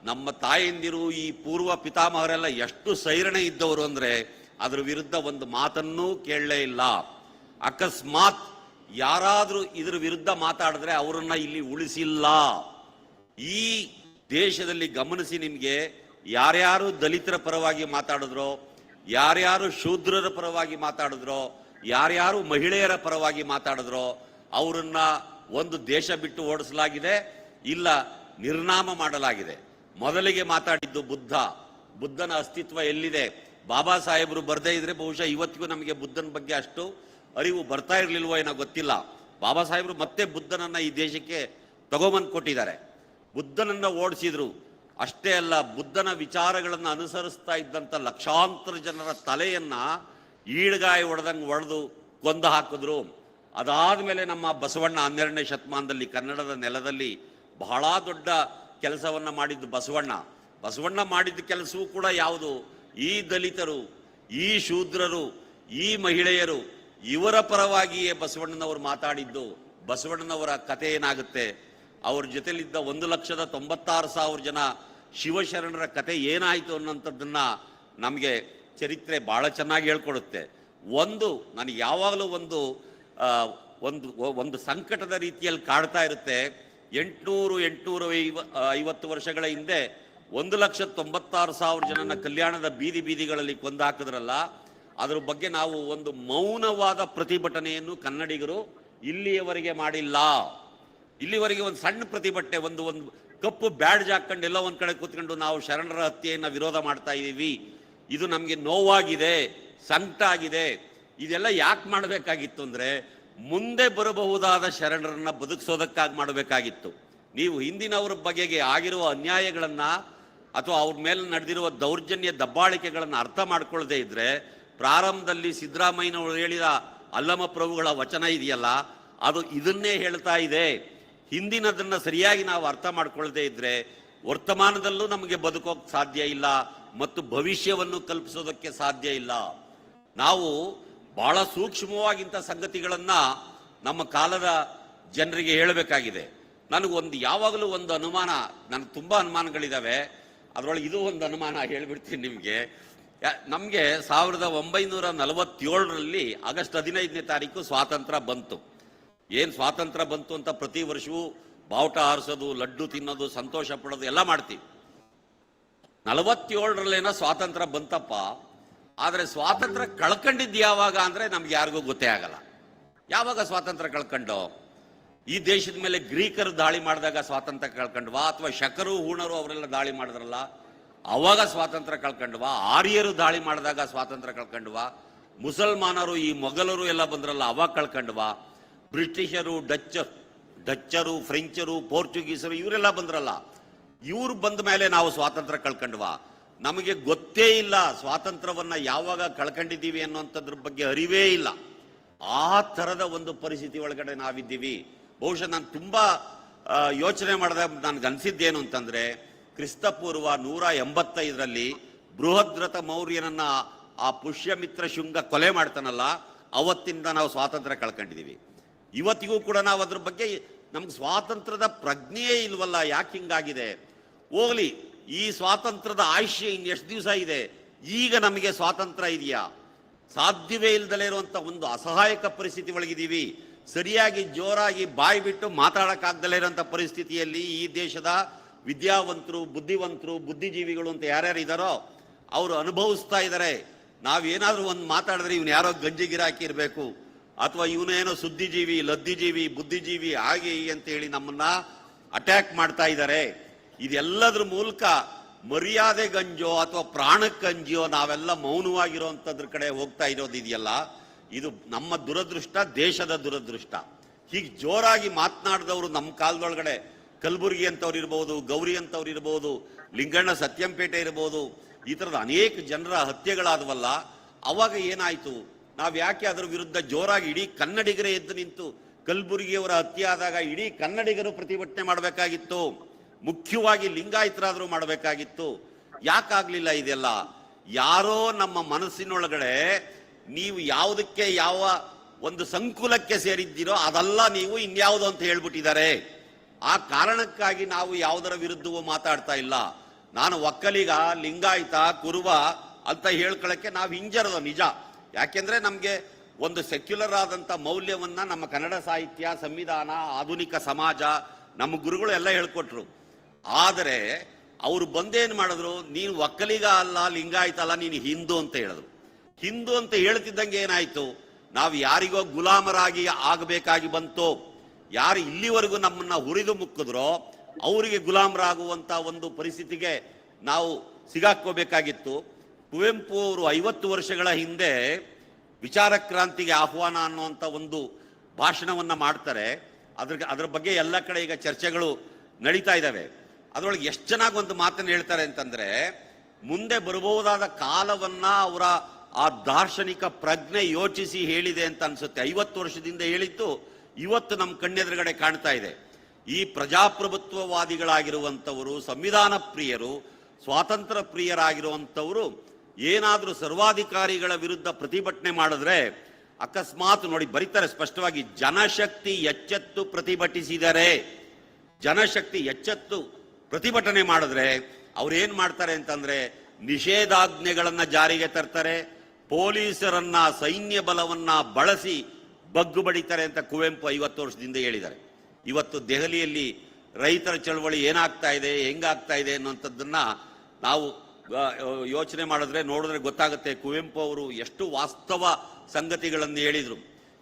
ನಮ್ಮ ತಾಯಂದಿರು, ಈ ಪೂರ್ವ ಪಿತಾಮಹರೆಲ್ಲ ಎಷ್ಟು ಸೈರಣೆ ಇದ್ದವರು ಅಂದ್ರೆ ಅದ್ರ ವಿರುದ್ಧ ಒಂದು ಮಾತನ್ನೂ ಕೇಳಲೇ ಇಲ್ಲ. ಅಕಸ್ಮಾತ್ ಯಾರಾದ್ರೂ ಇದ್ರ ವಿರುದ್ಧ ಮಾತಾಡಿದ್ರೆ ಅವರನ್ನ ಇಲ್ಲಿ ಉಳಿಸಿಲ್ಲ. ಈ ದೇಶದಲ್ಲಿ ಗಮನಿಸಿ, ನಿಮ್ಗೆ ಯಾರ್ಯಾರು ದಲಿತರ ಪರವಾಗಿ ಮಾತಾಡಿದ್ರೋ, ಯಾರ್ಯಾರು ಶೂದ್ರರ ಪರವಾಗಿ ಮಾತಾಡಿದ್ರೋ, ಯಾರ್ಯಾರು ಮಹಿಳೆಯರ ಪರವಾಗಿ ಮಾತಾಡಿದ್ರೋ ಅವರನ್ನ ಒಂದು ದೇಶ ಬಿಟ್ಟು ಓಡಿಸಲಾಗಿದೆ, ಇಲ್ಲ ನಿರ್ನಾಮ ಮಾಡಲಾಗಿದೆ. ಮೊದಲಿಗೆ ಮಾತಾಡಿದ್ದು ಬುದ್ಧನ ಅಸ್ತಿತ್ವ ಎಲ್ಲಿದೆ? ಬಾಬಾ ಸಾಹೇಬರು ಬರ್ದೇ ಇದ್ರೆ ಬಹುಶಃ ಇವತ್ತಿಗೂ ನಮಗೆ ಬುದ್ಧನ ಬಗ್ಗೆ ಅಷ್ಟು ಅರಿವು ಬರ್ತಾ ಇರ್ಲಿಲ್ವೋ ಏನೋ ಗೊತ್ತಿಲ್ಲ. ಬಾಬಾ ಸಾಹೇಬರು ಮತ್ತೆ ಬುದ್ಧನನ್ನ ಈ ದೇಶಕ್ಕೆ ತಗೊಂಬಂದು ಕೊಟ್ಟಿದ್ದಾರೆ. ಬುದ್ಧನನ್ನ ಓಡಿಸಿದ್ರು. ಅಷ್ಟೇ ಅಲ್ಲ, ಬುದ್ಧನ ವಿಚಾರಗಳನ್ನು ಅನುಸರಿಸ್ತಾ ಇದ್ದಂಥ ಲಕ್ಷಾಂತರ ಜನರ ತಲೆಯನ್ನ ಈಳ್ಗಾಯಿ ಒಡೆದು ಕೊಂದು ಹಾಕಿದ್ರು. ಅದಾದ್ಮೇಲೆ ನಮ್ಮ ಬಸವಣ್ಣ 12ನೇ ಶತಮಾನದಲ್ಲಿ ಕನ್ನಡದ ನೆಲದಲ್ಲಿ ಬಹಳ ದೊಡ್ಡ ಕೆಲಸವನ್ನ ಮಾಡಿದ್ದು ಬಸವಣ್ಣ ಮಾಡಿದ ಕೆಲಸವೂ ಕೂಡ ಯಾವುದು? ಈ ದಲಿತರು, ಈ ಶೂದ್ರರು, ಈ ಮಹಿಳೆಯರು, ಇವರ ಪರವಾಗಿಯೇ ಬಸವಣ್ಣನವರು ಮಾತಾಡಿದ್ದು. ಬಸವಣ್ಣನವರ ಕಥೆ ಏನಾಗುತ್ತೆ? ಅವ್ರ ಜೊತೆಲಿದ್ದ 1,96,000 ಜನ ಶಿವಶರಣರ ಕತೆ ಏನಾಯಿತು ಅನ್ನೋಂಥದ್ದನ್ನ ನಮಗೆ ಚರಿತ್ರೆ ಬಹಳ ಚೆನ್ನಾಗಿ ಹೇಳ್ಕೊಡುತ್ತೆ. ನನಗೆ ಯಾವಾಗಲೂ ಒಂದು ಸಂಕಟದ ರೀತಿಯಲ್ಲಿ ಕಾಡ್ತಾ ಇರುತ್ತೆ. 850 ವರ್ಷಗಳ ಹಿಂದೆ 1,96,000 ಜನನ ಕಲ್ಯಾಣದ ಬೀದಿಗಳಲ್ಲಿ ಕೊಂದು ಹಾಕಿದ್ರಲ್ಲ, ಅದ್ರ ಬಗ್ಗೆ ನಾವು ಒಂದು ಮೌನವಾದ ಪ್ರತಿಭಟನೆಯನ್ನು ಕನ್ನಡಿಗರು ಇಲ್ಲಿಯವರೆಗೆ ಮಾಡಿಲ್ಲ. ಇಲ್ಲಿವರೆಗೆ ಒಂದು ಸಣ್ಣ ಪ್ರತಿಭಟನೆ, ಒಂದು ಕಪ್ಪು ಬ್ಯಾಡ್ಜ್ ಹಾಕೊಂಡು ಎಲ್ಲ ಒಂದ್ ಕಡೆ ಕೂತ್ಕೊಂಡು ನಾವು ಶರಣರ ಹತ್ಯೆಯನ್ನು ವಿರೋಧ ಮಾಡ್ತಾ ಇದ್ದೀವಿ, ಇದು ನಮಗೆ ನೋವಾಗಿದೆ, ಸಂಕಟ ಆಗಿದೆ. ಇದೆಲ್ಲ ಯಾಕೆ ಮಾಡಬೇಕಾಗಿತ್ತು ಅಂದ್ರೆ ಮುಂದೆ ಬರಬಹುದಾದ ಶರಣರನ್ನ ಬದುಕಿಸೋದಕ್ಕಾಗಿ ಮಾಡಬೇಕಾಗಿತ್ತು. ನೀವು ಹಿಂದಿನವರ ಬಗೆಗೆ ಆಗಿರುವ ಅನ್ಯಾಯಗಳನ್ನ ಅಥವಾ ಅವ್ರ ಮೇಲೆ ನಡೆದಿರುವ ದೌರ್ಜನ್ಯ ದಬ್ಬಾಳಿಕೆಗಳನ್ನು ಅರ್ಥ ಮಾಡ್ಕೊಳ್ಳದೆ ಇದ್ರೆ, ಪ್ರಾರಂಭದಲ್ಲಿ ಸಿದ್ದರಾಮಯ್ಯನವರು ಹೇಳಿದ ಅಲ್ಲಮ ಪ್ರಭುಗಳ ವಚನ ಇದೆಯಲ್ಲ, ಅದು ಇದನ್ನೇ ಹೇಳ್ತಾ ಇದೆ. ಹಿಂದಿನದನ್ನ ಸರಿಯಾಗಿ ನಾವು ಅರ್ಥ ಮಾಡ್ಕೊಳ್ಳದೆ ಇದ್ರೆ ವರ್ತಮಾನದಲ್ಲೂ ನಮಗೆ ಬದುಕೋಕ್ ಸಾಧ್ಯ ಇಲ್ಲ ಮತ್ತು ಭವಿಷ್ಯವನ್ನು ಕಲ್ಪಿಸೋದಕ್ಕೆ ಸಾಧ್ಯ ಇಲ್ಲ. ನಾವು ಬಹಳ ಸೂಕ್ಷ್ಮವಾಗಿಂತ ಸಂಗತಿಗಳನ್ನ ನಮ್ಮ ಕಾಲದ ಜನರಿಗೆ ಹೇಳಬೇಕಾಗಿದೆ. ಯಾವಾಗಲೂ ಒಂದು ಅನುಮಾನ, ನನಗೆ ತುಂಬಾ ಅನುಮಾನಗಳಿದಾವೆ, ಅದರೊಳಗೆ ಇದು ಒಂದು ಅನುಮಾನ ಹೇಳ್ಬಿಡ್ತೀನಿ ನಿಮಗೆ. ನಮಗೆ 1947ರಲ್ಲಿ ಆಗಸ್ಟ್ 15ನೇ ತಾರೀಕು ಸ್ವಾತಂತ್ರ್ಯ ಬಂತು. ಏನ್ ಸ್ವಾತಂತ್ರ್ಯ ಬಂತು ಅಂತ ಪ್ರತಿ ವರ್ಷವೂ ಬಾವುಟ ಹಾರಿಸೋದು, ಲಡ್ಡು ತಿನ್ನೋದು, ಸಂತೋಷ ಪಡೋದು ಎಲ್ಲ ಮಾಡ್ತೀವಿ. 47ರಲ್ಲೇನೋ ಸ್ವಾತಂತ್ರ್ಯ ಬಂತಪ್ಪ. ಆದ್ರೆ ಸ್ವಾತಂತ್ರ್ಯ ಕಳ್ಕೊಂಡಿದ್ದು ಯಾವಾಗ ಅಂದ್ರೆ ನಮ್ಗೆ ಯಾರಿಗೂ ಗೊತ್ತೇ ಆಗಲ್ಲ. ಯಾವಾಗ ಸ್ವಾತಂತ್ರ್ಯ ಕಳ್ಕೊಂಡು? ಈ ದೇಶದ ಮೇಲೆ ಗ್ರೀಕರು ದಾಳಿ ಮಾಡಿದಾಗ ಸ್ವಾತಂತ್ರ್ಯ ಕಳ್ಕೊಂಡ್ವಾ? ಅಥವಾ ಶಕರು, ಹೂಣರು ಅವರೆಲ್ಲ ದಾಳಿ ಮಾಡಿದ್ರಲ್ಲ ಅವಾಗ ಸ್ವಾತಂತ್ರ್ಯ ಕಳ್ಕೊಂಡ್ವಾ? ಆರ್ಯರು ದಾಳಿ ಮಾಡಿದಾಗ ಸ್ವಾತಂತ್ರ್ಯ ಕಳ್ಕೊಂಡ್ವಾ? ಮುಸಲ್ಮಾನರು, ಈ ಮೊಘಲರು ಎಲ್ಲ ಬಂದ್ರಲ್ಲ ಅವಾಗ ಕಳ್ಕೊಂಡ್ವಾ? ಬ್ರಿಟಿಷರು, ಡಚ್ಚರು, ಫ್ರೆಂಚರು, ಪೋರ್ಚುಗೀಸರು ಇವರೆಲ್ಲ ಬಂದ್ರಲ್ಲ, ಇವ್ರು ಬಂದ ಮೇಲೆ ನಾವು ಸ್ವಾತಂತ್ರ್ಯ ಕಳ್ಕೊಂಡ್ವಾ? ನಮಗೆ ಗೊತ್ತೇ ಇಲ್ಲ ಸ್ವಾತಂತ್ರ್ಯವನ್ನ ಯಾವಾಗ ಕಳ್ಕೊಂಡಿದ್ದೀವಿ ಅನ್ನುವಂಥದ್ರ ಬಗ್ಗೆ ಅರಿವೇ ಇಲ್ಲ. ಆ ತರದ ಒಂದು ಪರಿಸ್ಥಿತಿ ಒಳಗಡೆ ನಾವಿದ್ದೀವಿ. ಬಹುಶಃ ನಾನು ತುಂಬಾ ಯೋಚನೆ ಮಾಡಿದಾಗ ನನ್ಗೆ ಅನ್ಸಿದ್ದೇನು ಅಂತಂದ್ರೆ, ಕ್ರಿಸ್ತಪೂರ್ವ 185ರಲ್ಲಿ ಬೃಹದ್ರಥ ಮೌರ್ಯನನ್ನ ಆ ಪುಷ್ಯಮಿತ್ರ ಶುಂಗ ಕೊಲೆ ಮಾಡ್ತಾನಲ್ಲ, ಅವತ್ತಿಂದ ನಾವು ಸ್ವಾತಂತ್ರ್ಯ ಕಳ್ಕೊಂಡಿದ್ದೀವಿ. ಇವತ್ತಿಗೂ ಕೂಡ ನಾವು ಅದ್ರ ಬಗ್ಗೆ ನಮ್ಗೆ ಸ್ವಾತಂತ್ರ್ಯದ ಪ್ರಜ್ಞೆಯೇ ಇಲ್ವಲ್ಲ. ಯಾಕೆ ಹಿಂಗಾಗಿದೆ? ಹೋಗ್ಲಿ, ಈ ಸ್ವಾತಂತ್ರ್ಯದ ಆಯುಷ್ಯ ಇನ್ನೆಷ್ಟು ದಿವಸ ಇದೆ? ಈಗ ನಮಗೆ ಸ್ವಾತಂತ್ರ್ಯ ಇದೆಯಾ? ಸಾಧ್ಯವೇ ಇಲ್ದಲೇ ಇರುವಂತ ಒಂದು ಅಸಹಾಯಕ ಪರಿಸ್ಥಿತಿ ಒಳಗಿದ್ದೀವಿ. ಸರಿಯಾಗಿ ಜೋರಾಗಿ ಬಾಯಿ ಬಿಟ್ಟು ಮಾತಾಡಕ್ಕಾಗ್ದಲೇ ಇರೋಂಥ ಪರಿಸ್ಥಿತಿಯಲ್ಲಿ ಈ ದೇಶದ ವಿದ್ಯಾವಂತರು, ಬುದ್ಧಿವಂತರು, ಬುದ್ಧಿಜೀವಿಗಳು ಅಂತ ಯಾರ್ಯಾರು ಇದ್ದಾರೋ ಅವರು ಅನುಭವಿಸ್ತಾ ಇದ್ದಾರೆ. ನಾವೇನಾದ್ರೂ ಒಂದು ಮಾತಾಡಿದ್ರೆ ಇವನು ಯಾರೋ ಗಂಜಿಗಿರಾಕಿ ಇರಬೇಕು, ಅಥವಾ ಇವನೇನೋ ಸುದ್ದಿಜೀವಿ, ಲದ್ದಿಜೀವಿ, ಬುದ್ಧಿಜೀವಿ, ಹಾಗೆ ಹೀಗೆ ಅಂತ ಹೇಳಿ ನಮ್ಮನ್ನ ಅಟ್ಯಾಕ್ ಮಾಡ್ತಾ ಇದ್ದಾರೆ. ಇದೆಲ್ಲದ್ರ ಮೂಲಕ ಮರ್ಯಾದೆ ಗಂಜೋ ಅಥವಾ ಪ್ರಾಣಕ್ಕಂಜಿಯೋ ನಾವೆಲ್ಲ ಮೌನವಾಗಿರುವಂತದ್ರ ಕಡೆ ಹೋಗ್ತಾ ಇರೋದಿದೆಯಲ್ಲ, ಇದು ನಮ್ಮ ದುರದೃಷ್ಟ, ದೇಶದ ದುರದೃಷ್ಟ. ಹೀಗೆ ಜೋರಾಗಿ ಮಾತನಾಡಿದವರು ನಮ್ಮ ಕಾಲದೊಳಗಡೆ ಕಲಬುರಗಿ ಅಂತವ್ರು ಇರ್ಬೋದು, ಗೌರಿ ಅಂತವ್ರು ಇರ್ಬೋದು, ಲಿಂಗಣ್ಣ ಸತ್ಯಂಪೇಟೆ ಇರ್ಬೋದು, ಈ ಥರದ ಅನೇಕ ಜನರ ಹತ್ಯೆಗಳಾದವಲ್ಲ. ಅವಾಗ ಏನಾಯ್ತು? ನಾವು ಯಾಕೆ ಅದರ ವಿರುದ್ಧ ಜೋರಾಗಿ ಇಡೀ ಕನ್ನಡಿಗರೇ ಎದ್ದು ನಿಂತು ಕಲಬುರಗಿಯವರ ಹತ್ಯೆ ಆದಾಗ ಇಡೀ ಕನ್ನಡಿಗರು ಪ್ರತಿಭಟನೆ ಮಾಡಬೇಕಾಗಿತ್ತು, ಮುಖ್ಯವಾಗಿ ಲಿಂಗಾಯತರಾದರೂ ಮಾಡಬೇಕಾಗಿತ್ತು. ಯಾಕಾಗ್ಲಿಲ್ಲ ಇದೆಲ್ಲ? ಯಾರೋ ನಮ್ಮ ಮನಸ್ಸಿನೊಳಗಡೆ ನೀವು ಯಾವುದಕ್ಕೆ ಯಾವ ಒಂದು ಸಂಕುಲಕ್ಕೆ ಸೇರಿದ್ದೀರೋ ಅದಲ್ಲ, ನೀವು ಇನ್ಯಾವುದು ಅಂತ ಹೇಳ್ಬಿಟ್ಟಿದ್ದಾರೆ. ಆ ಕಾರಣಕ್ಕಾಗಿ ನಾವು ಯಾವುದರ ವಿರುದ್ಧವೂ ಮಾತಾಡ್ತಾ ಇಲ್ಲ. ನಾನು ಒಕ್ಕಲಿಗ, ಲಿಂಗಾಯತ, ಕುರುಬ ಅಂತ ಹೇಳ್ಕೊಳ್ಳಕ್ಕೆ ನಾವು ಹಿಂಜರದ ನಿಜ. ಯಾಕೆಂದ್ರೆ ನಮಗೆ ಒಂದು ಸೆಕ್ಯುಲರ್ ಆದಂತ ಮೌಲ್ಯವನ್ನ ನಮ್ಮ ಕನ್ನಡ ಸಾಹಿತ್ಯ, ಸಂವಿಧಾನ, ಆಧುನಿಕ ಸಮಾಜ, ನಮ್ಮ ಗುರುಗಳು ಎಲ್ಲ ಹೇಳ್ಕೊಟ್ರು. ಆದರೆ ಅವರು ಬಂದೇನ್ ಮಾಡಿದ್ರು? ನೀನು ಒಕ್ಕಲಿಗ ಅಲ್ಲ, ಲಿಂಗಾಯತ ಅಲ್ಲ, ನೀನು ಹಿಂದೂ ಅಂತ ಹೇಳಿದ್ರು. ಹಿಂದೂ ಅಂತ ಹೇಳ್ತಿದ್ದಂಗೆ ಏನಾಯ್ತು? ನಾವು ಯಾರಿಗೋ ಗುಲಾಮರಾಗಿ ಆಗಬೇಕಾಗಿ ಬಂತು. ಯಾರು ಇಲ್ಲಿವರೆಗೂ ನಮ್ಮನ್ನ ಹುರಿದು ಮುಕ್ಕಿದ್ರೋ ಅವರಿಗೆ ಗುಲಾಮರಾಗುವಂತ ಒಂದು ಪರಿಸ್ಥಿತಿಗೆ ನಾವು ಸಿಗಾಕೋಬೇಕಾಗಿತ್ತು. ಕುವೆಂಪು ಅವರು 50 ವರ್ಷಗಳ ಹಿಂದೆ ವಿಚಾರ ಕ್ರಾಂತಿಗೆ ಆಹ್ವಾನ ಅನ್ನುವಂಥ ಒಂದು ಭಾಷಣವನ್ನ ಮಾಡ್ತಾರೆ. ಅದ್ರ ಬಗ್ಗೆ ಎಲ್ಲ ಕಡೆ ಈಗ ಚರ್ಚೆಗಳು ನಡೀತಾ ಇದ್ದಾವೆ. ಅದರೊಳಗೆ ಎಷ್ಟು ಚೆನ್ನಾಗಿ ಒಂದು ಮಾತನ್ನು ಹೇಳ್ತಾರೆ ಅಂತಂದ್ರೆ, ಮುಂದೆ ಬರಬಹುದಾದ ಕಾಲವನ್ನ ಅವರ ಆ ದಾರ್ಶನಿಕ ಪ್ರಜ್ಞೆ ಯೋಚಿಸಿ ಹೇಳಿದೆ ಅಂತ ಅನ್ಸುತ್ತೆ. 50 ವರ್ಷದಿಂದ ಹೇಳಿದ್ದು ಇವತ್ತು ನಮ್ಮ ಕಣ್ಣೆದುರುಗಡೆ ಕಾಣ್ತಾ ಇದೆ. ಈ ಪ್ರಜಾಪ್ರಭುತ್ವವಾದಿಗಳಾಗಿರುವಂಥವರು, ಸಂವಿಧಾನ ಪ್ರಿಯರು, ಸ್ವಾತಂತ್ರ್ಯ ಪ್ರಿಯರಾಗಿರುವಂಥವರು ಏನಾದರೂ ಸರ್ವಾಧಿಕಾರಿಗಳ ವಿರುದ್ಧ ಪ್ರತಿಭಟನೆ ಮಾಡಿದ್ರೆ ಅಕಸ್ಮಾತ್ ನೋಡಿ ಬರೀತಾರೆ ಸ್ಪಷ್ಟವಾಗಿ, ಜನಶಕ್ತಿ ಎಚ್ಚೆತ್ತು ಪ್ರತಿಭಟಿಸಿದರೆ, ಜನಶಕ್ತಿ ಎಚ್ಚೆತ್ತು ಪ್ರತಿಭಟನೆ ಮಾಡಿದ್ರೆ ಅವ್ರೇನ್ ಮಾಡ್ತಾರೆ ಅಂತಂದ್ರೆ ನಿಷೇಧಾಜ್ಞೆಗಳನ್ನ ಜಾರಿಗೆ ತರ್ತಾರೆ, ಪೊಲೀಸರನ್ನ, ಸೈನ್ಯ ಬಲವನ್ನ ಬಳಸಿ ಬಗ್ಗು ಬಡಿತಾರೆ ಅಂತ ಕುವೆಂಪು 50 ವರ್ಷದಿಂದ ಹೇಳಿದ್ದಾರೆ. ಇವತ್ತು ದೆಹಲಿಯಲ್ಲಿ ರೈತರ ಚಳವಳಿ ಏನಾಗ್ತಾ ಇದೆ, ಹೆಂಗಾಗ್ತಾ ಇದೆ ಅನ್ನುವಂಥದ್ದನ್ನ ನಾವು ಯೋಚನೆ ನೋಡಿದ್ರೆ ಗೊತ್ತಾಗುತ್ತೆ ಕುವೆಂಪು ಅವರು ಎಷ್ಟು ವಾಸ್ತವ ಸಂಗತಿಗಳನ್ನು ಹೇಳಿದ್ರು.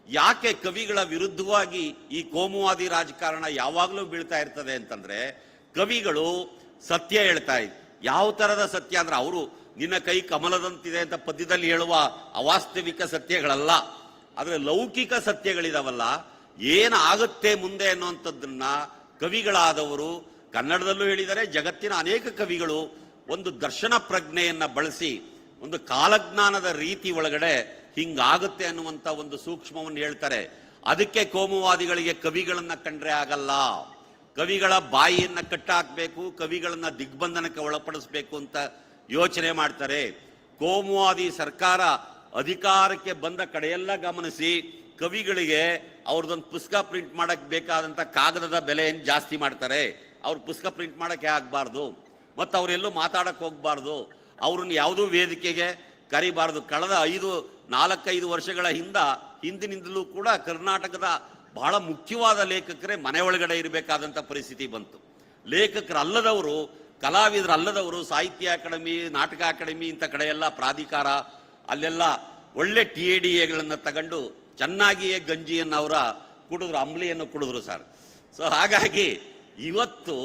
ಯಾಕೆ ಕವಿಗಳ ವಿರುದ್ಧವಾಗಿ ಈ ಕೋಮುವಾದಿ ರಾಜಕಾರಣ ಯಾವಾಗಲೂ ಬೀಳ್ತಾ ಇರ್ತದೆ ಅಂತಂದ್ರೆ, ಕವಿಗಳು ಸತ್ಯ ಹೇಳ್ತಾ ಇದ್ರು. ಯಾವ ತರದ ಸತ್ಯ ಅಂದ್ರೆ, ಅವರು ನಿನ್ನ ಕೈ ಕಮಲದಂತಿದೆ ಅಂತ ಪದ್ಯದಲ್ಲಿ ಹೇಳುವ ಅವಾಸ್ತವಿಕ ಸತ್ಯಗಳಲ್ಲ, ಆದ್ರೆ ಲೌಕಿಕ ಸತ್ಯಗಳಿದಾವಲ್ಲ, ಏನಾಗುತ್ತೆ ಮುಂದೆ ಅನ್ನುವಂಥದ್ದನ್ನ ಕವಿಗಳಾದವರು ಕನ್ನಡದಲ್ಲೂ ಹೇಳಿದ್ದಾರೆ. ಜಗತ್ತಿನ ಅನೇಕ ಕವಿಗಳು ಒಂದು ದರ್ಶನ ಪ್ರಜ್ಞೆಯನ್ನ ಬಳಸಿ ಒಂದು ಕಾಲಜ್ಞಾನದ ರೀತಿ ಒಳಗಡೆ ಹಿಂಗಾಗುತ್ತೆ ಅನ್ನುವಂತ ಒಂದು ಸೂಕ್ಷ್ಮವನ್ನು ಹೇಳ್ತಾರೆ. ಅದಕ್ಕೆ ಕೋಮುವಾದಿಗಳಿಗೆ ಕವಿಗಳನ್ನ ಕಂಡ್ರೆ ಆಗಲ್ಲ, ಕವಿಗಳ ಬಾಯಿಯನ್ನ ಕಟ್ಟಾಕ್ಬೇಕು, ಕವಿಗಳನ್ನ ದಿಗ್ಬಂಧನಕ್ಕೆ ಒಳಪಡಿಸಬೇಕು ಅಂತ ಯೋಚನೆ ಮಾಡ್ತಾರೆ. ಕೋಮುವಾದಿ ಸರ್ಕಾರ ಅಧಿಕಾರಕ್ಕೆ ಬಂದ ಕಡೆಯೆಲ್ಲ ಗಮನಿಸಿ ಕವಿಗಳಿಗೆ ಅವ್ರದೊಂದು ಪುಸ್ತಕ ಪ್ರಿಂಟ್ ಮಾಡಕ್ ಬೇಕಾದಂತ ಕಾಗದದ ಬೆಲೆಯನ್ನು ಜಾಸ್ತಿ ಮಾಡ್ತಾರೆ. ಅವ್ರ ಪುಸ್ತಕ ಪ್ರಿಂಟ್ ಮಾಡಕ್ಕೆ ಆಗಬಾರ್ದು, ಮತ್ತು ಅವರೆಲ್ಲೂ ಮಾತಾಡಕ್ ಹೋಗ್ಬಾರ್ದು, ಅವ್ರನ್ನ ಯಾವುದೂ ವೇದಿಕೆಗೆ ಕರಿಬಾರ್ದು. ಕಳೆದ 4-5 ವರ್ಷಗಳ ಹಿಂದಿನಿಂದಲೂ ಕೂಡ ಕರ್ನಾಟಕದ ಬಹಳ ಮುಖ್ಯವಾದ ಲೇಖಕರೇ ಮನೆ ಒಳಗಡೆ ಇರಬೇಕಾದಂತ ಪರಿಸ್ಥಿತಿ ಬಂತು. ಲೇಖಕರಲ್ಲದವರು, ಕಲಾವಿದರಲ್ಲದವರು ಸಾಹಿತ್ಯ ಅಕಾಡೆಮಿ, ನಾಟಕ ಅಕಾಡೆಮಿ ಇಂಥ ಕಡೆ ಎಲ್ಲ ಪ್ರಾಧಿಕಾರ ಅಲ್ಲೆಲ್ಲ ಒಳ್ಳೆ TADAಗಳನ್ನ ತಗೊಂಡು ಚೆನ್ನಾಗಿಯೇ ಗಂಜಿಯನ್ನು ಅವರ ಕುಡಿದ್ರು, ಅಂಬ್ಲಿಯನ್ನು ಕುಡಿದ್ರು ಸರ್. ಸೊ ಹಾಗಾಗಿ ಇವತ್ತು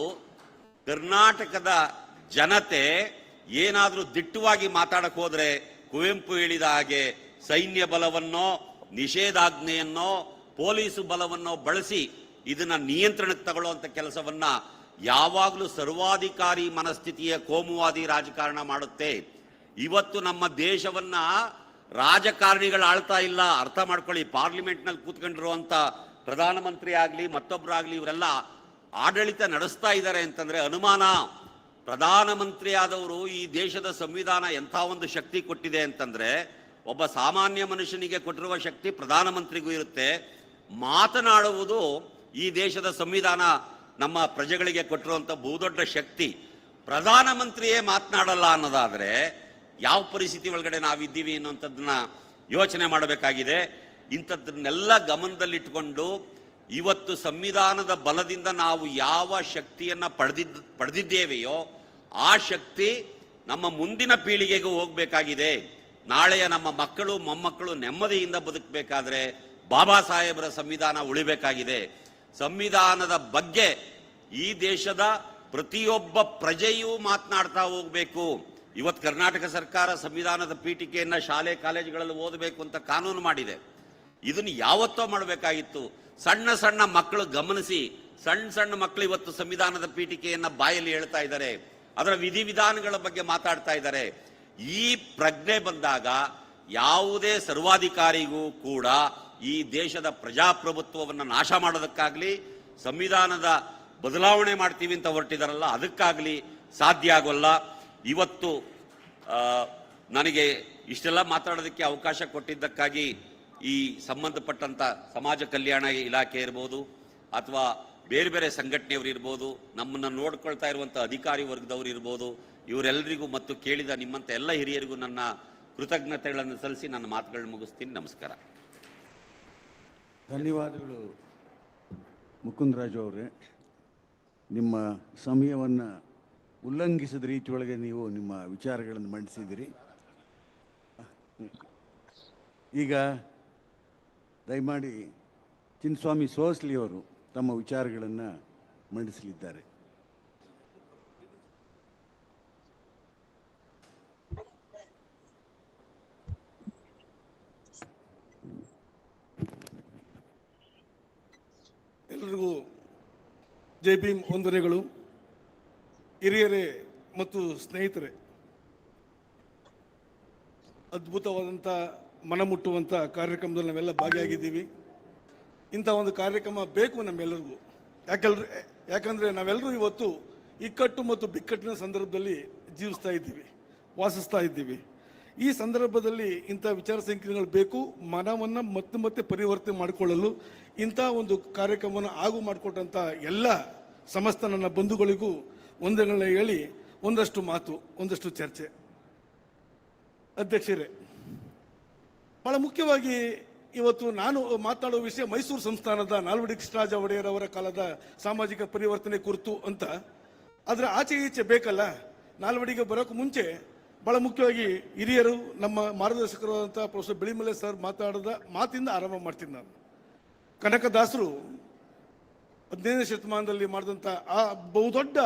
ಕರ್ನಾಟಕದ ಜನತೆ ಏನಾದ್ರೂ ದಿಟ್ಟವಾಗಿ ಮಾತಾಡಕ್ ಹೋದ್ರೆ ಕುವೆಂಪು ಹೇಳಿದ ಹಾಗೆ ಸೈನ್ಯ ಬಲವನ್ನೋ, ನಿಷೇಧಾಜ್ಞೆಯನ್ನೋ, ಪೊಲೀಸು ಬಲವನ್ನೋ ಬಳಸಿ ಇದನ್ನ ನಿಯಂತ್ರಣಕ್ಕೆ ತಗೊಳ್ಳುವಂತ ಕೆಲಸವನ್ನ ಯಾವಾಗಲೂ ಸರ್ವಾಧಿಕಾರಿ ಮನಸ್ಥಿತಿಯ ಕೋಮುವಾದಿ ರಾಜಕಾರಣ ಮಾಡುತ್ತೆ. ಇವತ್ತು ನಮ್ಮ ದೇಶವನ್ನ ರಾಜಕಾರಣಿಗಳು ಆಳ್ತಾ ಇಲ್ಲ, ಅರ್ಥ ಮಾಡ್ಕೊಳ್ಳಿ. ಪಾರ್ಲಿಮೆಂಟ್ನಲ್ಲಿ ಕೂತ್ಕೊಂಡಿರುವಂತ ಪ್ರಧಾನಮಂತ್ರಿ ಆಗ್ಲಿ ಮತ್ತೊಬ್ಬರಾಗ್ಲಿ ಇವರೆಲ್ಲ ಆಡಳಿತ ನಡೆಸ್ತಾ ಇದ್ದಾರೆ ಅಂತಂದ್ರೆ ಅನುಮಾನ. ಪ್ರಧಾನಮಂತ್ರಿ ಆದವರು ಈ ದೇಶದ ಸಂವಿಧಾನ ಎಂಥ ಒಂದು ಶಕ್ತಿ ಕೊಟ್ಟಿದೆ ಅಂತಂದ್ರೆ, ಒಬ್ಬ ಸಾಮಾನ್ಯ ಮನುಷ್ಯನಿಗೆ ಕೊಟ್ಟಿರುವ ಶಕ್ತಿ ಪ್ರಧಾನಮಂತ್ರಿಗೂ ಇರುತ್ತೆ. ಮಾತನಾಡುವುದು ಈ ದೇಶದ ಸಂವಿಧಾನ ನಮ್ಮ ಪ್ರಜೆಗಳಿಗೆ ಕೊಟ್ಟಿರುವಂತ ಬಹುದೊಡ್ಡ ಶಕ್ತಿ. ಪ್ರಧಾನಮಂತ್ರಿಯೇ ಮಾತನಾಡಲ್ಲ ಅನ್ನೋದಾದ್ರೆ ಯಾವ ಪರಿಸ್ಥಿತಿ ಒಳಗಡೆ ನಾವಿದ್ದೀವಿ ಅನ್ನುವಂಥದ್ದನ್ನ ಯೋಚನೆ ಮಾಡಬೇಕಾಗಿದೆ. ಇಂಥದ್ದನ್ನೆಲ್ಲ ಗಮನದಲ್ಲಿಟ್ಟುಕೊಂಡು ಇವತ್ತು ಸಂವಿಧಾನದ ಬಲದಿಂದ ನಾವು ಯಾವ ಶಕ್ತಿಯನ್ನ ಪಡೆದಿದ್ದೇವೆಯೋ ಆ ಶಕ್ತಿ ನಮ್ಮ ಮುಂದಿನ ಪೀಳಿಗೆಗೂ ಹೋಗ್ಬೇಕಾಗಿದೆ. ನಾಳೆಯ ನಮ್ಮ ಮಕ್ಕಳು ಮೊಮ್ಮಕ್ಕಳು ನೆಮ್ಮದಿಯಿಂದ ಬದುಕಬೇಕಾದ್ರೆ ಬಾಬಾ ಸಾಹೇಬರ ಸಂವಿಧಾನ ಉಳಿಬೇಕಾಗಿದೆ. ಸಂವಿಧಾನದ ಬಗ್ಗೆ ಈ ದೇಶದ ಪ್ರತಿಯೊಬ್ಬ ಪ್ರಜೆಯೂ ಮಾತನಾಡ್ತಾ ಹೋಗ್ಬೇಕು. ಇವತ್ತು ಕರ್ನಾಟಕ ಸರ್ಕಾರ ಸಂವಿಧಾನದ ಪೀಠಿಕೆಯನ್ನ ಶಾಲೆ ಕಾಲೇಜುಗಳಲ್ಲಿ ಓದಬೇಕು ಅಂತ ಕಾನೂನು ಮಾಡಿದೆ. ಇದನ್ನು ಯಾವತ್ತೋ ಮಾಡಬೇಕಾಗಿತ್ತು. ಸಣ್ಣ ಸಣ್ಣ ಮಕ್ಕಳು ಗಮನಿಸಿ ಸಣ್ಣ ಸಣ್ಣ ಮಕ್ಕಳು ಇವತ್ತು ಸಂವಿಧಾನದ ಪೀಠಿಕೆಯನ್ನ ಬಾಯಲ್ಲಿ ಹೇಳ್ತಾ ಇದ್ದಾರೆ, ಅದರ ವಿಧಿವಿಧಾನಗಳ ಬಗ್ಗೆ ಮಾತಾಡ್ತಾ ಇದ್ದಾರೆ. ಈ ಪ್ರಜ್ಞೆ ಬಂದಾಗ ಯಾವುದೇ ಸರ್ವಾಧಿಕಾರಿಗೂ ಕೂಡ ಈ ದೇಶದ ಪ್ರಜಾಪ್ರಭುತ್ವವನ್ನು ನಾಶ ಮಾಡೋದಕ್ಕಾಗ್ಲಿ, ಸಂವಿಧಾನದ ಬದಲಾವಣೆ ಮಾಡ್ತೀವಿ ಅಂತ ಹೊರಟಿದಾರಲ್ಲ ಅದಕ್ಕಾಗ್ಲಿ ಸಾಧ್ಯ ಆಗೋಲ್ಲ. ಇವತ್ತು ನನಗೆ ಇಷ್ಟೆಲ್ಲ ಮಾತಾಡೋದಕ್ಕೆ ಅವಕಾಶ ಕೊಟ್ಟಿದ್ದಕ್ಕಾಗಿ ಈ ಸಂಬಂಧಪಟ್ಟಂತ ಸಮಾಜ ಕಲ್ಯಾಣ ಇಲಾಖೆ ಇರ್ಬೋದು ಅಥವಾ ಬೇರೆ ಬೇರೆ ಸಂಘಟನೆಯವರು ಇರ್ಬೋದು, ನಮ್ಮನ್ನು ನೋಡ್ಕೊಳ್ತಾ ಇರುವಂಥ ಅಧಿಕಾರಿ ವರ್ಗದವರು ಇರ್ಬೋದು, ಇವರೆಲ್ಲರಿಗೂ ಮತ್ತು ಕೇಳಿದ ನಿಮ್ಮಂಥ ಎಲ್ಲ ಹಿರಿಯರಿಗೂ ನನ್ನ ಕೃತಜ್ಞತೆಗಳನ್ನು ಸಲ್ಲಿಸಿ ನನ್ನ ಮಾತುಗಳನ್ನ ಮುಗಿಸ್ತೀನಿ. ನಮಸ್ಕಾರ. ಧನ್ಯವಾದಗಳು ಮುಕುಂದರಾಜು ಅವರೇ. ನಿಮ್ಮ ಸಮಯವನ್ನು ಉಲ್ಲಂಘಿಸಿದ ರೀತಿಯೊಳಗೆ ನೀವು ನಿಮ್ಮ ವಿಚಾರಗಳನ್ನು ಮಂಡಿಸಿದಿರಿ. ಈಗ ದಯಮಾಡಿ ಚಿನ್ನಸ್ವಾಮಿ ಸೋಸ್ಲಿ ಅವರು ತಮ್ಮ ವಿಚಾರಗಳನ್ನು ಮಂಡಿಸಲಿದ್ದಾರೆ. ಎಲ್ಲರಿಗೂ ಜೈ ಭೀಮ್ ವಂದನೆಗಳು. ಹಿರಿಯರೇ ಮತ್ತು ಸ್ನೇಹಿತರೆ, ಅದ್ಭುತವಾದಂಥ ಮನಮುಟ್ಟುವಂಥ ಕಾರ್ಯಕ್ರಮದಲ್ಲಿ ನಾವೆಲ್ಲ ಭಾಗಿಯಾಗಿದ್ದೀವಿ. ಇಂಥ ಒಂದು ಕಾರ್ಯಕ್ರಮ ಬೇಕು ನಮ್ಮೆಲ್ಲರಿಗೂ. ಯಾಕಂದರೆ ನಾವೆಲ್ಲರೂ ಇವತ್ತು ಇಕ್ಕಟ್ಟು ಮತ್ತು ಬಿಕ್ಕಟ್ಟಿನ ಸಂದರ್ಭದಲ್ಲಿ ಜೀವಿಸ್ತಾ ಇದ್ದೀವಿ, ವಾಸಿಸ್ತಾ ಇದ್ದೀವಿ. ಈ ಸಂದರ್ಭದಲ್ಲಿ ಇಂಥ ವಿಚಾರ ಸಂಕಿರಣಗಳು ಬೇಕು. ಮನವನ್ನು ಮತ್ತೆ ಮತ್ತೆ ಪರಿವರ್ತನೆ ಮಾಡಿಕೊಳ್ಳಲು ಇಂಥ ಒಂದು ಕಾರ್ಯಕ್ರಮವನ್ನು ಆಗು ಮಾಡಿಕೊಟ್ಟಂಥ ಎಲ್ಲ ಸಮಸ್ತ ನನ್ನ ಬಂಧುಗಳಿಗೂ ಒಂದಗಳನ್ನ ಹೇಳಿ ಒಂದಷ್ಟು ಮಾತು, ಒಂದಷ್ಟು ಚರ್ಚೆ. ಅಧ್ಯಕ್ಷರೇ, ಬಹಳ ಮುಖ್ಯವಾಗಿ ಇವತ್ತು ನಾನು ಮಾತಾಡುವ ವಿಷಯ ಮೈಸೂರು ಸಂಸ್ಥಾನದ ನಾಲ್ವಡಿ ಕೃಷ್ಣರಾಜ ಒಡೆಯರ್ ಅವರ ಕಾಲದ ಸಾಮಾಜಿಕ ಪರಿವರ್ತನೆ ಕುರಿತು ಅಂತ. ಅದರ ಆಚೆ ಈಚೆ ಬೇಕಲ್ಲ, ನಾಲ್ವಡಿಗೆ ಬರೋಕೆ ಮುಂಚೆ ಬಹಳ ಮುಖ್ಯವಾಗಿ ಹಿರಿಯರು ನಮ್ಮ ಮಾರ್ಗದರ್ಶಕರಾದಂಥ ಪ್ರೊಫೆಸರ್ ಬಿಳಿಮಲೆ ಸರ್ ಮಾತಾಡಿದ ಮಾತಿಂದ ಆರಂಭ ಮಾಡ್ತೀನಿ ನಾನು. ಕನಕದಾಸರು 15ನೇ ಶತಮಾನದಲ್ಲಿ ಮಾಡಿದಂಥ ಆ ಬಹುದೊಡ್ಡ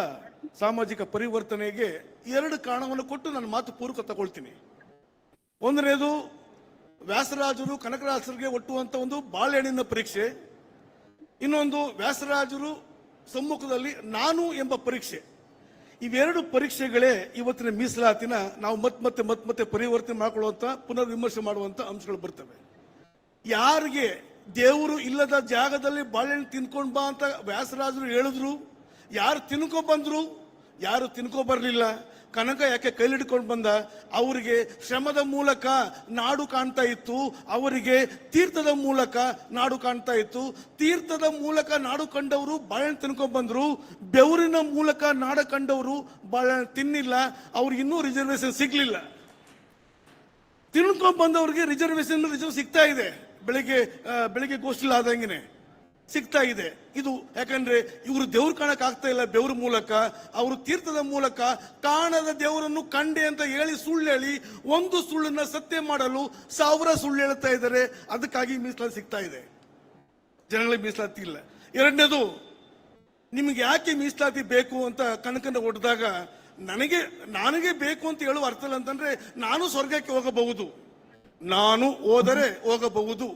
ಸಾಮಾಜಿಕ ಪರಿವರ್ತನೆಗೆ 2 ಕಾರಣವನ್ನು ಕೊಟ್ಟು ನನ್ನ ಮಾತು ಪೂರ್ವಕ ತಗೊಳ್ತೀನಿ. ಒಂದನೇದು ವ್ಯಾಸರಾಜರು ಕನಕದಾಸರಿಗೆ ಒಟ್ಟುವಂಥ ಒಂದು ಬಾಳೆಹಣ್ಣಿನ ಪರೀಕ್ಷೆ, ಇನ್ನೊಂದು ವ್ಯಾಸರಾಜರು ಸಮ್ಮುಖದಲ್ಲಿ ನಾನು ಎಂಬ ಪರೀಕ್ಷೆ. ಇವೆರಡು ಪರೀಕ್ಷೆಗಳೇ ಇವತ್ತಿನ ಮೀಸಲಾತಿನ ನಾವು ಮತ್ತೆ ಪರಿವರ್ತನೆ ಮಾಡಿಕೊಳ್ಳುವಂಥ, ಪುನರ್ವಿಮರ್ಶೆ ಮಾಡುವಂಥ ಅಂಶಗಳು ಬರ್ತವೆ. ಯಾರಿಗೆ ದೇವರು ಇಲ್ಲದ ಜಾಗದಲ್ಲಿ ಬಾಳೆಹಣ್ಣು ತಿನ್ಕೊಂಡು ಬಾ ಅಂತ ವ್ಯಾಸರಾಜರು ಹೇಳಿದ್ರು, ಯಾರು ತಿನ್ಕೊ ಬಂದ್ರು, ಯಾರು ತಿನ್ಕೊ ಬರಲಿಲ್ಲ. ಕನಕ ಯಾಕೆ ಕೈಲಿಡ್ಕೊಂಡು ಬಂದ? ಅವರಿಗೆ ಶ್ರಮದ ಮೂಲಕ ನಾಡು ಕಾಣ್ತಾ ಇತ್ತು, ಅವರಿಗೆ ತೀರ್ಥದ ಮೂಲಕ ನಾಡು ಕಾಣ್ತಾ ಇತ್ತು. ತೀರ್ಥದ ಮೂಲಕ ನಾಡು ಕಂಡವರು ಬಾಳೆಹಣ್ಣು ತಿನ್ಕೊಂಡ್ ಬಂದ್ರು, ಬೆವರಿನ ಮೂಲಕ ನಾಡು ಕಂಡವರು ಬಾಳೆಹಣ್ಣು ತಿನ್ನಿಲ್ಲ, ಅವ್ರಿಗೆ ಇನ್ನೂ ರಿಸರ್ವೇಶನ್ ಸಿಗ್ಲಿಲ್ಲ. ತಿನ್ಕೊಂಡ್ ಬಂದವ್ರಿಗೆ ರಿಸರ್ವ್ ಸಿಗ್ತಾ ಇದೆ, ಬೆಳಿಗ್ಗೆ ಗೋಷ್ಠಿಲ್ ಆದಂಗೆನೆ ಸಿಗ್ತಾ ಇದೆ. ಇದು ಯಾಕಂದ್ರೆ ಇವರು ದೇವ್ರು ಕಾಣಕ್ ಆಗ್ತಾ ಇಲ್ಲ ಬೆವ್ರ ಮೂಲಕ, ಅವರು ತೀರ್ಥದ ಮೂಲಕ ಕಾಣದ ದೇವರನ್ನು ಕಂಡೆ ಅಂತ ಹೇಳಿ ಸುಳ್ಳು ಹೇಳಿ ಒಂದು ಸುಳ್ಳನ್ನ ಸತ್ಯ ಮಾಡಲು 1000 ಸುಳ್ಳು ಹೇಳ್ತಾ ಇದ್ದಾರೆ. ಅದಕ್ಕಾಗಿ ಮೀಸಲಾತಿ ಸಿಗ್ತಾ ಇದೆ, ಜನಗಳಿಗೆ ಮೀಸಲಾತಿ ಇಲ್ಲ. ಎರಡನೇದು, ನಿಮ್ಗೆ ಯಾಕೆ ಮೀಸಲಾತಿ ಬೇಕು ಅಂತ ಕನಕನ ಹೊಡೆದಾಗ ನನಗೆ ಬೇಕು ಅಂತ ಹೇಳುವ ಅರ್ಥ ಇಲ್ಲ. ಅಂತಂದ್ರೆ ನಾನು ಸ್ವರ್ಗಕ್ಕೆ ಹೋಗಬಹುದು, ನಾನು ಹೋದರೆ ಹೋಗಬಹುದು.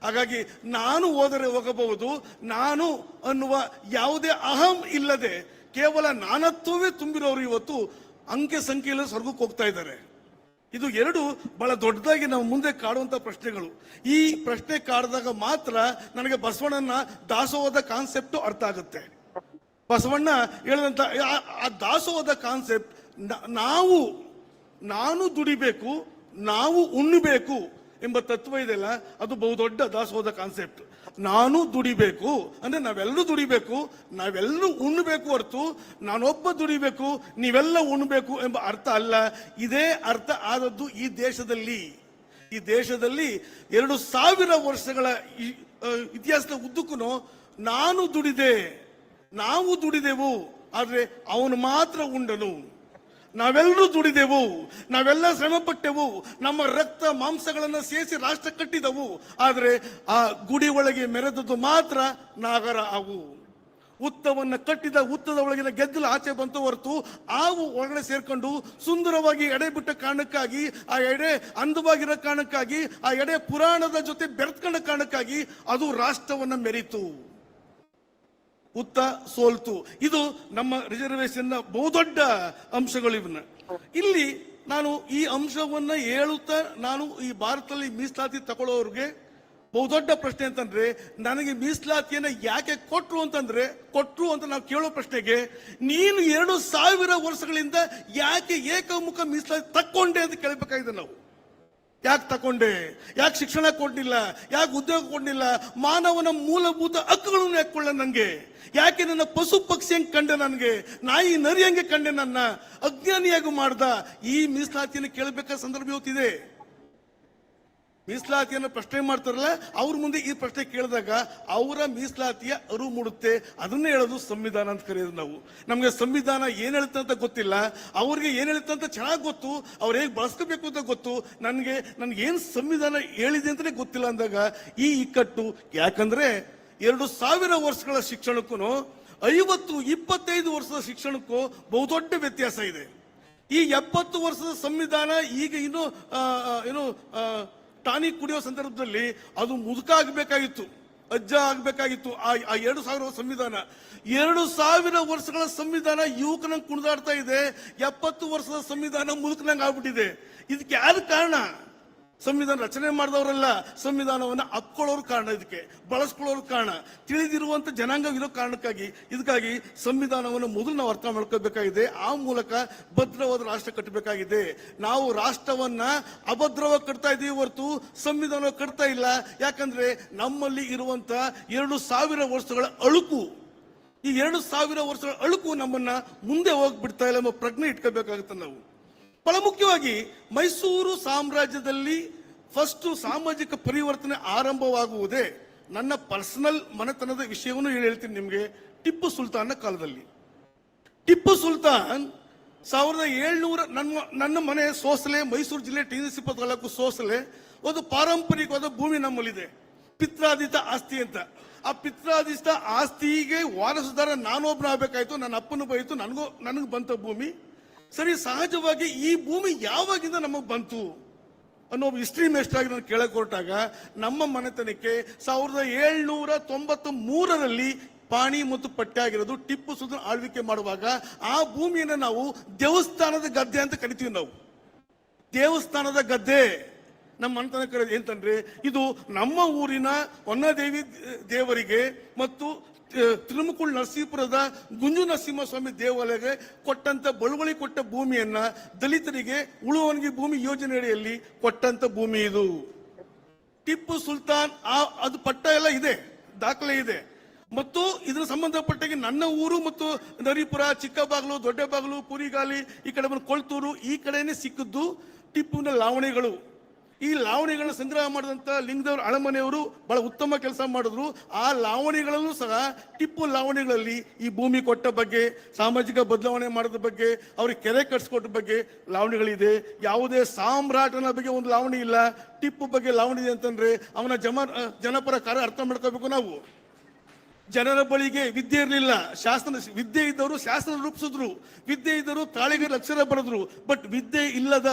ಹಾಗಾಗಿ ನಾನು ಹೋದರೆ ಹೋಗಬಹುದು, ನಾನು ಅನ್ನುವ ಯಾವುದೇ ಅಹಂ ಇಲ್ಲದೆ ಕೇವಲ ನಾನತ್ವವೇ ತುಂಬಿರೋರು ಇವತ್ತು ಅಂಕೆ ಸಂಖ್ಯೆಯಲ್ಲಿ ಸ್ವರ್ಗಕ್ಕೆ ಹೋಗ್ತಾ ಇದ್ದಾರೆ. ಇದು 2 ಬಹಳ ದೊಡ್ಡದಾಗಿ ನಾವು ಮುಂದೆ ಕಾಡುವಂತ ಪ್ರಶ್ನೆಗಳು. ಈ ಪ್ರಶ್ನೆ ಕಾಡಿದಾಗ ಮಾತ್ರ ನನಗೆ ಬಸವಣ್ಣನ ದಾಸೋಹದ ಕಾನ್ಸೆಪ್ಟ್ ಅರ್ಥ ಆಗುತ್ತೆ. ಬಸವಣ್ಣ ಹೇಳಿದಂತ ಆ ದಾಸೋಹದ ಕಾನ್ಸೆಪ್ಟ್, ನಾನು ದುಡಿಬೇಕು, ನಾವು ಉಣ್ಣಬೇಕು ಎಂಬ ತತ್ವ ಇದೆಯಲ್ಲ, ಅದು ಬಹುದೊಡ್ಡ ದಾಸೋಹದ ಕಾನ್ಸೆಪ್ಟ್. ನಾನು ದುಡಿಬೇಕು ಅಂದ್ರೆ ನಾವೆಲ್ಲರೂ ದುಡಿಬೇಕು, ನಾವೆಲ್ಲರೂ ಉಣ್ಣಬೇಕು ಹೊರತು ನಾನೊಬ್ಬ ದುಡಿಬೇಕು ನೀವೆಲ್ಲ ಉಣ್ಣಬೇಕು ಎಂಬ ಅರ್ಥ ಅಲ್ಲ. ಇದೇ ಅರ್ಥ ಆದದ್ದು ಈ ದೇಶದಲ್ಲಿ 2000 ವರ್ಷಗಳ ಇತಿಹಾಸದ ಉದ್ದಕ್ಕೂ ನಾನು ದುಡಿದೆ, ನಾವು ದುಡಿದೆವು, ಆದ್ರೆ ಅವನು ಮಾತ್ರ ಉಂಡನು. ನಾವೆಲ್ಲರೂ ದುಡಿದೆವು, ನಾವೆಲ್ಲ ಶ್ರಮ ಪಟ್ಟೆವು, ನಮ್ಮ ರಕ್ತ ಮಾಂಸಗಳನ್ನು ಸೇರಿಸಿ ರಾಷ್ಟ್ರ ಕಟ್ಟಿದವು. ಆದ್ರೆ ಆ ಗುಡಿ ಒಳಗೆ ಮೆರೆದದ್ದು ಮಾತ್ರ ನಾಗರ ಹಾವು. ಹುತ್ತವನ್ನು ಕಟ್ಟಿದ ಹುತ್ತದ ಒಳಗಿನ ಗೆದ್ದಲು ಆಚೆ ಬಂತು ಹೊರತು ಹಾವು ಒಳಗಡೆ ಸೇರ್ಕೊಂಡು ಸುಂದರವಾಗಿ ಎಡೆ ಬಿಟ್ಟ ಕಾರಣಕ್ಕಾಗಿ, ಆ ಎಡೆ ಅಂದವಾಗಿರೋ ಕಾರಣಕ್ಕಾಗಿ, ಆ ಎಡೆ ಪುರಾಣದ ಜೊತೆ ಬೆರೆತ್ಕೊಂಡ ಕಾರಣಕ್ಕಾಗಿ ಅದು ರಾಷ್ಟ್ರವನ್ನ ಮೆರಿತು. ಉತ್ತ ಸೋಲ್ತು. ಇದು ನಮ್ಮ ರಿಸರ್ವೇಶನ್ ನ ಬಹುದೊಡ್ಡ ಅಂಶಗಳು. ಇವನ್ನ ಇಲ್ಲಿ ನಾನು ಈ ಅಂಶವನ್ನ ಹೇಳುತ್ತಾ ನಾನು ಈ ಭಾರತದಲ್ಲಿ ಮೀಸಲಾತಿ ತಗೊಳ್ಳೋರ್ಗೆ ಬಹುದೊಡ್ಡ ಪ್ರಶ್ನೆ ಅಂತಂದ್ರೆ, ನನಗೆ ಮೀಸಲಾತಿಯನ್ನ ಯಾಕೆ ಕೊಟ್ರು ಅಂತ ನಾವು ಕೇಳೋ ಪ್ರಶ್ನೆಗೆ ನೀನು 2000 ವರ್ಷಗಳಿಂದ ಯಾಕೆ ಏಕಮುಖ ಮೀಸಲಾತಿ ತಕ್ಕೊಂಡೆ ಅಂತ ಕೇಳಬೇಕಾಗಿದೆ ನಾವು. ಯಾಕೆ ತಕೊಂಡೆ? ಯಾಕೆ ಶಿಕ್ಷಣ ಕೊಡ್ಲಿಲ್ಲ? ಯಾಕೆ ಉದ್ಯೋಗ ಕೊಡ್ಲಿಲ್ಲ? ಮಾನವನ ಮೂಲಭೂತ ಹಕ್ಕುಗಳನ್ನು ಯಾಕೆ ಕೊಳ್ಳ ನನಗೆ? ಯಾಕೆ ನನ್ನ ಪಶು ಪಕ್ಷಿ ಹಂಗೆ ಕಂಡೆ? ನನಗೆ ನಾಯಿ ನರಿ ಹಂಗೆ ಕಂಡೆ? ನನ್ನ ಅಜ್ಞಾನಿಯಾಗಿ ಮಾಡ್ದ? ಈ ಮೀಸಲಾತಿಯನ್ನು ಕೇಳಬೇಕಾದ ಸಂದರ್ಭ ಇವತ್ತಿದೆ. ಮೀಸಲಾತಿಯನ್ನು ಪ್ರಶ್ನೆ ಮಾಡ್ತಾರಲ್ಲ, ಅವ್ರ ಮುಂದೆ ಈ ಪ್ರಶ್ನೆ ಕೇಳಿದಾಗ ಅವರ ಮೀಸಲಾತಿಯ ಅರಿವು ಮೂಡುತ್ತೆ. ಅದನ್ನೇ ಹೇಳೋದು ಸಂವಿಧಾನ ಅಂತ ಕರೆಯೋದು ನಾವು. ನಮ್ಗೆ ಸಂವಿಧಾನ ಏನ್ ಹೇಳುತ್ತೆ ಅಂತ ಗೊತ್ತಿಲ್ಲ, ಅವ್ರಿಗೆ ಏನ್ ಹೇಳುತ್ತೆ ಅಂತ ಚೆನ್ನಾಗಿ ಗೊತ್ತು, ಅವ್ರು ಹೇಗೆ ಬಳಸ್ಕೋಬೇಕು ಅಂತ ಗೊತ್ತು. ನನ್ಗೆ ಏನ್ ಸಂವಿಧಾನ ಹೇಳಿದೆ ಅಂತಾನೆ ಗೊತ್ತಿಲ್ಲ ಅಂದಾಗ ಈ ಇಕ್ಕಟ್ಟು. ಯಾಕಂದ್ರೆ 2000 ವರ್ಷಗಳ ಶಿಕ್ಷಣಕ್ಕೂ 25 ವರ್ಷದ ಶಿಕ್ಷಣಕ್ಕೂ ಬಹುದೊಡ್ಡ ವ್ಯತ್ಯಾಸ ಇದೆ. ಈ 70 ವರ್ಷದ ಸಂವಿಧಾನ ಈಗ ಇನ್ನು ಟಾನಿಕ್ ಕುಡಿಯೋ ಸಂದರ್ಭದಲ್ಲಿ ಅದು ಮುದುಕ ಆಗಬೇಕಾಗಿತ್ತು, ಅಜ್ಜ ಆಗಬೇಕಾಗಿತ್ತು. ಆ 2000 ಸಂವಿಧಾನ 2000 ವರ್ಷಗಳ ಸಂವಿಧಾನ ಯುವಕನಂಗೆ ಕುಣಿದಾಡ್ತಾ ಇದೆ. 70 ವರ್ಷದ ಸಂವಿಧಾನ ಮುದುಕನಂಗೆ ಆಗ್ಬಿಟ್ಟಿದೆ. ಇದಕ್ಕೆ ಯಾರು ಕಾರಣ? ಸಂವಿಧಾನ ರಚನೆ ಮಾಡಿದವರಲ್ಲ, ಸಂವಿಧಾನವನ್ನು ಹಕ್ಕೊಳ್ಳೋರು ಕಾರಣ, ಇದಕ್ಕೆ ಬಳಸ್ಕೊಳ್ಳೋರು ಕಾರಣ, ತಿಳಿದಿರುವಂತ ಜನಾಂಗ ಇರೋ ಕಾರಣಕ್ಕಾಗಿ. ಇದಕ್ಕಾಗಿ ಸಂವಿಧಾನವನ್ನು ಮೊದಲು ನಾವು ಅರ್ಥ ಮಾಡ್ಕೋಬೇಕಾಗಿದೆ. ಆ ಮೂಲಕ ಭದ್ರವಾದ ರಾಷ್ಟ್ರ ಕಟ್ಟಬೇಕಾಗಿದೆ. ನಾವು ರಾಷ್ಟ್ರವನ್ನ ಅಭದ್ರವಾಗಿ ಕಟ್ತಾ ಇದೀವಿ ಹೊರತು ಸಂವಿಧಾನ ಕಟ್ತಾ ಇಲ್ಲ. ಯಾಕಂದ್ರೆ ನಮ್ಮಲ್ಲಿ ಇರುವಂತ 2000 ವರ್ಷಗಳ ಅಳುಕು, ಈ 2000 ವರ್ಷಗಳ ಅಳುಕು ನಮ್ಮನ್ನ ಮುಂದೆ ಹೋಗ್ಬಿಡ್ತಾ ಇಲ್ಲ ಎಂಬ ಪ್ರಜ್ಞೆ ಇಟ್ಕೋಬೇಕಾಗುತ್ತೆ ನಾವು. ಬಹಳ ಮುಖ್ಯವಾಗಿ ಮೈಸೂರು ಸಾಮ್ರಾಜ್ಯದಲ್ಲಿ ಫಸ್ಟ್ ಸಾಮಾಜಿಕ ಪರಿವರ್ತನೆ ಆರಂಭವಾಗುವುದೇ ನನ್ನ ಪರ್ಸನಲ್ ಮನೆತನದ ವಿಷಯವನ್ನು ಹೇಳ್ತೀನಿ ನಿಮಗೆ. ಟಿಪ್ಪು ಸುಲ್ತಾನ್ನ ಕಾಲದಲ್ಲಿ ಟಿಪ್ಪು ಸುಲ್ತಾನ್ 1700 ನನ್ನ ಮನೆ ಸೋಸಲೆ, ಮೈಸೂರು ಜಿಲ್ಲೆ ಟಿ.ಸಿ. ತಾಲೂಕು ಸೋಸಲೆ. ಒಂದು ಪಾರಂಪರಿಕವಾದ ಭೂಮಿ ನಮ್ಮಲ್ಲಿದೆ, ಪಿತ್ರಾದಿತ ಆಸ್ತಿ ಅಂತ. ಆ ಪಿತ್ರಾದಿತ ಆಸ್ತಿಗೆ ವಾರಸುದಾರ ನಾನೊಬ್ಬನ ಆಗ್ಬೇಕಾಯ್ತು. ನನ್ನ ಅಪ್ಪನ ಬೈತು, ನನಗೆ ಬಂತ ಭೂಮಿ. ಸರಿ, ಸಹಜವಾಗಿ ಈ ಭೂಮಿ ಯಾವಾಗಿಂದ ನಮಗ್ ಬಂತು ಅನ್ನೋ ಹಿಸ್ಟ್ರಿ ಮೇಸ್ಟರ್ ಆಗಿ ನಾನು ಕೇಳಕ್ ಹೊರಟಾಗ ನಮ್ಮ ಮನೆತನಕ್ಕೆ 1793ರಲ್ಲಿ ಪಾಣಿ ಮತ್ತು ಪಟ್ಟ ಆಗಿರೋದು. ಟಿಪ್ಪು ಸುಲ್ತಾನ್ ಆಳ್ವಿಕೆ ಮಾಡುವಾಗ ಆ ಭೂಮಿಯನ್ನು ನಾವು ದೇವಸ್ಥಾನದ ಗದ್ದೆ ಅಂತ ಕರಿತೀವಿ. ನಾವು ದೇವಸ್ಥಾನದ ಗದ್ದೆ ನಮ್ಮ ಮನೆತನ ಕರೆಯೋದು ಅಂತಂದ್ರೆ, ಇದು ನಮ್ಮ ಊರಿನ ಹೊನ್ನದೇವಿ ದೇವರಿಗೆ ಮತ್ತು ತಿರುಮಕುಳ್ ನರಸೀಪುರದ ಗುಂಜು ನರಸಿಂಹಸ್ವಾಮಿ ದೇವಾಲಯಕ್ಕೆ ಕೊಟ್ಟಂತ ಬಳುವಳಿ ಕೊಟ್ಟ ಭೂಮಿಯನ್ನ ದಲಿತರಿಗೆ ಉಳುವವನಿಗೆ ಭೂಮಿ ಯೋಜನೆಯಡಿಯಲ್ಲಿ ಕೊಟ್ಟಂತ ಭೂಮಿ ಇದು. ಟಿಪ್ಪು ಸುಲ್ತಾನ್ ಅದು ಪಟ್ಟ ಎಲ್ಲ ಇದೆ, ದಾಖಲೆ ಇದೆ. ಮತ್ತು ಇದರ ಸಂಬಂಧಪಟ್ಟಾಗಿ ನನ್ನ ಊರು ಮತ್ತು ನರಿಪುರ, ಚಿಕ್ಕಬಾಗ್ಲು, ದೊಡ್ಡಬಾಗ್ಲು, ಪುರಿಗಾಲಿ, ಈ ಕಡೆ ಬಂದು ಕೊಳ್ತೂರು, ಈ ಕಡೆನೆ ಸಿಕ್ಕಿದ್ದು ಟಿಪ್ಪುವಿನ ಲಾವಣಿಗಳು. ಈ ಲಾವಣಿಗಳನ್ನ ಸಂಗ್ರಹ ಮಾಡಿದಂತ ಲಿಂಗದೇವ್ರ ಅಳಮನೆಯವರು ಬಹಳ ಉತ್ತಮ ಕೆಲಸ ಮಾಡಿದ್ರು. ಆ ಲಾವಣಿಗಳಲ್ಲೂ ಸಹ ಟಿಪ್ಪು ಲಾವಣಿಗಳಲ್ಲಿ ಈ ಭೂಮಿ ಕೊಟ್ಟ ಬಗ್ಗೆ, ಸಾಮಾಜಿಕ ಬದಲಾವಣೆ ಮಾಡೋದ್ರ ಬಗ್ಗೆ, ಅವ್ರಿಗೆ ಕೆರೆ ಕಟ್ಸ್ಕೊಟ್ಟ ಬಗ್ಗೆ ಲಾವಣಿಗಳಿದೆ. ಯಾವುದೇ ಸಾಮ್ರಾಟನ ಬಗ್ಗೆ ಒಂದು ಲಾವಣಿ ಇಲ್ಲ. ಟಿಪ್ಪು ಬಗ್ಗೆ ಲಾವಣಿ ಇದೆ ಅಂತಂದ್ರೆ ಅವನ ಜನಪರ ಕಾರ್ಯ ಅರ್ಥ ಮಾಡ್ಕೋಬೇಕು ನಾವು. ಜನರ ಬಳಿಗೆ ವಿದ್ಯೆ ಇರಲಿಲ್ಲ, ವಿದ್ಯೆ ಇದ್ದವರು ಶಾಸನ ರೂಪಿಸಿದ್ರು, ವಿದ್ಯೆ ಇದ್ದವರು ತಾಳಿಗೆ ಅಕ್ಷರ ಬರೆದ್ರು. ಬಟ್ ವಿದ್ಯೆ ಇಲ್ಲದ,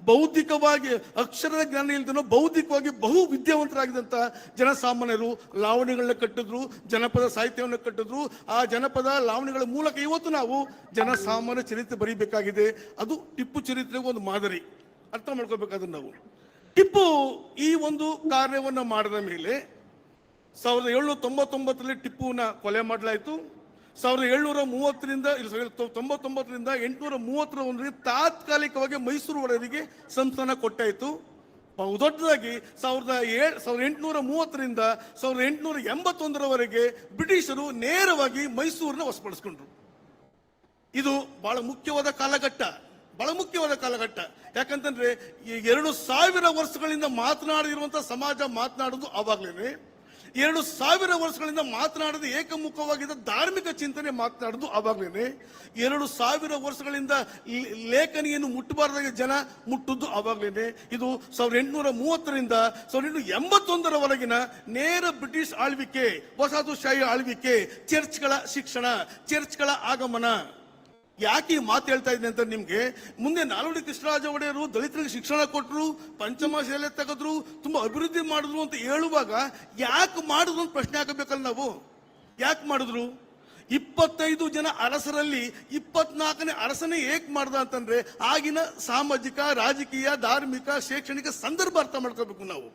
ಬೌದ್ಧಿಕವಾಗಿ ಅಕ್ಷರದ ಜ್ಞಾನ ಇಲ್ದನೋ ಬೌದ್ಧಿಕವಾಗಿ ಬಹು ವಿದ್ಯಾವಂತರಾಗಿದ್ದಂತ ಜನಸಾಮಾನ್ಯರು ಲಾವಣಿಗಳನ್ನ ಕಟ್ಟಿದ್ರು, ಜನಪದ ಸಾಹಿತ್ಯವನ್ನು ಕಟ್ಟಿದ್ರು. ಆ ಜನಪದ ಲಾವಣಿಗಳ ಮೂಲಕ ಇವತ್ತು ನಾವು ಜನಸಾಮಾನ್ಯ ಚರಿತ್ರೆ ಬರೀಬೇಕಾಗಿದೆ. ಅದು ಟಿಪ್ಪು ಚರಿತ್ರೆಗೆ ಒಂದು ಮಾದರಿ, ಅರ್ಥ ಮಾಡ್ಕೋಬೇಕಾದ್ರೆ ನಾವು. ಟಿಪ್ಪು ಈ ಒಂದು ಕಾರ್ಯವನ್ನ ಮಾಡಿದ ಮೇಲೆ 1799ರಲ್ಲಿ ಟಿಪ್ಪುವನ್ನ ಕೊಲೆ ಮಾಡಲಾಯಿತು. 1730ರಿಂದ 99ರಿಂದ 831 ತಾತ್ಕಾಲಿಕವಾಗಿ ಮೈಸೂರು ಒಡೆಯರಿಗೆ ಸಂಸ್ಥಾನ ಕೊಟ್ಟಾಯಿತು. ಬಹುದೊಡ್ಡದಾಗಿ 1830ರಿಂದ 1881ರವರೆಗೆ ಬ್ರಿಟಿಷರು ನೇರವಾಗಿ ಮೈಸೂರನ್ನ ವಶಪಡಿಸಿಕೊಂಡ್ರು. ಇದು ಬಹಳ ಮುಖ್ಯವಾದ ಕಾಲಘಟ್ಟ, ಬಹಳ ಮುಖ್ಯವಾದ ಕಾಲಘಟ್ಟ. ಯಾಕಂತಂದ್ರೆ ಈ 2000 ವರ್ಷಗಳಿಂದ ಮಾತನಾಡಿರುವಂತಹ ಸಮಾಜ ಮಾತನಾಡೋದು ಆವಾಗ್ಲೇನೆ. 2000 ವರ್ಷಗಳಿಂದ ಮಾತನಾಡೋದು ಏಕಮುಖವಾಗಿದ್ದ ಧಾರ್ಮಿಕ ಚಿಂತನೆ ಮಾತನಾಡೋದು ಆವಾಗ್ಲೇನೆ. 2000 ವರ್ಷಗಳಿಂದ ಲೇಖನಿಯನ್ನು ಮುಟ್ಟಬಾರದಾಗಿ ಜನ ಮುಟ್ಟುದು ಆವಾಗ್ಲೇನೆ. ಇದು 1830ರಿಂದ 1881ರವರೆಗಿನ ನೇರ ಬ್ರಿಟಿಷ್ ಆಳ್ವಿಕೆ, ವಸಾಹತುಶಾಹಿ ಆಳ್ವಿಕೆ, ಚರ್ಚ್ಗಳ ಶಿಕ್ಷಣ, ಚರ್ಚ್ಗಳ ಆಗಮನ. ಯಾಕೆ ಈ ಮಾತು ಹೇಳ್ತಾ ಇದ್ದೀನಿ ಅಂತ ನಿಮ್ಗೆ, ಮುಂದೆ ನಾಲ್ವಡಿ ಕೃಷ್ಣರಾಜ ಒಡೆಯರು ದಲಿತರಿಗೆ ಶಿಕ್ಷಣ ಕೊಟ್ಟರು, ಪಂಚಮಶಾಲೆ ತೆಗೆದ್ರು, ತುಂಬಾ ಅಭಿವೃದ್ಧಿ ಮಾಡಿದ್ರು ಅಂತ ಹೇಳುವಾಗ ಯಾಕೆ ಮಾಡಿದ್ರು ಅಂತ ಪ್ರಶ್ನೆ ಹಾಕಬೇಕಲ್ಲ ನಾವು. ಯಾಕೆ ಮಾಡಿದ್ರು? 25 ಜನ ಅರಸರಲ್ಲಿ 24ನೇ ಅರಸನೇ ಏಕ್ ಮಾಡ್ದ ಅಂತಂದ್ರೆ ಆಗಿನ ಸಾಮಾಜಿಕ, ರಾಜಕೀಯ, ಧಾರ್ಮಿಕ, ಶೈಕ್ಷಣಿಕ ಸಂದರ್ಭ ಅರ್ಥ ಮಾಡ್ಕೋಬೇಕು ನಾವು.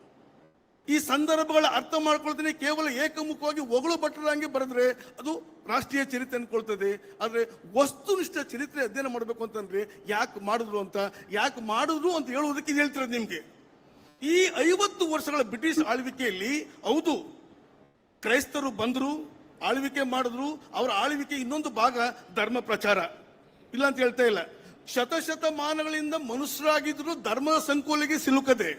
ಈ ಸಂದರ್ಭಗಳ ಅರ್ಥ ಮಾಡ್ಕೊಳ್ತೀನಿ ಕೇವಲ ಏಕಮುಖವಾಗಿ ಒಗಳು ಭಟ್ಟರಂಗೆ ಬರೆದ್ರೆ ಅದು ರಾಷ್ಟ್ರೀಯ ಚರಿತ್ರೆ ಅನ್ಕೊಳ್ತದೆ. ಆದ್ರೆ ವಸ್ತುನಿಷ್ಠ ಚರಿತ್ರೆ ಅಧ್ಯಯನ ಮಾಡಬೇಕು ಅಂತಂದ್ರೆ ಯಾಕೆ ಮಾಡಿದ್ರು ಅಂತ ಹೇಳುವುದಕ್ಕೆ ಇದು ಹೇಳ್ತಿರೋದು ನಿಮ್ಗೆ. ಈ 50 ವರ್ಷಗಳ ಬ್ರಿಟಿಷ್ ಆಳ್ವಿಕೆಯಲ್ಲಿ ಹೌದು ಕ್ರೈಸ್ತರು ಬಂದ್ರು, ಆಳ್ವಿಕೆ ಮಾಡಿದ್ರು. ಅವರ ಆಳ್ವಿಕೆ ಇನ್ನೊಂದು ಭಾಗ ಧರ್ಮ ಪ್ರಚಾರ, ಇಲ್ಲ ಅಂತ ಹೇಳ್ತಾ ಇಲ್ಲ. ಶತಶತಮಾನಗಳಿಂದ ಮನುಷ್ಯರಾಗಿದ್ರು ಧರ್ಮದ ಸಂಕೋಲೆಗೆ ಸಿಲುಕದೆ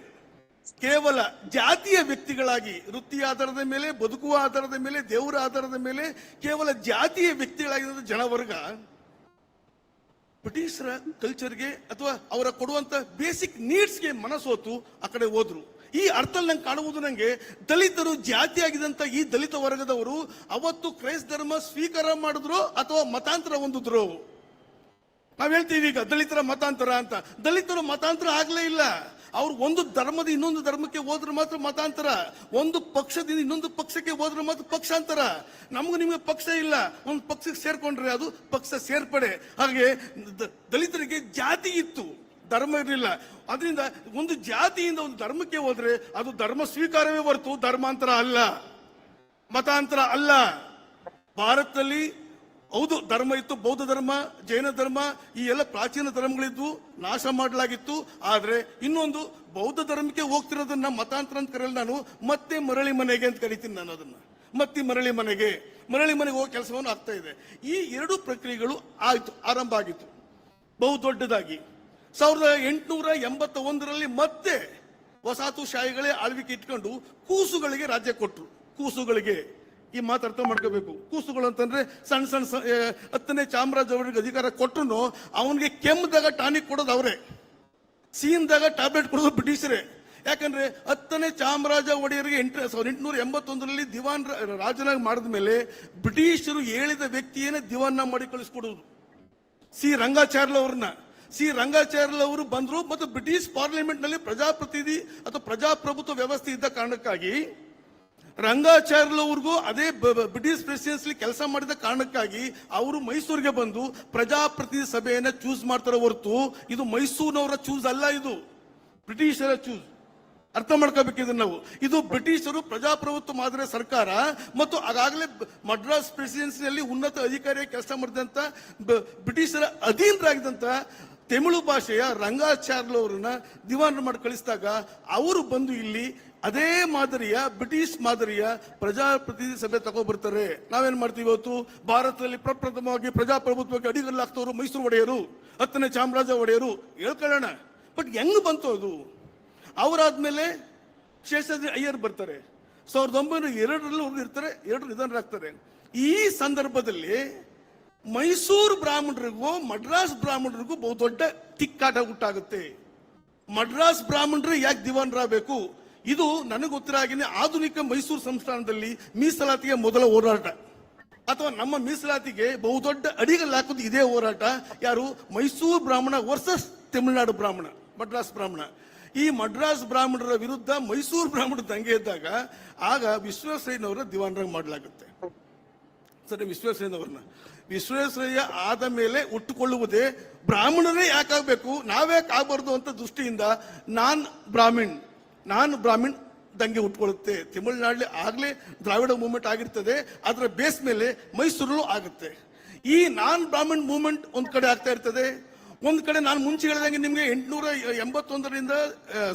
ಕೇವಲ ಜಾತಿಯ ವ್ಯಕ್ತಿಗಳಾಗಿ, ವೃತ್ತಿ ಆಧಾರದ ಮೇಲೆ, ಬದುಕುವ ಆಧಾರದ ಮೇಲೆ, ದೇವರ ಆಧಾರದ ಮೇಲೆ ಕೇವಲ ಜಾತಿಯ ವ್ಯಕ್ತಿಗಳಾಗಿರೋ ಜನವರ್ಗ ಬ್ರಿಟಿಷರ ಕಲ್ಚರ್ಗೆ ಅಥವಾ ಅವರ ಕೊಡುವಂತ ಬೇಸಿಕ್ ನೀಡ್ಸ್ಗೆ ಮನಸೋತು ಆ ಕಡೆ ಹೋದ್ರು. ಈ ಅರ್ಥದಲ್ಲಿ ನಂಗೆ ಕಾಣುವುದು, ನಂಗೆ ದಲಿತರು ಜಾತಿಯಾಗಿದ್ದಂತ ಈ ದಲಿತ ವರ್ಗದವರು ಅವತ್ತು ಕ್ರೈಸ್ತ ಧರ್ಮ ಸ್ವೀಕಾರ ಮಾಡಿದ್ರು ಅಥವಾ ಮತಾಂತರ ಹೊಂದಿದ್ರು. ನಾವ್ ಹೇಳ್ತೀವಿ ಈಗ ದಲಿತರ ಮತಾಂತರ ಅಂತ. ದಲಿತರು ಮತಾಂತರ ಆಗ್ಲೇ ಇಲ್ಲ. ಅವ್ರು ಒಂದು ಧರ್ಮದ ಇನ್ನೊಂದು ಧರ್ಮಕ್ಕೆ ಹೋದ್ರೆ ಮಾತ್ರ ಮತಾಂತರ, ಒಂದು ಪಕ್ಷದಿಂದ ಇನ್ನೊಂದು ಪಕ್ಷಕ್ಕೆ ಹೋದ್ರೆ ಮಾತ್ರ ಪಕ್ಷಾಂತರ. ನಮಗೂ ನಿಮಗೆ ಪಕ್ಷ ಇಲ್ಲ, ಒಂದು ಪಕ್ಷಕ್ಕೆ ಸೇರ್ಕೊಂಡ್ರೆ ಅದು ಪಕ್ಷ ಸೇರ್ಪಡೆ. ಹಾಗೆ ದಲಿತರಿಗೆ ಜಾತಿ ಇತ್ತು, ಧರ್ಮ ಇರಲಿಲ್ಲ. ಅದರಿಂದ ಒಂದು ಜಾತಿಯಿಂದ ಒಂದು ಧರ್ಮಕ್ಕೆ ಹೋದ್ರೆ ಅದು ಧರ್ಮ ಸ್ವೀಕಾರವೇ ಹೊರತು ಧರ್ಮಾಂತರ ಅಲ್ಲ, ಮತಾಂತರ ಅಲ್ಲ. ಭಾರತದಲ್ಲಿ ಹೌದು ಧರ್ಮ ಇತ್ತು, ಬೌದ್ಧ ಧರ್ಮ, ಜೈನ ಧರ್ಮ, ಈ ಎಲ್ಲ ಪ್ರಾಚೀನ ಧರ್ಮಗಳಿದ್ದು ನಾಶ ಮಾಡಲಾಗಿತ್ತು. ಆದ್ರೆ ಇನ್ನೊಂದು ಬೌದ್ಧ ಧರ್ಮಕ್ಕೆ ಹೋಗ್ತಿರೋದನ್ನ ಮತಾಂತರ ಅಂತ ಕರೆಯಲ್ಲ ನಾನು, ಮತ್ತೆ ಮರಳಿ ಮನೆಗೆ ಅಂತ ಕರಿತೀನಿ ನಾನು ಅದನ್ನ. ಮತ್ತೆ ಮರಳಿ ಮನೆಗೆ ಹೋಗೋ ಕೆಲಸವನ್ನು ಆಗ್ತಾ ಇದೆ. ಈ ಎರಡು ಪ್ರಕ್ರಿಯೆಗಳು ಆಯ್ತು, ಆರಂಭ ಆಗಿತ್ತು ಬಹುದೊಡ್ಡದಾಗಿ. 1881ರಲ್ಲಿ ಮತ್ತೆ ವಸಾಹತುಶಾಹಿಗಳೇ ಆಳ್ವಿಕೆ ಇಟ್ಕೊಂಡು ಕೂಸುಗಳಿಗೆ ರಾಜ್ಯ ಕೊಟ್ರು. ಕೂಸುಗಳಿಗೆ ಈ ಮಾತು ಅರ್ಥ ಮಾಡ್ಕೋಬೇಕು. ಕೂಸುಗಳು ಅಂತಂದ್ರೆ ಸಣ್ಣ 10ನೇ ಚಾಮರಾಜ ಒಡೆಯರ್ಗೆ ಅಧಿಕಾರ ಕೊಟ್ಟರು ಅವನಿಗೆ ಕೆಮ್ಮದಾಗ ಟಾನಿಕ್ ಕೊಡೋದು ಅವರೇ, ಸೀನ್ದಾಗ ಟ್ಯಾಬ್ಲೆಟ್ ಕೊಡೋದು ಬ್ರಿಟಿಷರೇ. ಯಾಕಂದ್ರೆ 10ನೇ ಚಾಮರಾಜ ಒಡೆಯರಿಗೆ 1881ರಲ್ಲಿ ದಿವಾನ್ ರಾಜನಾಗಿ ಮಾಡಿದ ಮೇಲೆ ಬ್ರಿಟಿಷರು ಹೇಳಿದ ವ್ಯಕ್ತಿಯೇನೆ ದಿವಾನ್ನ ಮಾಡಿ ಕಳಿಸ್ಕೊಡುವುದು. ಸಿ ರಂಗಾಚಾರ್ಲ ಅವರು ಬಂದ್ರು ಮತ್ತು ಬ್ರಿಟಿಷ್ ಪಾರ್ಲಿಮೆಂಟ್ ನಲ್ಲಿ ಪ್ರಜಾಪ್ರತಿನಿಧಿ ಅಥವಾ ಪ್ರಜಾಪ್ರಭುತ್ವ ವ್ಯವಸ್ಥೆ ಇದ್ದ ಕಾರಣಕ್ಕಾಗಿ ರಂಗಾಚಾರ್ಲವ್ರಿಗೂ ಅದೇ ಬ್ರಿಟಿಷ್ ಪ್ರೆಸಿಡೆನ್ಸಿ ಕೆಲಸ ಮಾಡಿದ ಕಾರಣಕ್ಕಾಗಿ ಅವರು ಮೈಸೂರಿಗೆ ಬಂದು ಪ್ರಜಾಪ್ರತಿನಿಧಿ ಸಭೆಯನ್ನ ಚೂಸ್ ಮಾಡ್ತಾರೆ ಹೊರತು ಇದು ಮೈಸೂರಿನವರ ಚೂಸ್ ಅಲ್ಲ, ಇದು ಬ್ರಿಟಿಷರ ಚೂಸ್. ಅರ್ಥ ಮಾಡ್ಕೋಬೇಕಿದ್ರೆ ನಾವು, ಇದು ಬ್ರಿಟಿಷರು ಪ್ರಜಾಪ್ರಭುತ್ವ ಮಾದರಿಯ ಸರ್ಕಾರ ಮತ್ತು ಆಗಾಗಲೇ ಮಡ್ರಾಸ್ ಪ್ರೆಸಿಡೆನ್ಸಿನಲ್ಲಿ ಉನ್ನತ ಅಧಿಕಾರಿಯಾಗಿ ಕೆಲಸ ಮಾಡಿದಂತ ಬ್ರಿಟಿಷರ ಅಧೀನರಾಗಿದ್ದಂತ ತಮಿಳು ಭಾಷೆಯ ರಂಗಾಚಾರ್ಲವರನ್ನ ದಿವಾನ ಮಾಡಿ ಕಳಿಸಿದಾಗ ಅವರು ಬಂದು ಇಲ್ಲಿ ಅದೇ ಮಾದರಿಯ ಬ್ರಿಟಿಷ್ ಮಾದರಿಯ ಪ್ರಜಾಪ್ರತಿನಿಧಿ ಸಭೆ ತಗೊಂಡ್ಬರ್ತಾರೆ. ನಾವೇನ್ ಮಾಡ್ತೀವಿ ಇವತ್ತು ಭಾರತದಲ್ಲಿ ಪ್ರಪ್ರಥಮವಾಗಿ ಪ್ರಜಾಪ್ರಭುತ್ವಕ್ಕೆ ಅಡಿಗಲ್ಲಾಗ್ತವರು ಮೈಸೂರು ಒಡೆಯರು, 10ನೇ ಚಾಮರಾಜ ಒಡೆಯರು ಹೇಳ್ಕೊಳ್ಳೋಣ. ಬಟ್ ಹೆಂಗ್ ಬಂತು ಅದು? ಅವರಾದ್ಮೇಲೆ ಶೇಷಾದ್ರಿ ಅಯ್ಯರ್ ಬರ್ತಾರೆ, 1902ರಲ್ಲಿ ಅವ್ರು ಇರ್ತಾರೆ, 2 ನಿಧನರಾಗ್ತಾರೆ. ಈ ಸಂದರ್ಭದಲ್ಲಿ ಮೈಸೂರು ಬ್ರಾಹ್ಮಣರಿಗೂ ಮಡ್ರಾಸ್ ಬ್ರಾಹ್ಮಣರಿಗೂ ಬಹುದೊಡ್ಡ ತಿಕ್ಕಾಟ ಉಂಟಾಗುತ್ತೆ. ಮಡ್ರಾಸ್ ಬ್ರಾಹ್ಮಣರು ಯಾಕೆ ದಿವಾನರಾಗಬೇಕು? ಇದು ನನಗೆ ಗೊತ್ತಿರಾಗಿನೇ ಆಧುನಿಕ ಮೈಸೂರು ಸಂಸ್ಥಾನದಲ್ಲಿ ಮೀಸಲಾತಿಗೆ ಮೊದಲ ಹೋರಾಟ ಅಥವಾ ನಮ್ಮ ಮೀಸಲಾತಿಗೆ ಬಹುದೊಡ್ಡ ಅಡಿಗಲ್ಲು ಹಾಕೋದು ಇದೇ ಹೋರಾಟ. ಯಾರು? ಮೈಸೂರು ಬ್ರಾಹ್ಮಣ ವರ್ಸಸ್ ತಮಿಳುನಾಡು ಬ್ರಾಹ್ಮಣ, ಮಡ್ರಾಸ್ ಬ್ರಾಹ್ಮಣ. ಈ ಮಡ್ರಾಸ್ ಬ್ರಾಹ್ಮಣರ ವಿರುದ್ಧ ಮೈಸೂರು ಬ್ರಾಹ್ಮಣ ದಂಗೆ ಇದ್ದಾಗ ಆಗ ವಿಶ್ವೇಶ್ವರಯ್ಯನವರ ದಿವಾನರಾಗಿ ಮಾಡಲಾಗುತ್ತೆ. ಸರಿ, ವಿಶ್ವೇಶ್ವರಯ್ಯ ಆದ ಮೇಲೆ ಹುಟ್ಟುಕೊಳ್ಳುವುದೇ ಬ್ರಾಹ್ಮಣರೇ ಯಾಕಾಗಬೇಕು, ನಾವ್ಯಾಕೆ ಆಗಬಾರ್ದು ಅಂತ ದೃಷ್ಟಿಯಿಂದ ನಾನ್ ಬ್ರಾಹ್ಮಿಣ್ ದಂಗೆ ಹುಟ್ಕೊಳ್ಳುತ್ತೆ. ತಮಿಳುನಾಡಲ್ಲಿ ಆಗ್ಲೇ ದ್ರಾವಿಡ ಮೂವ್ಮೆಂಟ್ ಆಗಿರ್ತದೆ, ಅದರ ಬೇಸ್ ಮೇಲೆ ಮೈಸೂರಲ್ಲೂ ಆಗುತ್ತೆ. ಈ ನಾನ್ ಬ್ರಾಹ್ಮಣ್ ಮೂವ್ಮೆಂಟ್ ಒಂದ್ ಕಡೆ ಆಗ್ತಾ ಇರ್ತದೆ. ಒಂದ್ ಕಡೆ ನಾನು ಮುಂಚೆ ಹೇಳಿದಂಗೆ ನಿಮಗೆ 830ರಿಂದ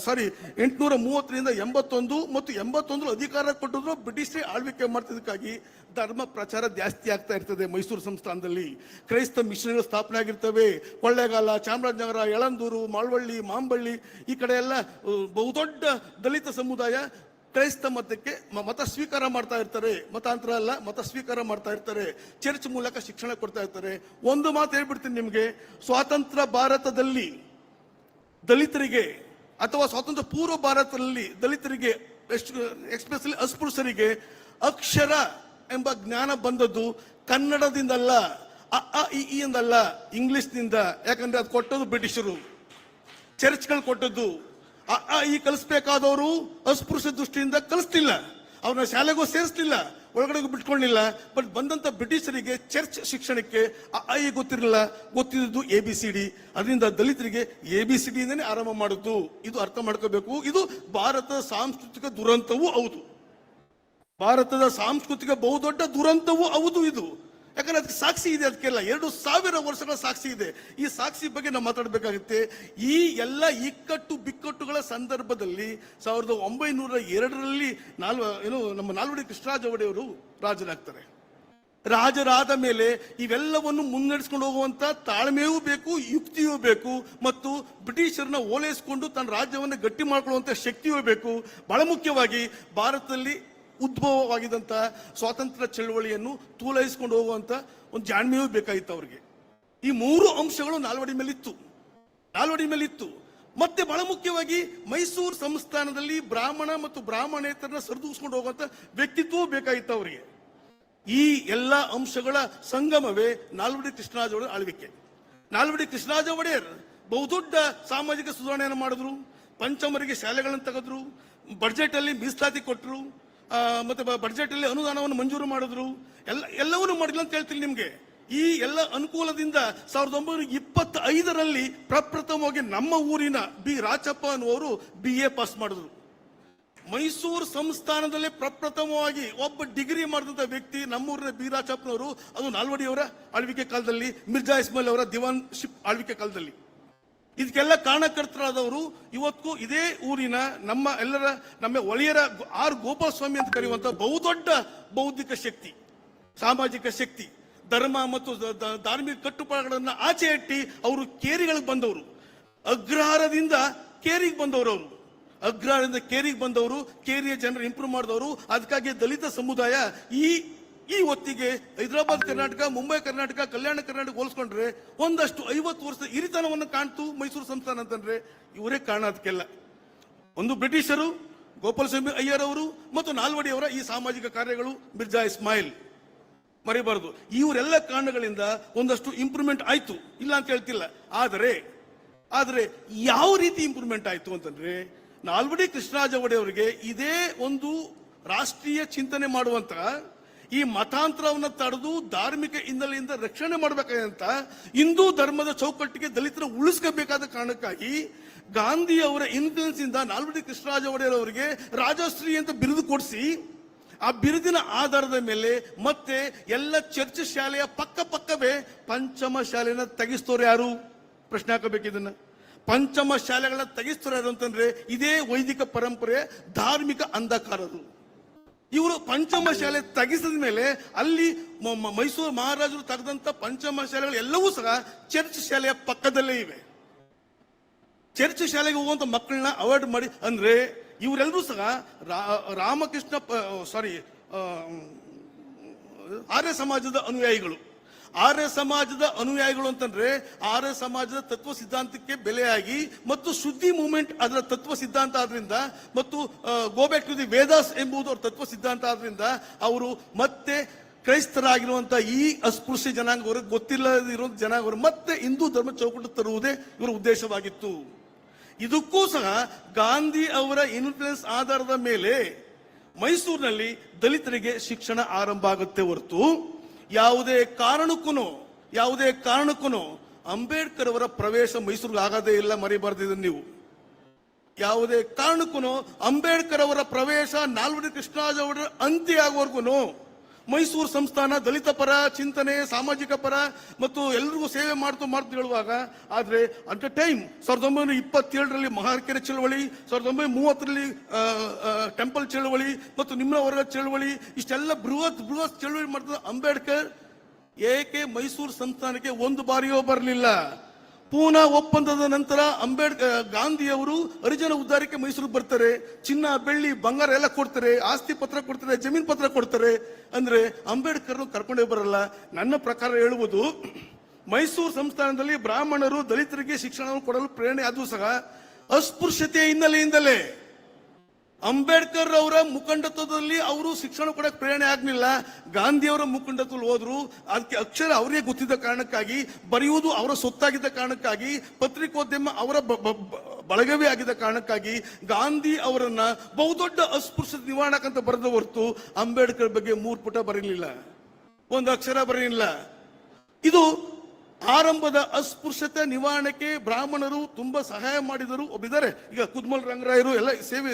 81 ಮತ್ತು 81 ಅಧಿಕಾರ ಕೊಟ್ಟಿದ್ರು ಬ್ರಿಟಿಷರೇ ಆಳ್ವಿಕೆ ಮಾಡ್ತಿದ್ದಕ್ಕಾಗಿ ಧರ್ಮ ಪ್ರಚಾರ ಜಾಸ್ತಿ ಆಗ್ತಾ ಇರ್ತದೆ. ಮೈಸೂರು ಸಂಸ್ಥಾನದಲ್ಲಿ ಕ್ರೈಸ್ತ ಮಿಷನರಿಗಳು ಸ್ಥಾಪನೆ ಆಗಿರ್ತವೆ. ಕೊಳ್ಳೇಗಾಲ, ಚಾಮರಾಜನಗರ, ಯಳಂದೂರು, ಮಾಳ್ವಳ್ಳಿ, ಮಾಂಬಳ್ಳಿ ಈ ಕಡೆ ಎಲ್ಲ ಬಹುದೊಡ್ಡ ದಲಿತ ಸಮುದಾಯ ಕ್ರೈಸ್ತ ಮತ ಸ್ವೀಕಾರ ಮಾಡ್ತಾ ಇರ್ತಾರೆ. ಮತಾಂತರ ಅಲ್ಲ, ಮತ ಸ್ವೀಕಾರ ಮಾಡ್ತಾ ಇರ್ತಾರೆ. ಚರ್ಚ್ ಮೂಲಕ ಶಿಕ್ಷಣ ಕೊಡ್ತಾ ಇರ್ತಾರೆ. ಒಂದು ಮಾತು ಹೇಳ್ಬಿಡ್ತೀನಿ ನಿಮ್ಗೆ, ಸ್ವಾತಂತ್ರ್ಯ ಭಾರತದಲ್ಲಿ ದಲಿತರಿಗೆ ಅಥವಾ ಸ್ವಾತಂತ್ರ್ಯ ಪೂರ್ವ ಭಾರತದಲ್ಲಿ ದಲಿತರಿಗೆ, ಎಸ್ಪೆಷಲಿ ಅಸ್ಪೃಶ್ಯರಿಗೆ ಅಕ್ಷರ ಎಂಬ ಜ್ಞಾನ ಬಂದದ್ದು ಕನ್ನಡದಿಂದಲ್ಲ, ಇ ಎಂದಲ್ಲ, ಇಂಗ್ಲಿಷ್ನಿಂದ. ಯಾಕಂದ್ರೆ ಅದು ಕೊಟ್ಟದ್ದು ಬ್ರಿಟಿಷರು, ಚರ್ಚ್ಗಳು ಕೊಟ್ಟದ್ದು. ಈ ಕಲಿಸ್ಬೇಕಾದವರು ಅಸ್ಪೃಶ್ಯ ದೃಷ್ಟಿಯಿಂದ ಕಲಿಸ್ತಿಲ್ಲ, ಅವ್ರನ್ನ ಶಾಲೆಗೂ ಸೇರಿಸ್ತಿಲ್ಲ. ಒಳಗಡೆ ಬಿಟ್ಕೊಳ್ಳಿಲ್ಲ. ಬಟ್ ಬಂದಂತ ಬ್ರಿಟಿಷರಿಗೆ ಚರ್ಚ್ ಶಿಕ್ಷಣಕ್ಕೆ ಐ ಗೊತ್ತಿರಲಿಲ್ಲ, ಗೊತ್ತಿದ್ದು ABCD. ಅದರಿಂದ ದಲಿತರಿಗೆ ABCD ಇಂದನೇ ಆರಂಭ ಮಾಡುದು. ಇದು ಅರ್ಥ ಮಾಡ್ಕೋಬೇಕು. ಇದು ಭಾರತದ ಸಾಂಸ್ಕೃತಿಕ ದುರಂತವೂ ಹೌದು, ಭಾರತದ ಸಾಂಸ್ಕೃತಿಕ ಬಹುದೊಡ್ಡ ದುರಂತವೂ ಹೌದು ಇದು. ಯಾಕಂದ್ರೆ ಅದಕ್ಕೆ ಸಾಕ್ಷಿ ಇದೆ, ಅದಕ್ಕೆಲ್ಲ 2000 ವರ್ಷಗಳ ಸಾಕ್ಷಿ ಇದೆ. ಈ ಸಾಕ್ಷಿ ಬಗ್ಗೆ ನಾವು ಮಾತಾಡಬೇಕಾಗುತ್ತೆ. ಈ ಎಲ್ಲ ಇಕ್ಕಟ್ಟು ಬಿಕ್ಕಟ್ಟುಗಳ ಸಂದರ್ಭದಲ್ಲಿ 1902ರಲ್ಲಿ ನಮ್ಮ ನಾಲ್ವಡಿ ಕೃಷ್ಣರಾಜ ಒಡೆಯವರು ರಾಜರಾಗ್ತಾರೆ. ರಾಜರಾದ ಮೇಲೆ ಇವೆಲ್ಲವನ್ನು ಮುನ್ನಡೆಸ್ಕೊಂಡು ಹೋಗುವಂತ ತಾಳ್ಮೆಯೂ ಬೇಕು, ಯುಕ್ತಿಯೂ ಬೇಕು, ಮತ್ತು ಬ್ರಿಟಿಷರನ್ನ ಓಲೈಸಿಕೊಂಡು ತನ್ನ ರಾಜ್ಯವನ್ನು ಗಟ್ಟಿ ಮಾಡ್ಕೊಳ್ಳುವಂತ ಶಕ್ತಿಯೂ ಬೇಕು. ಬಹಳ ಮುಖ್ಯವಾಗಿ ಭಾರತದಲ್ಲಿ ಉದ್ಭವವಾಗಿದ್ದಂತ ಸ್ವಾತಂತ್ರ್ಯ ಚಳವಳಿಯನ್ನು ತೂಲೈಸಿಕೊಂಡು ಹೋಗುವಂತ ಒಂದು ಜಾಣ್ಮೆಯೂ ಬೇಕಾಗಿತ್ತು ಅವರಿಗೆ. ಈ 3 ಅಂಶಗಳು ನಾಲ್ವಡಿ ಮೇಲಿತ್ತು. ಮತ್ತೆ ಬಹಳ ಮುಖ್ಯವಾಗಿ ಮೈಸೂರು ಸಂಸ್ಥಾನದಲ್ಲಿ ಬ್ರಾಹ್ಮಣ ಮತ್ತು ಬ್ರಾಹ್ಮಣೇತರನ್ನ ಸರಿದೂಗಿಸ್ಕೊಂಡು ಹೋಗುವಂತ ವ್ಯಕ್ತಿತ್ವವೂ ಬೇಕಾಗಿತ್ತು ಅವರಿಗೆ. ಈ ಎಲ್ಲ ಅಂಶಗಳ ಸಂಗಮವೇ ನಾಲ್ವಡಿ ಕೃಷ್ಣರಾಜ ಒಡೆಯರ್ ಆಳ್ವಿಕೆ. ನಾಲ್ವಡಿ ಕೃಷ್ಣರಾಜ ಒಡೆಯರ್ ಬಹುದೊಡ್ಡ ಸಾಮಾಜಿಕ ಸುಧಾರಣೆಯನ್ನು ಮಾಡಿದ್ರು. ಪಂಚಮರಿಗೆ ಶಾಲೆಗಳನ್ನು ತೆಗೆದ್ರು, ಬಡ್ಜೆಟ್ ಅಲ್ಲಿ ಮೀಸಲಾತಿ ಕೊಟ್ಟರು, ಮತ್ತೆ ಬಡ್ಜೆಟ್ ಅಲ್ಲಿ ಅನುದಾನವನ್ನು ಮಂಜೂರು ಮಾಡಿದ್ರು. ಎಲ್ಲವನ್ನೂ ಮಾಡಿಲ್ಲ ಅಂತ ಹೇಳ್ತೀನಿ ನಿಮ್ಗೆ. ಈ ಎಲ್ಲ ಅನುಕೂಲದಿಂದ 1925ರಲ್ಲಿ ಪ್ರಪ್ರಥಮವಾಗಿ ನಮ್ಮ ಊರಿನ ಬಿ ರಾಚಪ್ಪ ಅನ್ನುವರು BA ಪಾಸ್ ಮಾಡಿದ್ರು. ಮೈಸೂರು ಸಂಸ್ಥಾನದಲ್ಲೇ ಪ್ರಪ್ರಥಮವಾಗಿ ಒಬ್ಬ ಡಿಗ್ರಿ ಮಾಡಿದಂತ ವ್ಯಕ್ತಿ ನಮ್ಮೂರಿನ ಬಿ ರಾಚಪ್ಪನವರು. ಅದು ನಾಲ್ವಡಿಯವರ ಆಳ್ವಿಕೆ ಕಾಲದಲ್ಲಿ, ಮಿರ್ಜಾ ಇಸ್ಮಾಯಿಲ್ ಅವರ ದಿವಾನ್ಶಿಪ್ ಆಳ್ವಿಕೆ ಕಾಲದಲ್ಲಿ. ಇದಕ್ಕೆಲ್ಲ ಕಾರಣಕರ್ತರಾದವರು ಇವತ್ತು ಇದೇ ಊರಿನ ನಮ್ಮ ಒಳಿಯರ ಆರ್ ಗೋಪಾಲಸ್ವಾಮಿ ಅಂತ ಕರೆಯುವಂತ ಬಹುದೊಡ್ಡ ಬೌದ್ಧಿಕ ಶಕ್ತಿ, ಸಾಮಾಜಿಕ ಶಕ್ತಿ, ಧರ್ಮ ಮತ್ತು ಧಾರ್ಮಿಕ ಕಟ್ಟುಪಾಡುಗಳನ್ನ ಆಚೆ ಇಟ್ಟಿ ಅವರು ಕೇರಿಗಳಿಗೆ ಬಂದವರು. ಅಗ್ರಹಾರದಿಂದ ಕೇರಿಗೆ ಬಂದವರು, ಅಗ್ರಹಾರದಿಂದ ಕೇರಿಗೆ ಬಂದವರು, ಕೇರಿಯ ಜನರು ಇಂಪ್ರೂವ್ ಮಾಡಿದವರು. ಅದಕ್ಕಾಗಿ ದಲಿತ ಸಮುದಾಯ ಈ ಹೊತ್ತಿಗೆ ಹೈದರಾಬಾದ್ ಕರ್ನಾಟಕ, ಮುಂಬೈ ಕರ್ನಾಟಕ, ಕಲ್ಯಾಣ ಕರ್ನಾಟಕ ಹೋಲಿಸ್ಕೊಂಡ್ರೆ ಒಂದಷ್ಟು 50 ವರ್ಷದ ಹಿರಿತನವನ್ನು ಕಾಣ್ತು ಮೈಸೂರು ಸಂಸ್ಥಾನ ಅಂತಂದ್ರೆ ಇವರೇ ಕಾರಣ. ಅದಕ್ಕೆಲ್ಲ ಒಂದು ಬ್ರಿಟಿಷರು, ಗೋಪಾಲಸ್ವಾಮಿ ಅಯ್ಯರ್ ಅವರು ಮತ್ತು ನಾಲ್ವಡಿಯವರ ಈ ಸಾಮಾಜಿಕ ಕಾರ್ಯಗಳು, ಮಿರ್ಜಾ ಇಸ್ಮಾಯಿಲ್ ಮರಿಬಾರದು. ಇವರೆಲ್ಲ ಕಾರಣಗಳಿಂದ ಒಂದಷ್ಟು ಇಂಪ್ರೂವ್ಮೆಂಟ್ ಆಯ್ತು, ಇಲ್ಲ ಅಂತ ಹೇಳ್ತಿಲ್ಲ. ಆದರೆ ಯಾವ ರೀತಿ ಇಂಪ್ರೂವ್ಮೆಂಟ್ ಆಯ್ತು ಅಂತಂದ್ರೆ, ನಾಲ್ವಡಿ ಕೃಷ್ಣರಾಜ ಒಡೆಯವರಿಗೆ ಇದೇ ಒಂದು ರಾಷ್ಟ್ರೀಯ ಚಿಂತನೆ ಮಾಡುವಂತ ಈ ಮತಾಂತರವನ್ನು ತಡೆದು ಧಾರ್ಮಿಕ ಹಿನ್ನೆಲೆಯಿಂದ ರಕ್ಷಣೆ ಮಾಡಬೇಕಾದಂತ ಹಿಂದೂ ಧರ್ಮದ ಚೌಕಟ್ಟಿಗೆ ದಲಿತರ ಉಳಿಸ್ಕೋಬೇಕಾದ ಕಾರಣಕ್ಕಾಗಿ ಗಾಂಧಿ ಅವರ ಇನ್ಫ್ಲೂಯೆನ್ಸ್ ಇಂದ ನಾಲ್ವಡಿ ಕೃಷ್ಣರಾಜ ಒಡೆಯರ್ ಅವರಿಗೆ ರಾಜಶ್ರೀ ಅಂತ ಬಿರುದು ಕೊಡಿಸಿ, ಆ ಬಿರುದಿನ ಆಧಾರದ ಮೇಲೆ ಮತ್ತೆ ಎಲ್ಲ ಚರ್ಚ್ ಶಾಲೆಯ ಪಕ್ಕವೇ ಪಂಚಮ ಶಾಲೆನ ತೆಗಿಸ್ತೋರು ಯಾರು? ಪ್ರಶ್ನೆ ಹಾಕಬೇಕು ಇದನ್ನ. ಪಂಚಮ ಶಾಲೆಗಳನ್ನ ತೆಗಿಸ್ತೋರು ಯಾರು ಅಂತಂದ್ರೆ ಇದೇ ವೈದಿಕ ಪರಂಪರೆ ಧಾರ್ಮಿಕ ಅಂಧಕಾರರು. ಇವರು ಪಂಚಮ ಶಾಲೆ ತೆಗಿಸಿದ ಮೇಲೆ ಅಲ್ಲಿ ಮೈಸೂರು ಮಹಾರಾಜರು ತೆಗೆದಂತ ಪಂಚಮ ಶಾಲೆಗಳು ಎಲ್ಲವೂ ಸಹ ಚರ್ಚ್ ಶಾಲೆಯ ಪಕ್ಕದಲ್ಲೇ ಇವೆ. ಚರ್ಚ್ ಶಾಲೆಗೆ ಹೋಗುವಂತ ಮಕ್ಕಳನ್ನ ಅವಾಯ್ಡ್ ಮಾಡಿ. ಅಂದ್ರೆ ಇವರೆಲ್ಲರೂ ಸಹ ಆರ್ಯ ಸಮಾಜದ ಅನುಯಾಯಿಗಳು. ಆರ್ಯ ಸಮಾಜದ ಅನುಯಾಯಿಗಳು ಅಂತಂದ್ರೆ ಆರ್ಯ ಸಮಾಜದ ತತ್ವ ಸಿದ್ಧಾಂತಕ್ಕೆ ಬೆಲೆಯಾಗಿ ಮತ್ತು ಶುದ್ಧಿ ಮೂವ್ಮೆಂಟ್ ಅದರ ತತ್ವ ಸಿದ್ಧಾಂತ ಆದ್ರಿಂದ ಮತ್ತು go back to the Vedas ಎಂಬುದು ಅವ್ರ ತತ್ವ ಸಿದ್ಧಾಂತ ಆದ್ರಿಂದ ಅವರು ಮತ್ತೆ ಕ್ರೈಸ್ತರಾಗಿರುವಂತಹ ಈ ಅಸ್ಪೃಶ್ಯ ಜನಾಂಗವರು, ಗೊತ್ತಿಲ್ಲದಿರುವ ಜನಾಂಗವರು ಮತ್ತೆ ಹಿಂದೂ ಧರ್ಮ ಚೌಕಟ್ಟು ತರುವುದೇ ಇವರ ಉದ್ದೇಶವಾಗಿತ್ತು. ಇದಕ್ಕೂ ಸಹ ಗಾಂಧಿ ಅವರ ಇನ್ಫ್ಲುಯೆನ್ಸ್ ಆಧಾರದ ಮೇಲೆ ಮೈಸೂರಿನಲ್ಲಿ ದಲಿತರಿಗೆ ಶಿಕ್ಷಣ ಆರಂಭ ಆಗುತ್ತೆ ಹೊರತು ಯಾವುದೇ ಕಾರಣಕ್ಕೂ ಅಂಬೇಡ್ಕರ್ ಅವರ ಪ್ರವೇಶ ಮೈಸೂರಿಗೆ ಆಗದೇ ಇಲ್ಲ, ಮರಿಬಾರ್ದಿದೆ ನೀವು. ಯಾವುದೇ ಕಾರಣಕ್ಕೂ ಅಂಬೇಡ್ಕರ್ ಅವರ ಪ್ರವೇಶ ನಾಲ್ವಡಿ ಕೃಷ್ಣರಾಜ ಒಡೆಯರ್ ಅಂತ್ಯ ಆಗುವವರೆಗೂ ಮೈಸೂರು ಸಂಸ್ಥಾನ ದಲಿತ ಪರ ಚಿಂತನೆ, ಸಾಮಾಜಿಕ ಪರ ಮತ್ತು ಎಲ್ಲರಿಗೂ ಸೇವೆ ಮಾಡ್ತು ಹೇಳುವಾಗ, ಆದ್ರೆ ಅಟ್ ದ ಟೈಮ್ 1927ರಲ್ಲಿ ಮಹಾರ್ಕೆರೆ ಚಳವಳಿ, 1930ರಲ್ಲಿ ಟೆಂಪಲ್ ಚಳವಳಿ ಮತ್ತು ನಿಮ್ನ ವರ್ಗ ಚಳವಳಿ, ಇಷ್ಟೆಲ್ಲ ಬೃಹತ್ ಚಳವಳಿ ಮಾಡ್ತಿದ್ದ ಅಂಬೇಡ್ಕರ್ ಏಕೆ ಮೈಸೂರು ಸಂಸ್ಥಾನಕ್ಕೆ ಒಂದು ಬಾರಿಯೋ ಬರಲಿಲ್ಲ. ಪೂನಾ ಒಪ್ಪಂದದ ನಂತರ ಗಾಂಧಿಯವರು ಹರಿಜನ ಉದ್ಧಾರಕ್ಕೆ ಮೈಸೂರಿಗೆ ಬರ್ತಾರೆ. ಚಿನ್ನ, ಬೆಳ್ಳಿ, ಬಂಗಾರ ಎಲ್ಲ ಕೊಡ್ತಾರೆ, ಆಸ್ತಿ ಪತ್ರ ಕೊಡ್ತಾರೆ, ಜಮೀನ್ ಪತ್ರ ಕೊಡ್ತಾರೆ. ಅಂದ್ರೆ ಅಂಬೇಡ್ಕರ್ ಕರ್ಕೊಂಡೇ ಬರಲ್ಲ. ನನ್ನ ಪ್ರಕಾರ ಹೇಳುವುದು, ಮೈಸೂರು ಸಂಸ್ಥಾನದಲ್ಲಿ ಬ್ರಾಹ್ಮಣರು ದಲಿತರಿಗೆ ಶಿಕ್ಷಣವನ್ನು ಕೊಡಲು ಪ್ರೇರಣೆ ಆದ್ರೂ ಸಹ ಅಸ್ಪೃಶ್ಯತೆಯ ಹಿನ್ನೆಲೆಯಿಂದಲೇ ಅಂಬೇಡ್ಕರ್ ಅವರ ಮುಖಂಡತ್ವದಲ್ಲಿ ಅವರು ಶಿಕ್ಷಣ ಕೊಡಕ್ಕೆ ಪ್ರೇರಣೆ ಆಗ್ಲಿಲ್ಲ. ಗಾಂಧಿಯವರ ಮುಖಂಡತ್ವದಲ್ಲಿ ಹೋದ್ರು. ಅದಕ್ಕೆ ಅಕ್ಷರ ಅವರಿಗೆ ಗೊತ್ತಿದ್ದ ಕಾರಣಕ್ಕಾಗಿ, ಬರೆಯುವುದು ಅವರ ಸೊತ್ತಾಗಿದ್ದ ಕಾರಣಕ್ಕಾಗಿ, ಪತ್ರಿಕೋದ್ಯಮ ಅವರ ಬಳಗವೇ ಆಗಿದ್ದ ಕಾರಣಕ್ಕಾಗಿ ಗಾಂಧಿ ಅವರನ್ನ ಬಹುದೊಡ್ಡ ಅಸ್ಪೃಶ್ಯತೆ ನಿವಾರಣಕಂತ ಬರೆದ ಹೊರತು ಅಂಬೇಡ್ಕರ್ ಬಗ್ಗೆ 3 ಪುಟ ಬರೀಲಿಲ್ಲ, ಒಂದು ಅಕ್ಷರ ಬರೀಲಿಲ್ಲ. ಇದು ಆರಂಭದ ಅಸ್ಪೃಶ್ಯತೆ ನಿವಾರಣೆಗೆ ಬ್ರಾಹ್ಮಣರು ತುಂಬಾ ಸಹಾಯ ಮಾಡಿದರು. ಒಬ್ಬಿದ್ದಾರೆ ಈಗ ಕುದ್ಮಲ್ ರಂಗರಾಯರು ಎಲ್ಲ ಸೇವೆ,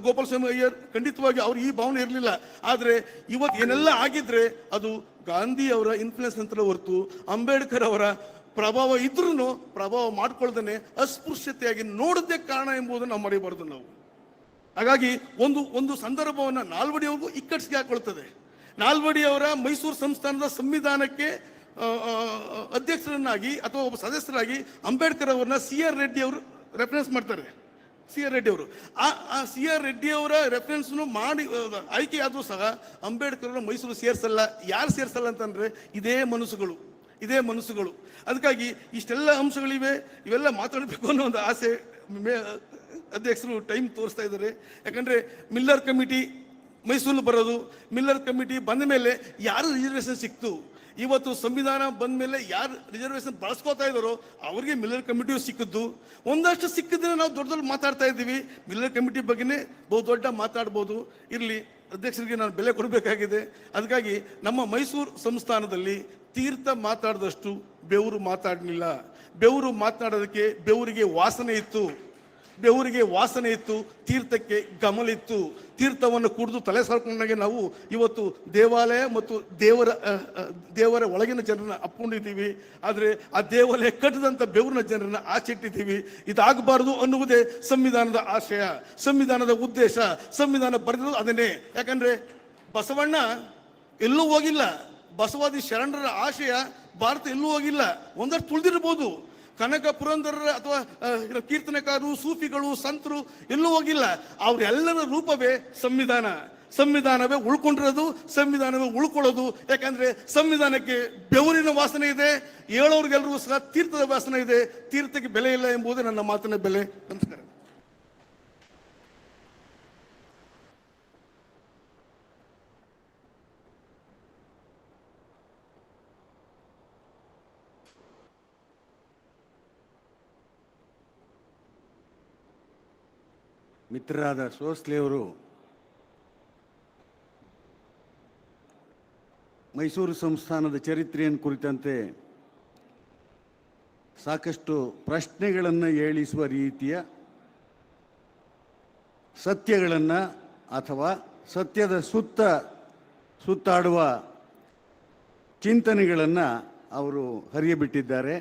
ಗೋಪಾಲ ಸ್ವಾಮಿ ಅಯ್ಯರ್, ಖಂಡಿತವಾಗಿ ಅವ್ರು ಈ ಭಾವನೆ ಇರಲಿಲ್ಲ. ಆದ್ರೆ ಇವತ್ತು ಏನೆಲ್ಲ ಆಗಿದ್ರೆ ಅದು ಗಾಂಧಿ ಅವರ ಇನ್ಫ್ಲುಯೆನ್ಸ್ ಅಂತ ಹೊರತು ಅಂಬೇಡ್ಕರ್ ಅವರ ಪ್ರಭಾವ ಇದ್ರೂ ಪ್ರಭಾವ ಮಾಡ್ಕೊಳ್ದೇನೆ ಅಸ್ಪೃಶ್ಯತೆಯಾಗಿ ನೋಡದೆ ಕಾರಣ ಎಂಬುದನ್ನು ನಾವು ಮರೆಯಬಾರದು ನಾವು. ಹಾಗಾಗಿ ಒಂದು ಸಂದರ್ಭವನ್ನ ನಾಲ್ವಡಿಯವ್ರಿಗೂ ಇಕ್ಕಟ್ಟಿಗೆ ಹಾಕೊಳ್ತದೆ. ನಾಲ್ವಡಿಯವರ ಮೈಸೂರು ಸಂಸ್ಥಾನದ ಸಂವಿಧಾನಕ್ಕೆ ಅಧ್ಯಕ್ಷರನ್ನಾಗಿ ಅಥವಾ ಒಬ್ಬ ಸದಸ್ಯರಾಗಿ ಅಂಬೇಡ್ಕರ್ ಅವರನ್ನ CR ರೆಡ್ಡಿ ಅವರು ರೆಫರೆನ್ಸ್ ಮಾಡ್ತಾರೆ. CR ರೆಡ್ಡಿ ಅವರು ಆ CR ರೆಡ್ಡಿ ಅವರ ರೆಫರೆನ್ಸ್ ಮಾಡಿ ಆಯ್ಕೆ ಆದ್ರೂ ಸಹ ಅಂಬೇಡ್ಕರ್ ಅವರ ಮೈಸೂರು ಸೇರ್ಸಲ್ಲ. ಯಾರು ಸೇರ್ಸಲ್ಲ ಅಂತಂದ್ರೆ ಇದೇ ಮನಸ್ಸುಗಳು. ಅದಕ್ಕಾಗಿ ಇಷ್ಟೆಲ್ಲ ಅಂಶಗಳಿವೆ, ಇವೆಲ್ಲ ಮಾತಾಡಬೇಕು ಅನ್ನೋ ಒಂದು ಆಸೆ ಅಧ್ಯಕ್ಷರು ಟೈಮ್ ತೋರಿಸ್ತಾ ಇದ್ದಾರೆ. ಯಾಕಂದ್ರೆ ಮಿಲ್ಲರ್ ಕಮಿಟಿ ಮೈಸೂರು ಬರೋದು, ಮಿಲ್ಲರ್ ಕಮಿಟಿ ಬಂದ ಮೇಲೆ ಯಾರು ರಿಸರ್ವೇಶನ್ ಸಿಕ್ತು, ಇವತ್ತು ಸಂವಿಧಾನ ಬಂದ ಮೇಲೆ ಯಾರು ರಿಸರ್ವೇಶನ್ ಬಳಸ್ಕೋತಾ ಇದ್ದಾರೋ ಅವರಿಗೆ ಮಿಲ್ಲರ್ ಕಮಿಟಿಯು ಸಿಕ್ಕಿದ್ದು. ಒಂದಷ್ಟು ಸಿಕ್ಕಿದ್ರೆ ನಾವು ದೊಡ್ಡ ಮಾತಾಡ್ತಾ ಇದ್ದೀವಿ. ಮಿಲ್ಲರ್ ಕಮಿಟಿ ಬಗ್ಗೆನೇ ದೊಡ್ಡ ಮಾತಾಡ್ಬೋದು. ಇರಲಿ, ಅಧ್ಯಕ್ಷರಿಗೆ ನಾನು ಬೆಲೆ ಕೊಡಬೇಕಾಗಿದೆ. ಅದಕ್ಕಾಗಿ ನಮ್ಮ ಮೈಸೂರು ಸಂಸ್ಥಾನದಲ್ಲಿ ತೀರ್ಥ ಮಾತಾಡಿದಷ್ಟು ಬೆವರು ಮಾತಾಡಲಿಲ್ಲ. ಬೆವರು ಮಾತನಾಡೋದಕ್ಕೆ ಬೆವರಿಗೆ ವಾಸನೆ ಇತ್ತು, ತೀರ್ಥಕ್ಕೆ ಗಮಲಿತ್ತು. ತೀರ್ಥವನ್ನು ಕುಡಿದು ತಲೆ ಸಾರ್ಕೊಂಡಾಗೆ ನಾವು ಇವತ್ತು ದೇವಾಲಯ ಮತ್ತು ದೇವರ ಒಳಗಿನ ಜನರನ್ನ ಅಪ್ಕೊಂಡಿದ್ದೀವಿ. ಆದರೆ ಆ ದೇವಾಲಯ ಕಟ್ಟಿದಂಥ ಬೆವರಿನ ಜನರನ್ನ ಆಚೆ ಇಟ್ಟಿದ್ದೀವಿ. ಇದಾಗಬಾರದು ಅನ್ನುವುದೇ ಸಂವಿಧಾನದ ಆಶಯ, ಸಂವಿಧಾನದ ಉದ್ದೇಶ. ಸಂವಿಧಾನ ಬರೆದಿರೋದು ಅದನ್ನೇ. ಯಾಕಂದ್ರೆ ಬಸವಣ್ಣ ಎಲ್ಲೂ ಹೋಗಿಲ್ಲ. ಬಸವಾದಿ ಶರಣರ ಆಶಯ ಭಾರತ ಎಲ್ಲೂ ಹೋಗಿಲ್ಲ. ಒಂದಷ್ಟು ತುಳಿದಿರ್ಬೋದು. ಕನಕ ಪುರಂದರರ ಅಥವಾ ಕೀರ್ತನಕಾರರು, ಸೂಫಿಗಳು, ಸಂತರು ಎಲ್ಲೂ ಹೋಗಿಲ್ಲ. ಅವರೆಲ್ಲರ ರೂಪವೇ ಸಂವಿಧಾನವೇ ಉಳ್ಕೊಂಡಿರೋದು, ಸಂವಿಧಾನವೇ ಉಳ್ಕೊಳ್ಳೋದು. ಯಾಕಂದ್ರೆ ಸಂವಿಧಾನಕ್ಕೆ ಬೆವರಿನ ವಾಸನೆ ಇದೆ, ಹೇಳೋರಿಗೆಲ್ಲರಿಗೂ ಸಹ ತೀರ್ಥದ ವಾಸನೆ ಇದೆ. ತೀರ್ಥಕ್ಕೆ ಬೆಲೆ ಇಲ್ಲ ಎಂಬುದೇ ನನ್ನ ಮಾತಿನ ಬೆಲೆ. ನಮಸ್ಕಾರ. ಮಿತ್ರರಾದ ಸೋಸ್ಲೆಯವರು ಮೈಸೂರು ಸಂಸ್ಥಾನದ ಚರಿತ್ರೆಯನ್ನು ಕುರಿತಂತೆ ಸಾಕಷ್ಟು ಪ್ರಶ್ನೆಗಳನ್ನು ಏಳಿಸುವ ರೀತಿಯ ಸತ್ಯಗಳನ್ನು ಅಥವಾ ಸತ್ಯದ ಸುತ್ತಾಡುವ ಚಿಂತನೆಗಳನ್ನು ಅವರು ಹರಿಯಬಿಟ್ಟಿದ್ದಾರೆ.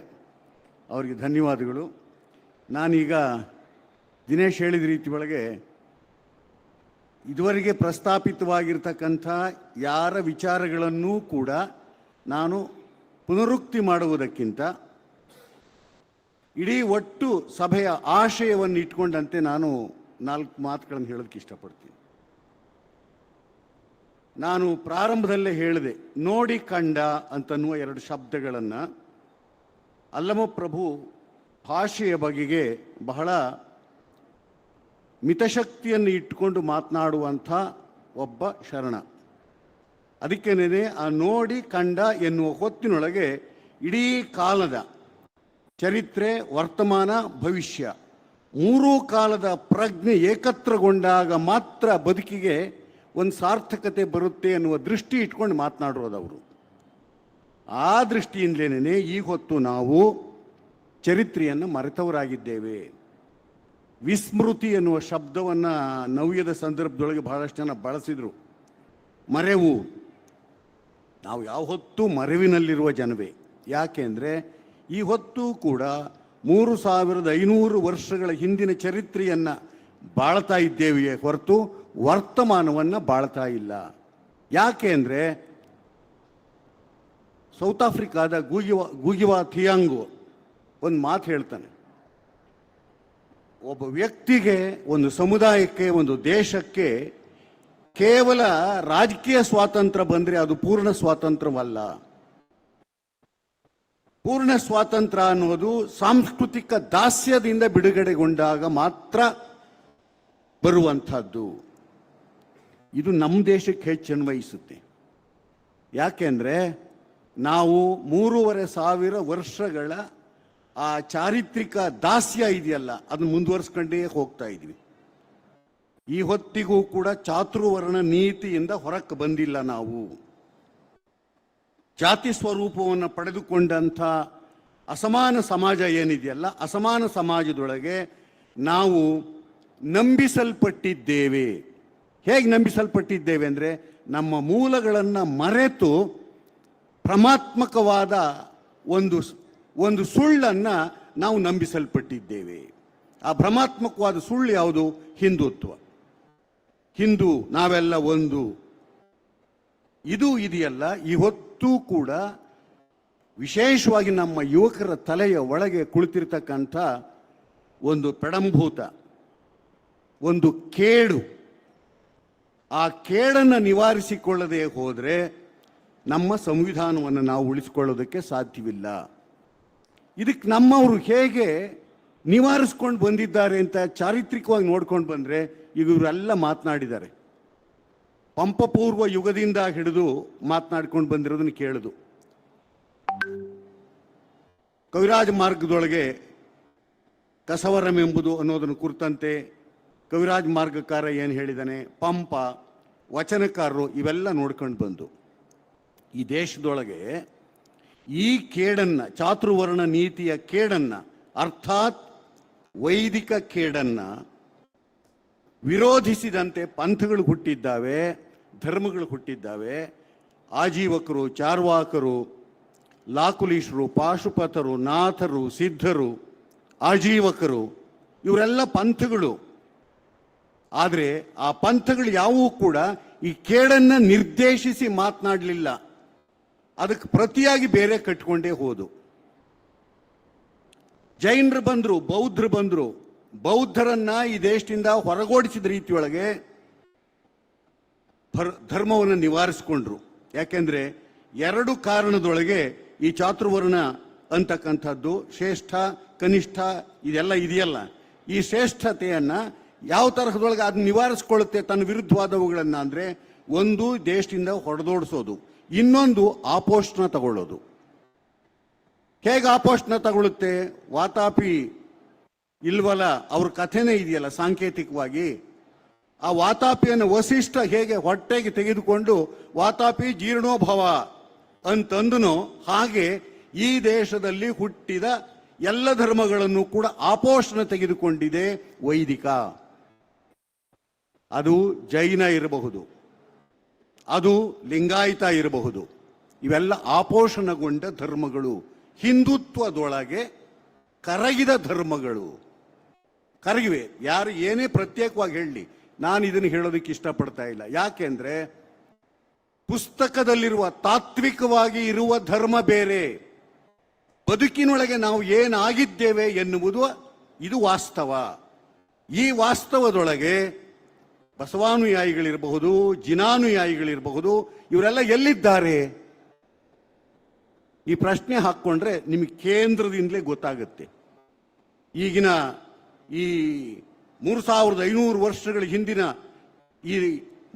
ಅವರಿಗೆ ಧನ್ಯವಾದಗಳು. ನಾನೀಗ ದಿನೇಶ್ ಹೇಳಿದ ರೀತಿ ಒಳಗೆ ಇದುವರೆಗೆ ಪ್ರಸ್ತಾಪಿತವಾಗಿರ್ತಕ್ಕಂಥ ಯಾರ ವಿಚಾರಗಳನ್ನೂ ಕೂಡ ನಾನು ಪುನರುಕ್ತಿ ಮಾಡುವುದಕ್ಕಿಂತ ಇಡೀ ಒಟ್ಟು ಸಭೆಯ ಆಶಯವನ್ನು ಇಟ್ಕೊಂಡಂತೆ ನಾನು 4 ಮಾತುಗಳನ್ನು ಹೇಳೋದಕ್ಕೆ ಇಷ್ಟಪಡ್ತೀನಿ. ನಾನು ಪ್ರಾರಂಭದಲ್ಲೇ ಹೇಳಿದೆ, ನೋಡಿ ಕಂಡ ಅಂತನ್ನುವ 2 ಶಬ್ದಗಳನ್ನು ಅಲ್ಲಮಪ್ರಭು ಭಾಷೆಯ ಬಗೆಗೆ ಬಹಳ ಮಿತಶಕ್ತಿಯನ್ನು ಇಟ್ಟುಕೊಂಡು ಮಾತನಾಡುವಂಥ ಒಬ್ಬ ಶರಣ. ಅದಕ್ಕೇನೆ ಆ ನೋಡಿ ಕಂಡ ಎನ್ನುವ ಹೊತ್ತಿನೊಳಗೆ ಇಡೀ ಕಾಲದ ಚರಿತ್ರೆ, ವರ್ತಮಾನ, ಭವಿಷ್ಯ 3 ಕಾಲದ ಪ್ರಜ್ಞೆ ಏಕತ್ರಗೊಂಡಾಗ ಮಾತ್ರ ಬದುಕಿಗೆ ಒಂದು ಸಾರ್ಥಕತೆ ಬರುತ್ತೆ ಅನ್ನುವ ದೃಷ್ಟಿ ಇಟ್ಕೊಂಡು ಮಾತನಾಡೋದು ಅವರು. ಆ ದೃಷ್ಟಿಯಿಂದಲೇ ಈ ಹೊತ್ತು ನಾವು ಚರಿತ್ರೆಯನ್ನು ಮರೆತವರಾಗಿದ್ದೇವೆ. ವಿಸ್ಮೃತಿ ಎನ್ನುವ ಶಬ್ದವನ್ನು ನವ್ಯದ ಸಂದರ್ಭದೊಳಗೆ ಬಹಳಷ್ಟು ಜನ ಬಳಸಿದರು. ಮರೆವು, ನಾವು ಯಾವ ಹೊತ್ತು ಮರೆವಿನಲ್ಲಿರುವ ಜನವೇ. ಯಾಕೆಂದರೆ ಈ ಹೊತ್ತು ಕೂಡ 3500 ವರ್ಷಗಳ ಹಿಂದಿನ ಚರಿತ್ರೆಯನ್ನು ಬಾಳ್ತಾ ಇದ್ದೇವೆಯೇ ಹೊರತು ವರ್ತಮಾನವನ್ನು ಬಾಳ್ತಾ ಇಲ್ಲ. ಯಾಕೆ ಅಂದರೆ ಸೌತ್ ಆಫ್ರಿಕಾದ ಗೂಗಿವಾ ಥಿಯಾಂಗು ಒಂದು ಮಾತು ಹೇಳ್ತಾನೆ, ಒಬ್ಬ ವ್ಯಕ್ತಿಗೆ, ಒಂದು ಸಮುದಾಯಕ್ಕೆ, ಒಂದು ದೇಶಕ್ಕೆ ಕೇವಲ ರಾಜಕೀಯ ಸ್ವಾತಂತ್ರ್ಯ ಬಂದರೆ ಅದು ಪೂರ್ಣ ಸ್ವಾತಂತ್ರ್ಯವಲ್ಲ. ಪೂರ್ಣ ಸ್ವಾತಂತ್ರ್ಯ ಅನ್ನೋದು ಸಾಂಸ್ಕೃತಿಕ ದಾಸ್ಯದಿಂದ ಬಿಡುಗಡೆಗೊಂಡಾಗ ಮಾತ್ರ ಬರುವಂಥದ್ದು. ಇದು ನಮ್ಮ ದೇಶಕ್ಕೆ ಹೆಚ್ಚು ಅನ್ವಯಿಸುತ್ತೆ. ಯಾಕೆಂದರೆ ನಾವು 3,500 ವರ್ಷಗಳ ಆ ಚಾರಿತ್ರಿಕ ದಾಸ್ಯ ಇದೆಯಲ್ಲ, ಅದನ್ನು ಮುಂದುವರಿಸ್ಕೊಂಡೇ ಹೋಗ್ತಾ ಇದ್ವಿ. ಈ ಹೊತ್ತಿಗೂ ಕೂಡ ಚಾತುರ್ವರ್ಣ ನೀತಿಯಿಂದ ಹೊರಕ್ಕೆ ಬಂದಿಲ್ಲ. ನಾವು ಜಾತಿ ಸ್ವರೂಪವನ್ನು ಪಡೆದುಕೊಂಡಂಥ ಅಸಮಾನ ಸಮಾಜ ಏನಿದೆಯಲ್ಲ, ಅಸಮಾನ ಸಮಾಜದೊಳಗೆ ನಾವು ನಂಬಿಸಲ್ಪಟ್ಟಿದ್ದೇವೆ. ಹೇಗೆ ನಂಬಿಸಲ್ಪಟ್ಟಿದ್ದೇವೆ ಅಂದರೆ, ನಮ್ಮ ಮೂಲಗಳನ್ನು ಮರೆತು ಭ್ರಮಾತ್ಮಕವಾದ ಒಂದು ಸುಳ್ಳನ್ನು ನಾವು ನಂಬಿಸಲ್ಪಟ್ಟಿದ್ದೇವೆ. ಆ ಭ್ರಮಾತ್ಮಕವಾದ ಸುಳ್ಳು ಯಾವುದು? ಹಿಂದುತ್ವ. ಹಿಂದೂ, ನಾವೆಲ್ಲ ಒಂದು. ಇದು ಇದೆಯಲ್ಲ, ಇವತ್ತೂ ಕೂಡ ವಿಶೇಷವಾಗಿ ನಮ್ಮ ಯುವಕರ ತಲೆಯ ಒಳಗೆ ಕುಳಿತಿರ್ತಕ್ಕಂಥ ಒಂದು ಪೆಡಂಭೂತ, ಒಂದು ಕೇಡು. ಆ ಕೇಡನ್ನು ನಿವಾರಿಸಿಕೊಳ್ಳದೆ ಹೋದರೆ ನಮ್ಮ ಸಂವಿಧಾನವನ್ನು ನಾವು ಉಳಿಸಿಕೊಳ್ಳೋದಕ್ಕೆ ಸಾಧ್ಯವಿಲ್ಲ. ಇದಕ್ಕೆ ನಮ್ಮವರು ಹೇಗೆ ನಿವಾರಿಸ್ಕೊಂಡು ಬಂದಿದ್ದಾರೆ ಅಂತ ಚಾರಿತ್ರಿಕವಾಗಿ ನೋಡ್ಕೊಂಡು ಬಂದರೆ, ಈಗ ಇವರೆಲ್ಲ ಮಾತನಾಡಿದ್ದಾರೆ. ಪಂಪಪೂರ್ವ ಯುಗದಿಂದ ಹಿಡಿದು ಮಾತನಾಡ್ಕೊಂಡು ಬಂದಿರೋದನ್ನು ಕೇಳಿದು. ಕವಿರಾಜ ಮಾರ್ಗದೊಳಗೆ ಕಸವರಮೆಂಬುದು ಅನ್ನೋದನ್ನು ಕುರಿತಂತೆ ಕವಿರಾಜ ಮಾರ್ಗಕಾರ ಏನು ಹೇಳಿದ್ದಾನೆ, ಪಂಪ, ವಚನಕಾರರು ಇವೆಲ್ಲ ನೋಡ್ಕೊಂಡು ಬಂದು ಈ ದೇಶದೊಳಗೆ ಈ ಕೇಡನ್ನು, ಚಾತುರ್ವರ್ಣ ನೀತಿಯ ಕೇಡನ್ನು, ಅರ್ಥಾತ್ ವೈದಿಕ ಕೇಡನ್ನು ವಿರೋಧಿಸಿದಂತೆ ಪಂಥಗಳು ಹುಟ್ಟಿದ್ದಾವೆ, ಧರ್ಮಗಳು ಹುಟ್ಟಿದ್ದಾವೆ. ಆಜೀವಕರು, ಚಾರ್ವಾಕರು, ಲಾಕುಲೀಶರು, ಪಾಶುಪತರು, ನಾಥರು, ಸಿದ್ಧರು, ಆಜೀವಕರು ಇವರೆಲ್ಲ ಪಂಥಗಳು. ಆದರೆ ಆ ಪಂಥಗಳು ಯಾವುವು ಕೂಡ ಈ ಕೇಡನ್ನು ನಿರ್ದೇಶಿಸಿ ಮಾತನಾಡಲಿಲ್ಲ. ಅದಕ್ಕೆ ಪ್ರತಿಯಾಗಿ ಬೇರೆ ಕಟ್ಕೊಂಡೇ ಹೋದು. ಜೈನರು ಬಂದರು, ಬೌದ್ಧರು ಬಂದರು. ಬೌದ್ಧರನ್ನ ಈ ದೇಶದಿಂದ ಹೊರಗೋಡಿಸಿದ ರೀತಿಯೊಳಗೆ ಧರ್ಮವನ್ನು ನಿವಾರಿಸಿಕೊಂಡ್ರು. ಯಾಕೆಂದ್ರೆ 2 ಕಾರಣದೊಳಗೆ ಈ ಚಾತುರ್ವರ್ಣ ಅಂತಕ್ಕಂಥದ್ದು, ಶ್ರೇಷ್ಠ ಕನಿಷ್ಠ ಇದೆಲ್ಲ ಇದೆಯಲ್ಲ, ಈ ಶ್ರೇಷ್ಠತೆಯನ್ನ ಯಾವ ತರಹದೊಳಗೆ ಅದನ್ನ ನಿವಾರಿಸ್ಕೊಳ್ಳುತ್ತೆ ತನ್ನ ವಿರುದ್ಧವಾದವುಗಳನ್ನ ಅಂದರೆ, ಒಂದು ದೇಶದಿಂದ ಹೊಡೆದೋಡಿಸೋದು, ಇನ್ನೊಂದು ಆಪೋಷಣ ತಗೊಳ್ಳೋದು. ಹೇಗೆ ಆಪೋಷಣ ತಗೊಳ್ಳುತ್ತೆ? ವಾತಾಪಿ ಇಲ್ವಲ್ಲ, ಅವ್ರ ಕಥೆನೇ ಇದೆಯಲ್ಲ ಸಾಂಕೇತಿಕವಾಗಿ. ಆ ವಾತಾಪಿಯನ್ನು ವಸಿಷ್ಠ ಹೇಗೆ ಹೊಟ್ಟೆಗೆ ತೆಗೆದುಕೊಂಡು ವಾತಾಪಿ ಜೀರ್ಣೋಭವ ಅಂತಂದನೋ, ಹಾಗೆ ಈ ದೇಶದಲ್ಲಿ ಹುಟ್ಟಿದ ಎಲ್ಲ ಧರ್ಮಗಳನ್ನು ಕೂಡ ಆಪೋಷಣ ತೆಗೆದುಕೊಂಡಿದೆ ವೈದಿಕ. ಅದು ಜೈನ ಇರಬಹುದು, ಅದು ಲಿಂಗಾಯತ ಇರಬಹುದು. ಇವೆಲ್ಲ ಆಪೋಷಣಗೊಂಡ ಧರ್ಮಗಳು, ಹಿಂದುತ್ವದೊಳಗೆ ಕರಗಿದ ಧರ್ಮಗಳು. ಕರಗಿವೆ. ಯಾರು ಏನೇ ಪ್ರತ್ಯೇಕವಾಗಿ ಹೇಳಲಿ, ನಾನು ಇದನ್ನು ಹೇಳೋದಕ್ಕೆ ಇಷ್ಟಪಡ್ತಾ ಇಲ್ಲ. ಯಾಕೆಂದ್ರೆ ಪುಸ್ತಕದಲ್ಲಿರುವ ತಾತ್ವಿಕವಾಗಿ ಇರುವ ಧರ್ಮ ಬೇರೆ, ಬದುಕಿನೊಳಗೆ ನಾವು ಏನಾಗಿದ್ದೇವೆ ಎನ್ನುವುದು ಇದು ವಾಸ್ತವ. ಈ ವಾಸ್ತವದೊಳಗೆ ಬಸವಾನುಯಾಯಿಗಳಿರಬಹುದು, ಜಿನಾನುಯಾಯಿಗಳಿರಬಹುದು, ಇವರೆಲ್ಲ ಎಲ್ಲಿದ್ದಾರೆ? ಈ ಪ್ರಶ್ನೆ ಹಾಕ್ಕೊಂಡ್ರೆ ನಿಮಗೆ ಕೇಂದ್ರದಿಂದಲೇ ಗೊತ್ತಾಗುತ್ತೆ. ಈಗಿನ ಈ 3500 ವರ್ಷಗಳ ಹಿಂದಿನ ಈ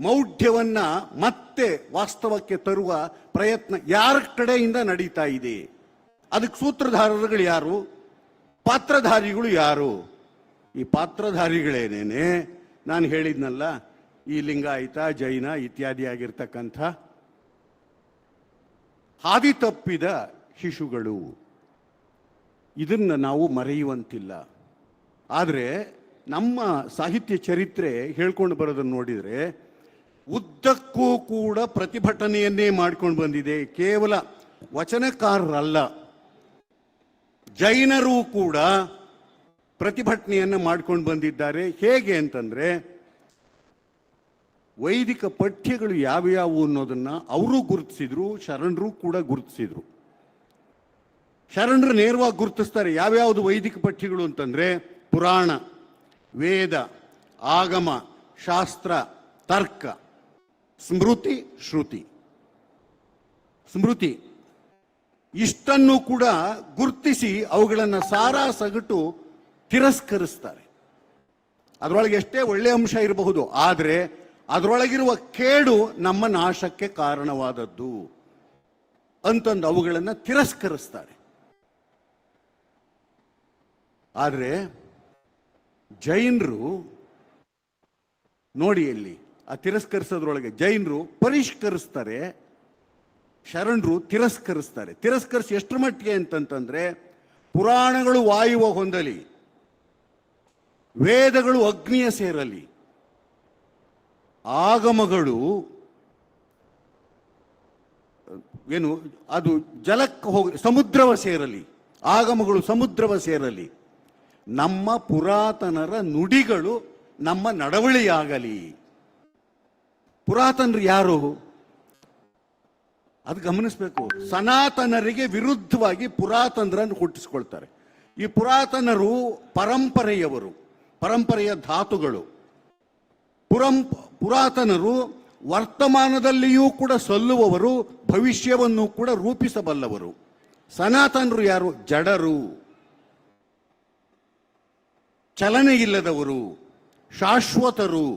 ಮೌಢ್ಯವನ್ನ ಮತ್ತೆ ವಾಸ್ತವಕ್ಕೆ ತರುವ ಪ್ರಯತ್ನ ಯಾರ ಕಡೆಯಿಂದ ನಡೀತಾ ಇದೆ? ಅದಕ್ಕೆ ಸೂತ್ರಧಾರರುಗಳು ಯಾರು? ಪಾತ್ರಧಾರಿಗಳು ಯಾರು? ಈ ಪಾತ್ರಧಾರಿಗಳೇನೇನೆ ನಾನು ಹೇಳಿದ್ನಲ್ಲ, ಈ ಲಿಂಗಾಯತ, ಜೈನ ಇತ್ಯಾದಿ ಆಗಿರ್ತಕ್ಕಂಥ ಹಾದಿ ತಪ್ಪಿದ ಶಿಶುಗಳು. ಇದನ್ನು ನಾವು ಮರೆಯುವಂತಿಲ್ಲ. ಆದರೆ ನಮ್ಮ ಸಾಹಿತ್ಯ ಚರಿತ್ರೆ ಹೇಳ್ಕೊಂಡು ಬರೋದನ್ನು ನೋಡಿದರೆ ಉದ್ದಕ್ಕೂ ಕೂಡ ಪ್ರತಿಭಟನೆಯನ್ನೇ ಮಾಡ್ಕೊಂಡು ಬಂದಿದೆ. ಕೇವಲ ವಚನಕಾರರಲ್ಲ, ಜೈನರು ಕೂಡ ಪ್ರತಿಭಟನೆಯನ್ನು ಮಾಡ್ಕೊಂಡು ಬಂದಿದ್ದಾರೆ. ಹೇಗೆ ಅಂತಂದ್ರೆ, ವೈದಿಕ ಪಠ್ಯಗಳು ಯಾವ್ಯಾವು ಅನ್ನೋದನ್ನ ಅವರು ಗುರುತಿಸಿದ್ರು, ಶರಣರು ಕೂಡ ಗುರುತಿಸಿದ್ರು. ಶರಣರು ನೇರವಾಗಿ ಗುರುತಿಸ್ತಾರೆ ಯಾವ್ಯಾವುದು ವೈದಿಕ ಪಠ್ಯಗಳು ಅಂತಂದ್ರೆ, ಪುರಾಣ, ವೇದ, ಆಗಮ, ಶಾಸ್ತ್ರ, ತರ್ಕ, ಸ್ಮೃತಿ, ಶ್ರುತಿ. ಸ್ಮೃತಿ ಇಷ್ಟನ್ನು ಕೂಡ ಗುರುತಿಸಿ ಅವುಗಳನ್ನು ಸಾರಾ ಸಗಟು ತಿರಸ್ಕರಿಸ್ತಾರೆ. ಅದರೊಳಗೆ ಎಷ್ಟೇ ಒಳ್ಳೆಯ ಅಂಶ ಇರಬಹುದು, ಆದರೆ ಅದರೊಳಗಿರುವ ಕೇಡು ನಮ್ಮ ನಾಶಕ್ಕೆ ಕಾರಣವಾದದ್ದು ಅಂತಂದು ಅವುಗಳನ್ನು ತಿರಸ್ಕರಿಸ್ತಾರೆ. ಆದರೆ ಜೈನರು ನೋಡಿ, ಅಲ್ಲಿ ಆ ತಿರಸ್ಕರಿಸೋದ್ರೊಳಗೆ ಜೈನರು ಪರಿಷ್ಕರಿಸ್ತಾರೆ, ಶರಣರು ತಿರಸ್ಕರಿಸ್ತಾರೆ. ತಿರಸ್ಕರಿಸಿ ಎಷ್ಟರ ಮಟ್ಟಿಗೆ ಅಂತಂತಂದ್ರೆ, ಪುರಾಣಗಳು ವಾಯುವ ಹೊಂದಲಿ, ವೇದಗಳು ಅಗ್ನಿಯ ಸೇರಲಿ, ಆಗಮಗಳು ಏನು ಅದು ಜಲಕ್ಕೆ ಹೋಗಿ ಸಮುದ್ರವ ಸೇರಲಿ, ಆಗಮಗಳು ಸಮುದ್ರವ ಸೇರಲಿ, ನಮ್ಮ ಪುರಾತನರ ನುಡಿಗಳು ನಮ್ಮ ನಡವಳಿಯಾಗಲಿ. ಪುರಾತನರು ಯಾರು? ಅದು ಗಮನಿಸಬೇಕು. ಸನಾತನರಿಗೆ ವಿರುದ್ಧವಾಗಿ ಪುರಾತನರನ್ನು ಹುಟ್ಟಿಸ್ಕೊಳ್ತಾರೆ. ಈ ಪುರಾತನರು ಪರಂಪರೆಯವರು, ಪರಂಪರೆಯ ಧಾತುಗಳು. ಪುರಾತನರು ವರ್ತಮಾನದಲ್ಲಿಯೂ ಕೂಡ ಸಲ್ಲುವವರು, ಭವಿಷ್ಯವನ್ನು ಕೂಡ ರೂಪಿಸಬಲ್ಲವರು. ಸನಾತನರು ಯಾರು? ಜಡರು, ಚಲನೆ ಇಲ್ಲದವರು, ಶಾಶ್ವತರು.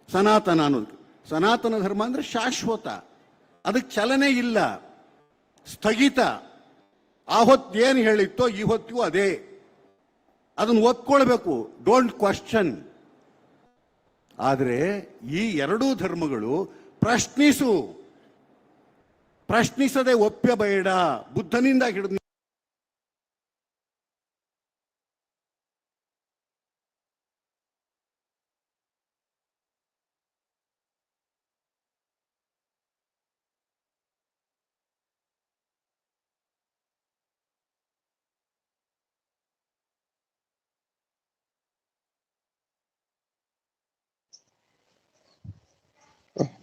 ಸನಾತನ ಅನ್ನೋದು, ಸನಾತನ ಧರ್ಮ ಅಂದ್ರೆ ಶಾಶ್ವತ, ಅದಕ್ಕೆ ಚಲನೆ ಇಲ್ಲ, ಸ್ಥಗಿತ. ಆ ಹೊತ್ತು ಏನು ಹೇಳಿತ್ತೋ ಈ ಹೊತ್ತಿಗೂ ಅದೇ, ಅದನ್ನು ಒಪ್ಕೊಳ್ಬೇಕು, ಡೋಂಟ್ ಕ್ವಶನ್. ಆದರೆ ಈ ಎರಡೂ ಧರ್ಮಗಳು ಪ್ರಶ್ನಿಸದೆ ಒಪ್ಪಬೇಡ, ಬುದ್ಧನಿಂದ ಹಿಡಿದು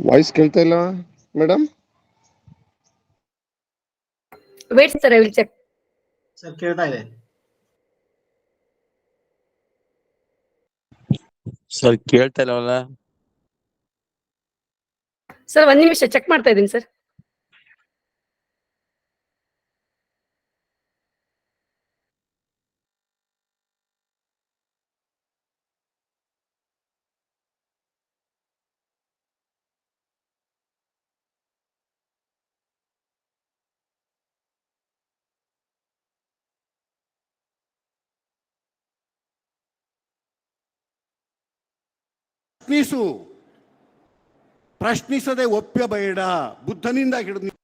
ವಾಯ್ಸ್ ಕೇಳ್ತಾ ಇಲ್ಲ madam? Wait sir, I will check. Sir ಕೇಳ್ತಾ ಇದೆ. ಸರ್ ಕೇಳ್ತಾ ಇಲ್ಲವಲ್ಲ ಸರ್, ಒಂದ್ ನಿಮಿಷ ಚೆಕ್ ಮಾಡ್ತಾ ಇದ್ದೀನಿ ಸರ್. ಪ್ರಶ್ನಿಸದೆ ಒಪ್ಪಬೇಡ, ಬುದ್ಧನಿಂದ ಹಿಡಿದು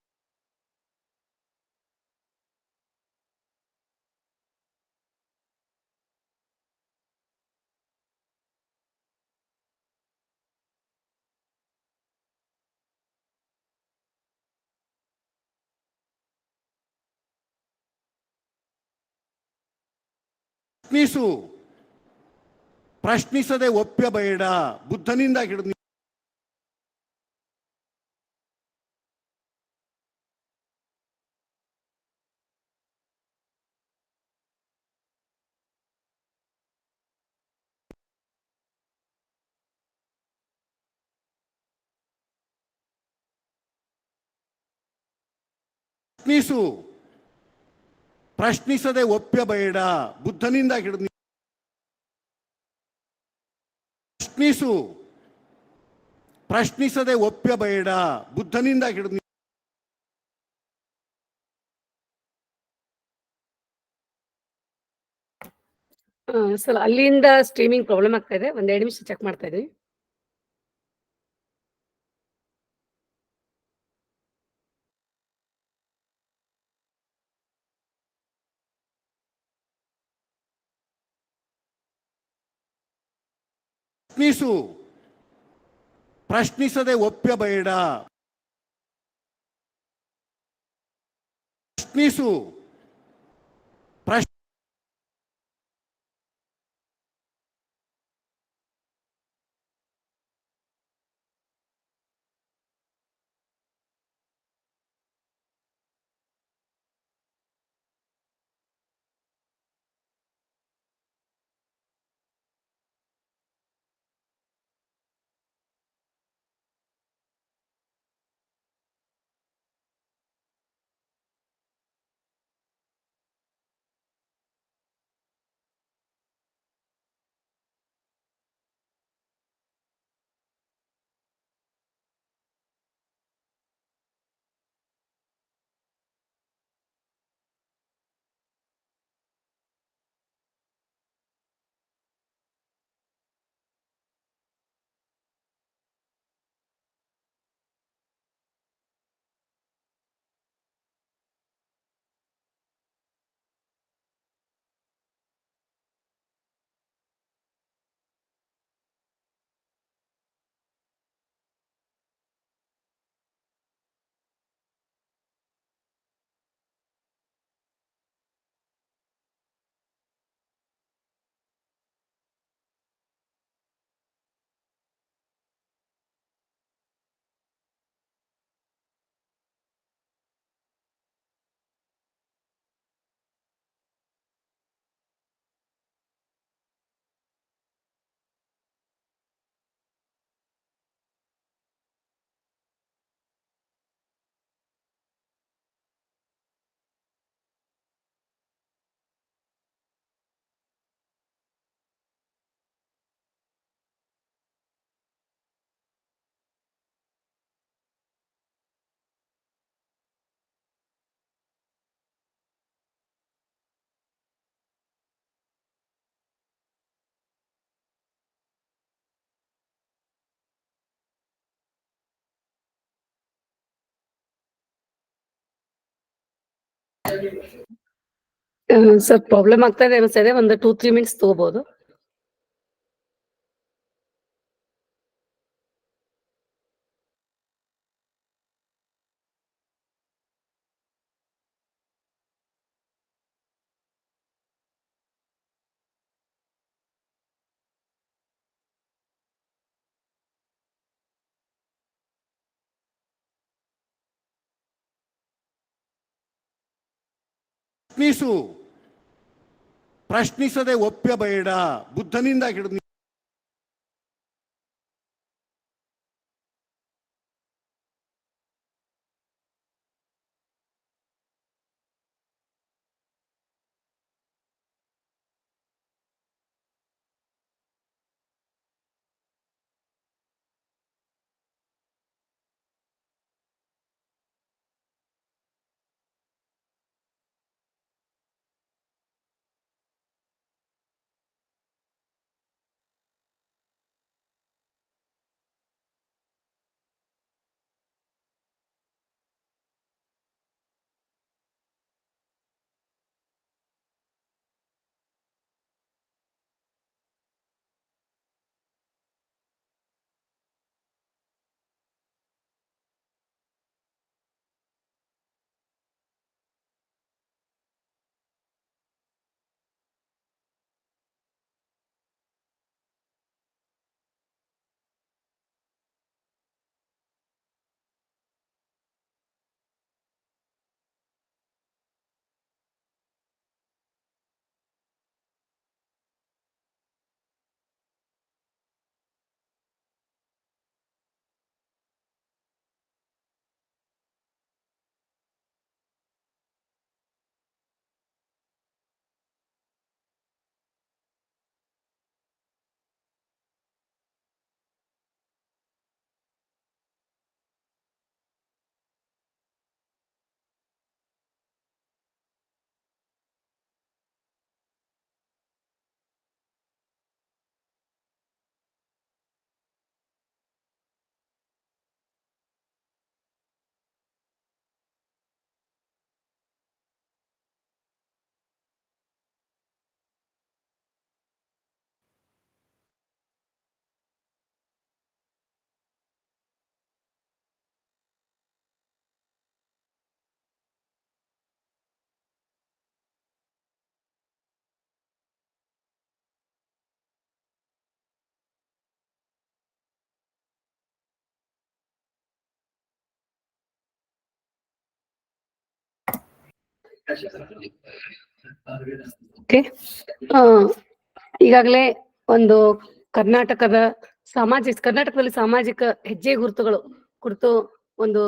ಪ್ರಶ್ನಿಸದೆ ಒಪ್ಪಬೇಡ, ಬುದ್ಧನಿಂದ ಹಿಡಿದು ಪ್ರಶ್ನಿಸದೆ ಒಪ್ಪಬೇಡ, ಬುದ್ಧನಿಂದ ಹಿಡಿದು ಪ್ರಶ್ನಿಸದೆ ಒಪ್ಪಬೇಡ, ಬುದ್ಧನಿಂದ ಹಿಡಿದು ಸರ್, ಅಲ್ಲಿಂದ ಸ್ಟ್ರೀಮಿಂಗ್ ಪ್ರಾಬ್ಲಮ್ ಆಗ್ತಾ ಇದೆ, ಒಂದ್ 2 ನಿಮಿಷ ಚೆಕ್ ಮಾಡ್ತಾ ಇದ್ದೀನಿ. ಪ್ರಶ್ನಿಸದೆ ಒಪ್ಪಬೇಡ, ಸರ್ ಪ್ರಾಬ್ಲಮ್ ಆಗ್ತಾ ಇದೆ ಅನ್ಸ್ತಾ ಇದೆ. ಒಂದು 2-3 ಮಿನಿಟ್ಸ್ ತಗೋಬಹುದು. ಪ್ರಶ್ನಿಸದೆ ಒಪ್ಪಬೇಡ. ಬುದ್ಧನಿಂದ ಹಿಡಿದು ಓಕೆ. ಈಗಾಗಲೇ ಒಂದು ಕರ್ನಾಟಕದಲ್ಲಿ ಸಾಮಾಜಿಕ ಹೆಜ್ಜೆ ಗುರುತುಗಳು ಕುರಿತು ಒಂದು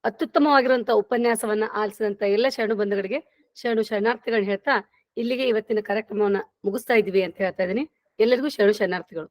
ಅತ್ಯುತ್ತಮವಾಗಿರುವಂತಹ ಉಪನ್ಯಾಸವನ್ನ ಆಲಿಸಿದಂತ ಎಲ್ಲ ಶರಣು ಬಂಧುಗಳಿಗೆ ಶರಣಾರ್ಥಿಗಳನ್ನ ಹೇಳ್ತಾ ಇಲ್ಲಿಗೆ ಇವತ್ತಿನ ಕಾರ್ಯಕ್ರಮವನ್ನ ಮುಗಿಸ್ತಾ ಇದೀವಿ ಅಂತ ಹೇಳ್ತಾ ಇದೀನಿ. ಎಲ್ಲರಿಗೂ ಶರಣಾರ್ಥಿಗಳು.